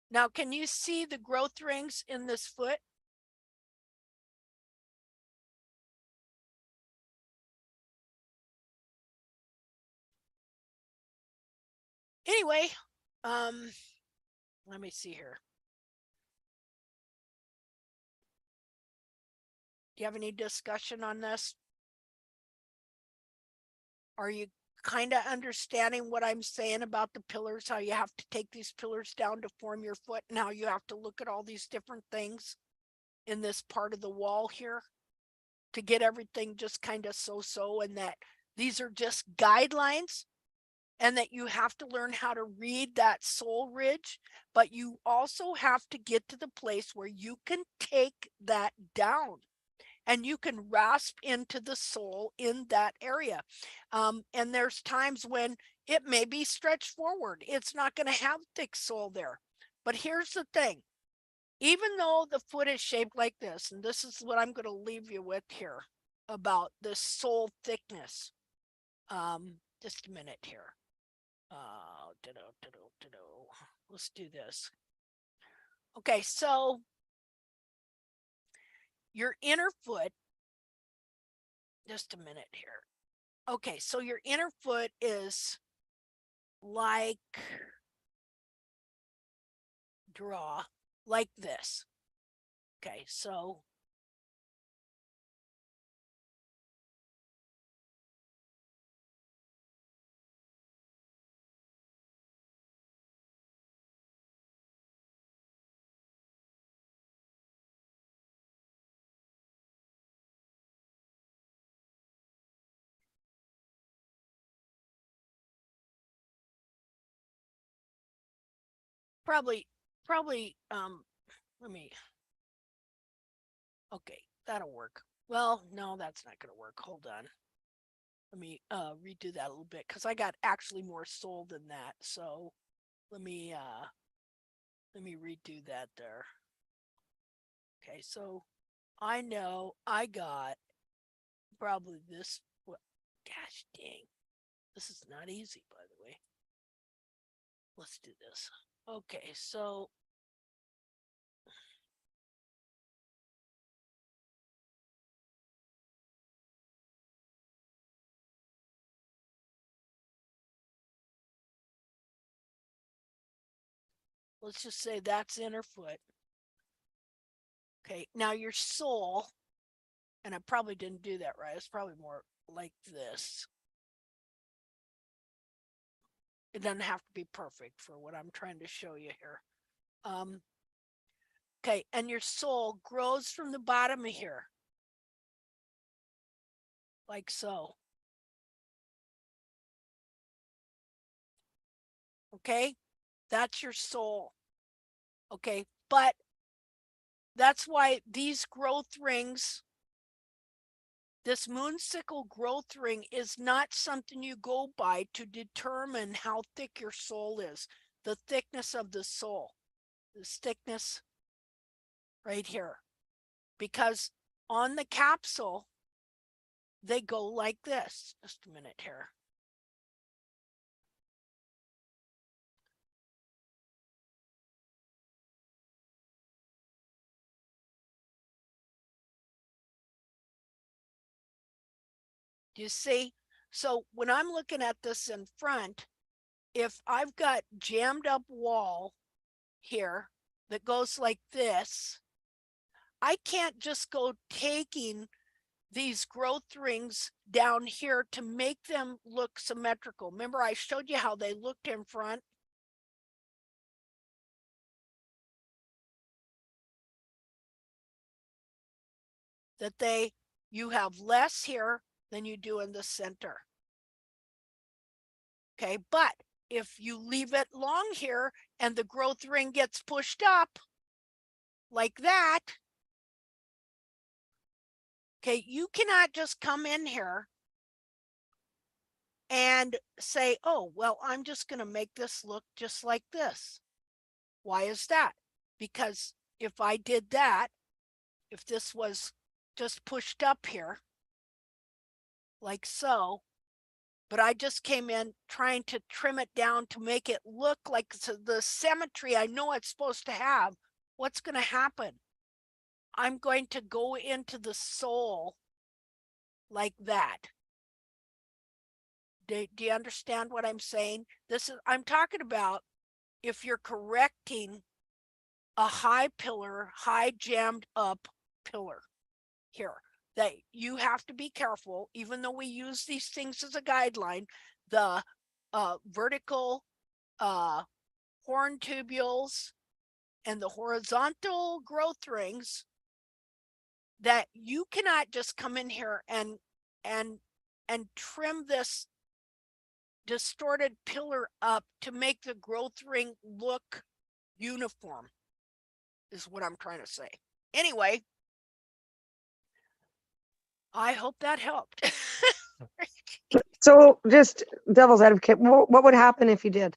S1: now can you see the growth rings in this foot? Anyway, let me see here. Do you have any discussion on this? Are you kind of understanding what I'm saying about the pillars, how you have to take these pillars down to form your foot, and how you have to look at all these different things in this part of the wall here to get everything just kind of so-so, and that these are just guidelines, and that you have to learn how to read that sole ridge, but you also have to get to the place where you can take that down and you can rasp into the sole in that area. And there's times when it may be stretched forward. It's not going to have thick sole there. But here's the thing. Even though the foot is shaped like this, and this is what I'm going to leave you with here about the sole thickness. Just a minute here. Let's do this. Okay, so your inner foot, just a minute here. Okay, so your inner foot is like, draw like this. Okay, so probably, let me, okay, that'll work. Well, no, that's not gonna work. Hold on. Let me redo that a little bit because I got actually more sole than that. So let me redo that there. Okay, so I know I got probably this. Gosh dang, this is not easy, by the way. Let's do this. Okay, so let's just say that's inner foot. Okay, now your sole, and I probably didn't do that right. It's probably more like this. It doesn't have to be perfect for what I'm trying to show you here. Okay, and your sole grows from the bottom of here. Like so. Okay, that's your sole. Okay, but that's why these growth rings, this moonsicle growth ring is not something you go by to determine how thick your sole is. The thickness of the sole, this thickness right here. Because on the capsule, they go like this. Just a minute here. Do you see? So when I'm looking at this in front, if I've got jammed up wall here that goes like this, I can't just go taking these growth rings down here to make them look symmetrical. Remember, I showed you how they looked in front. That you have less here than you do in the center. Okay, but if you leave it long here and the growth ring gets pushed up like that, okay, you cannot just come in here and say, oh, well, I'm just going to make this look just like this. Why is that? Because if I did that, if this was just pushed up here, like so, but I just came in trying to trim it down to make it look like the symmetry I know it's supposed to have, what's going to happen? I'm going to go into the sole like that. Do you understand what I'm saying? I'm talking about if you're correcting a high pillar, high jammed up pillar here, that you have to be careful, even though we use these things as a guideline, the vertical horn tubules and the horizontal growth rings, that you cannot just come in here and trim this distorted pillar up to make the growth ring look uniform, is what I'm trying to say. Anyway, I hope that helped.
S4: So just devil's advocate, what would happen if you did?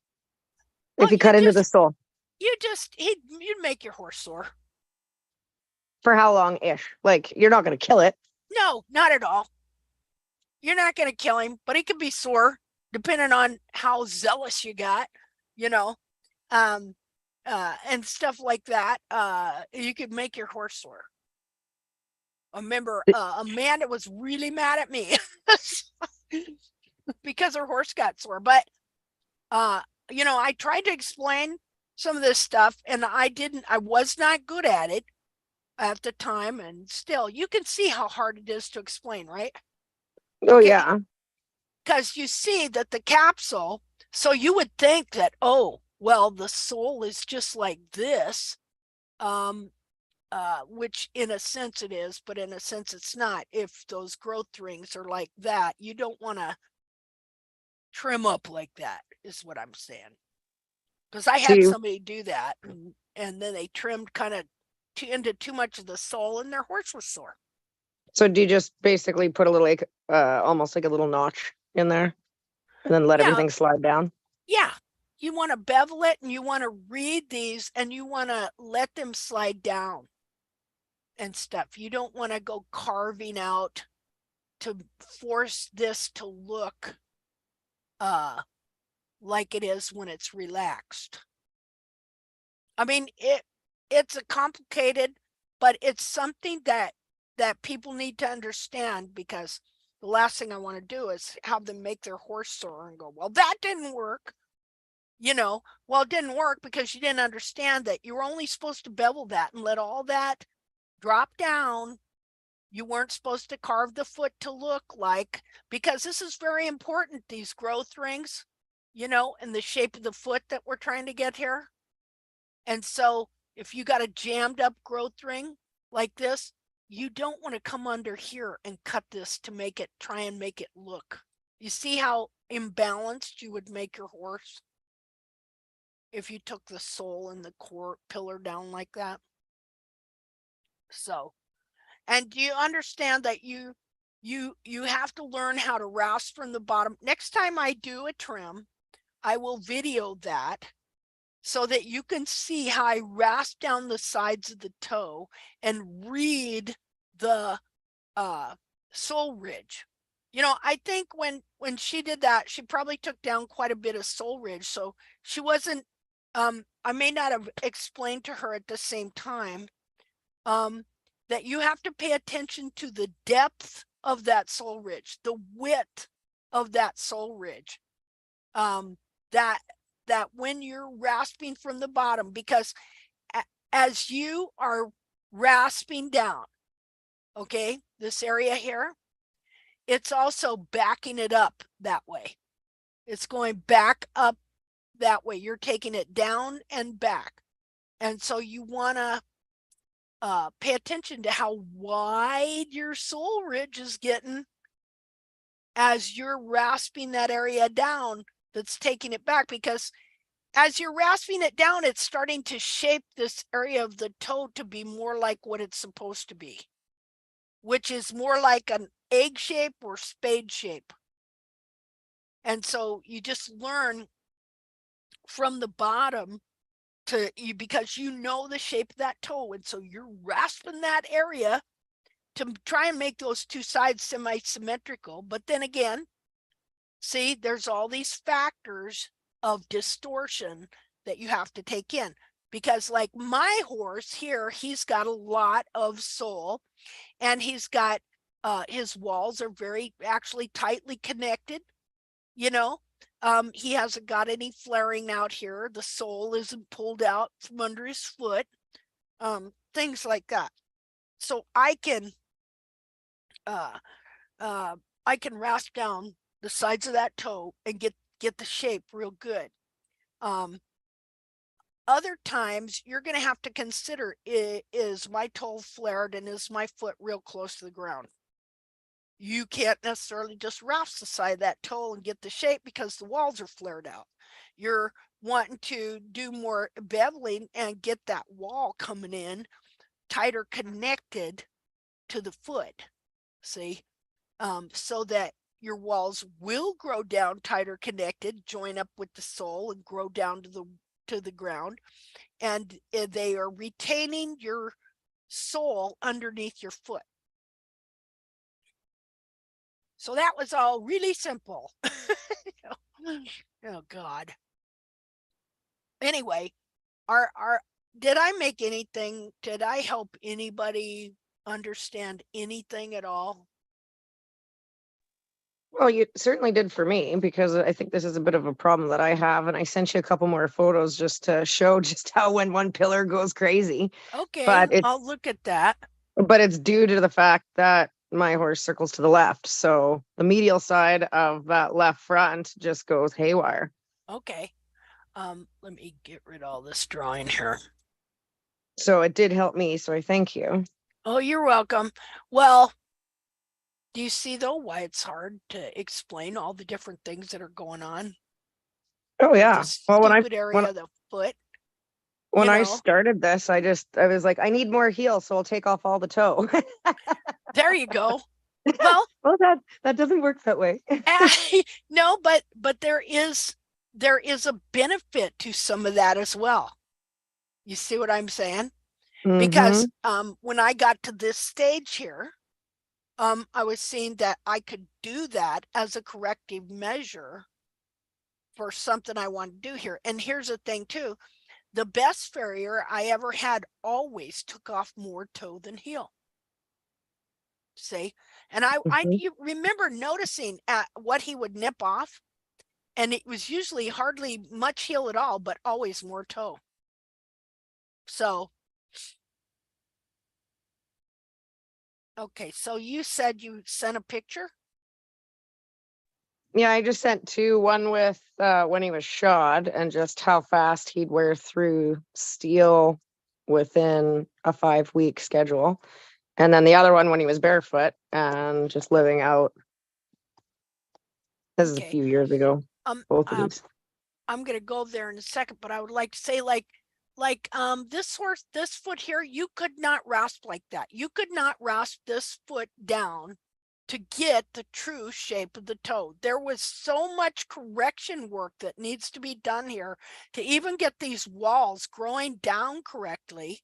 S1: Oh,
S4: If you cut into the sole?
S1: You'd make your horse sore.
S4: For how long ish? Like, you're not going to kill it.
S1: No, not at all. You're not going to kill him, but he could be sore depending on how zealous you got, you know, and stuff like that. You could make your horse sore. I remember a man that was really mad at me because her horse got sore. But, you know, I tried to explain some of this stuff and I was not good at it at the time. And still, you can see how hard it is to explain, right?
S4: Oh,
S1: Okay.
S4: yeah.
S1: Because you see that the capsule, so you would think that, oh, well, the sole is just like this, which in a sense it is, but in a sense it's not. If those growth rings are like that, you don't want to trim up like that, is what I'm saying. Because I had somebody do that, and then they trimmed kind of into too much of the sole, and their horse was sore.
S4: So do you just basically put a little, like, almost like a little notch in there, and then let everything slide down?
S1: Yeah. You want to bevel it, and you want to read these, and you want to let them slide down and stuff. You don't want to go carving out to force this to look like it is when it's relaxed. I mean, it's a complicated, but it's something that people need to understand, because the last thing I want to do is have them make their horse sore and go, well, that didn't work. You know, well, it didn't work because you didn't understand that you were only supposed to bevel that and let all that drop down. You weren't supposed to carve the foot to look like, because this is very important, these growth rings, you know, and the shape of the foot that we're trying to get here. And so if you got a jammed up growth ring like this, you don't want to come under here and cut this to try and make it look. You see how imbalanced you would make your horse if you took the sole and the core pillar down like that. So, and do you understand that you have to learn how to rasp from the bottom? Next time I do a trim, I will video that so that you can see how I rasp down the sides of the toe and read the sole ridge. You know, I think when she did that, she probably took down quite a bit of sole ridge. So she wasn't, I may not have explained to her at the same time that you have to pay attention to the depth of that sole ridge, the width of that sole ridge. That when you're rasping from the bottom, because as you are rasping down, okay, this area here, it's also backing it up that way. It's going back up that way. You're taking it down and back. And so you want to pay attention to how wide your sole ridge is getting as you're rasping that area down that's taking it back, because as you're rasping it down, it's starting to shape this area of the toe to be more like what it's supposed to be, which is more like an egg shape or spade shape. And so you just learn from the bottom to you, because you know the shape of that toe. And so you're rasping that area to try and make those two sides semi-symmetrical. But then again, see, there's all these factors of distortion that you have to take in, because like my horse here, he's got a lot of sole, and he's got his walls are very actually tightly connected, you know. He hasn't got any flaring out here. The sole isn't pulled out from under his foot, things like that. So I can rasp down the sides of that toe and get the shape real good. Other times you're going to have to consider, is my toe flared and is my foot real close to the ground? You can't necessarily just rasp the side of that toe and get the shape because the walls are flared out. You're wanting to do more beveling and get that wall coming in tighter connected to the foot, see, so that your walls will grow down tighter connected, join up with the sole and grow down to the ground, and they are retaining your sole underneath your foot. So that was all really simple. Oh God. Anyway, did I make anything? Did I help anybody understand anything at all?
S4: Well, you certainly did for me, because I think this is a bit of a problem that I have. And I sent you a couple more photos just to show just how when one pillar goes crazy.
S1: Okay,
S4: But
S1: I'll look at that.
S4: But it's due to the fact that my horse circles to the left. So the medial side of that left front just goes haywire.
S1: Okay. Let me get rid of all this drawing here.
S4: So it did help me. So I thank you.
S1: Oh, you're welcome. Well, do you see though why it's hard to explain all the different things that are going on?
S4: Oh yeah.
S1: Well,
S4: Well,
S1: area of the foot.
S4: when I started this, I was like, I need more heel, so I'll take off all the toe.
S1: There you go. Well,
S4: that doesn't work that way.
S1: no, but there is a benefit to some of that as well. You see what I'm saying? Because when I got to this stage here, I was seeing that I could do that as a corrective measure for something I want to do here. And here's the thing too, the best farrier I ever had always took off more toe than heel. See, and I you remember noticing at what he would nip off, and it was usually hardly much heel at all, but always more toe. So okay, so you said you sent a picture?
S4: Yeah, I just sent two, one with when he was shod and just how fast he'd wear through steel within a 5-week schedule. And then the other one when he was barefoot and just living out. This is a few years ago. Both of these.
S1: I'm gonna go there in a second, but I would like to say this horse, this foot here, you could not rasp like that. You could not rasp this foot down to get the true shape of the toe. There was so much correction work that needs to be done here to even get these walls growing down correctly.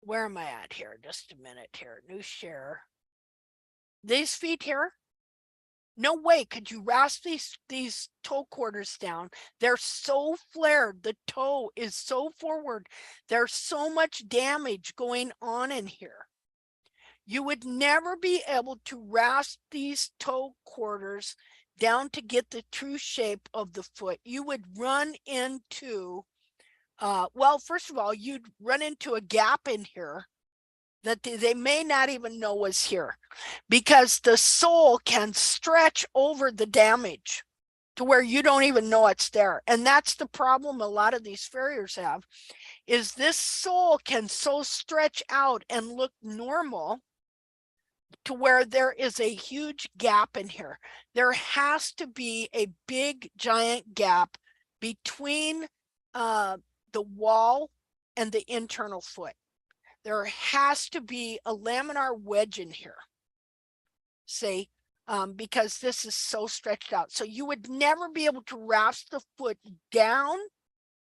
S1: Where am I at here? Just a minute here. New share. These feet here, no way could you rasp these toe quarters down. They're so flared. The toe is so forward. There's so much damage going on in here. You would never be able to rasp these toe quarters down to get the true shape of the foot. You would run into, well, first of all, you'd run into a gap in here that they may not even know was here, because the sole can stretch over the damage to where you don't even know it's there. And that's the problem a lot of these farriers have, is this sole can so stretch out and look normal to where there is a huge gap in here. There has to be a big giant gap between the wall and the internal foot. There has to be a laminar wedge in here. See, because this is so stretched out. So you would never be able to rasp the foot down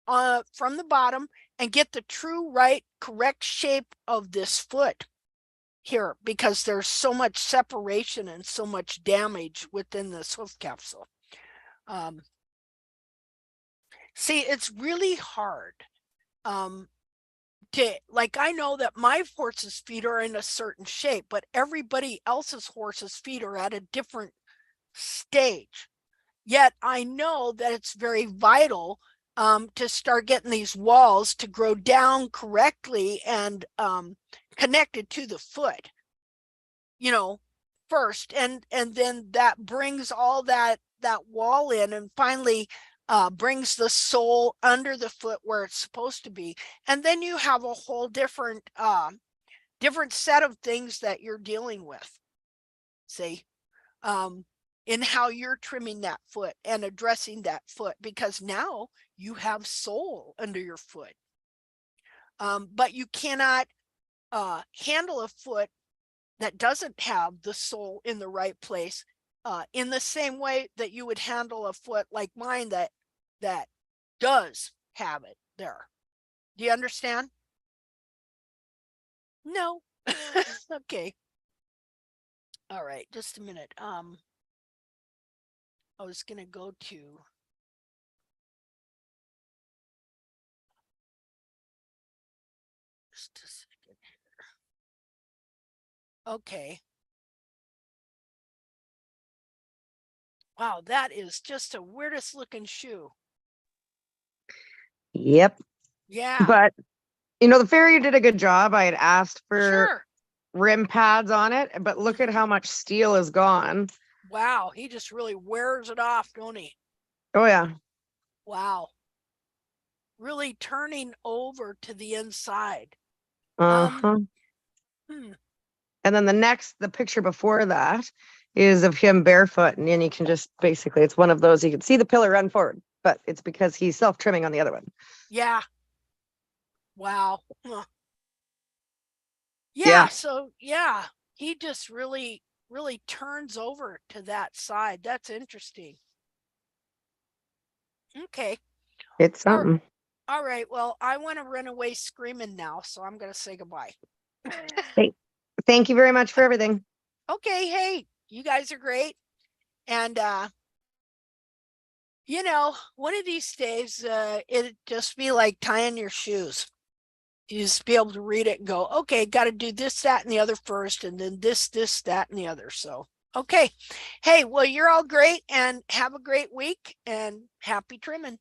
S1: from the bottom and get the true correct shape of this foot here, because there's so much separation and so much damage within this hoof capsule. See, it's really hard to, like, I know that my horse's feet are in a certain shape, but everybody else's horse's feet are at a different stage. Yet I know that it's very vital to start getting these walls to grow down correctly and connected to the foot, you know, first, and then that brings all that wall in, and finally brings the sole under the foot where it's supposed to be. And then you have a whole different set of things that you're dealing with, see, in how you're trimming that foot and addressing that foot, because now you have sole under your foot. But you cannot handle a foot that doesn't have the sole in the right place in the same way that you would handle a foot like mine that does have it there. Do you understand? No. Okay. All right, just a minute. I was gonna go to just a second here. Okay. Wow, that is just the weirdest looking shoe.
S4: Yep.
S1: Yeah.
S4: But you know, the farrier did a good job. I had asked for
S1: Sure.
S4: rim pads on it, but look at how much steel is gone.
S1: Wow, he just really wears it off, don't he?
S4: Oh yeah.
S1: Wow. Really turning over to the inside.
S4: Uh-huh.
S1: Hmm.
S4: And then the picture before that is of him barefoot, and then you can just basically, it's one of those, you can see the pillar run forward, but it's because he's self-trimming on the other one.
S1: Yeah. Wow. Huh.
S4: Yeah.
S1: Yeah, so yeah, he just really turns over to that side. That's interesting. Okay.
S4: It's
S1: All-
S4: something.
S1: All right. Well, I want to run away screaming now, so I'm going to say goodbye.
S4: Thank you very much for everything.
S1: Okay. Hey, you guys are great. And, you know, one of these days, it'd just be like tying your shoes. You just be able to read it and go, okay, got to do this, that, and the other first, and then this, that, and the other. So, okay. Hey, well, you're all great, and have a great week, and happy trimming.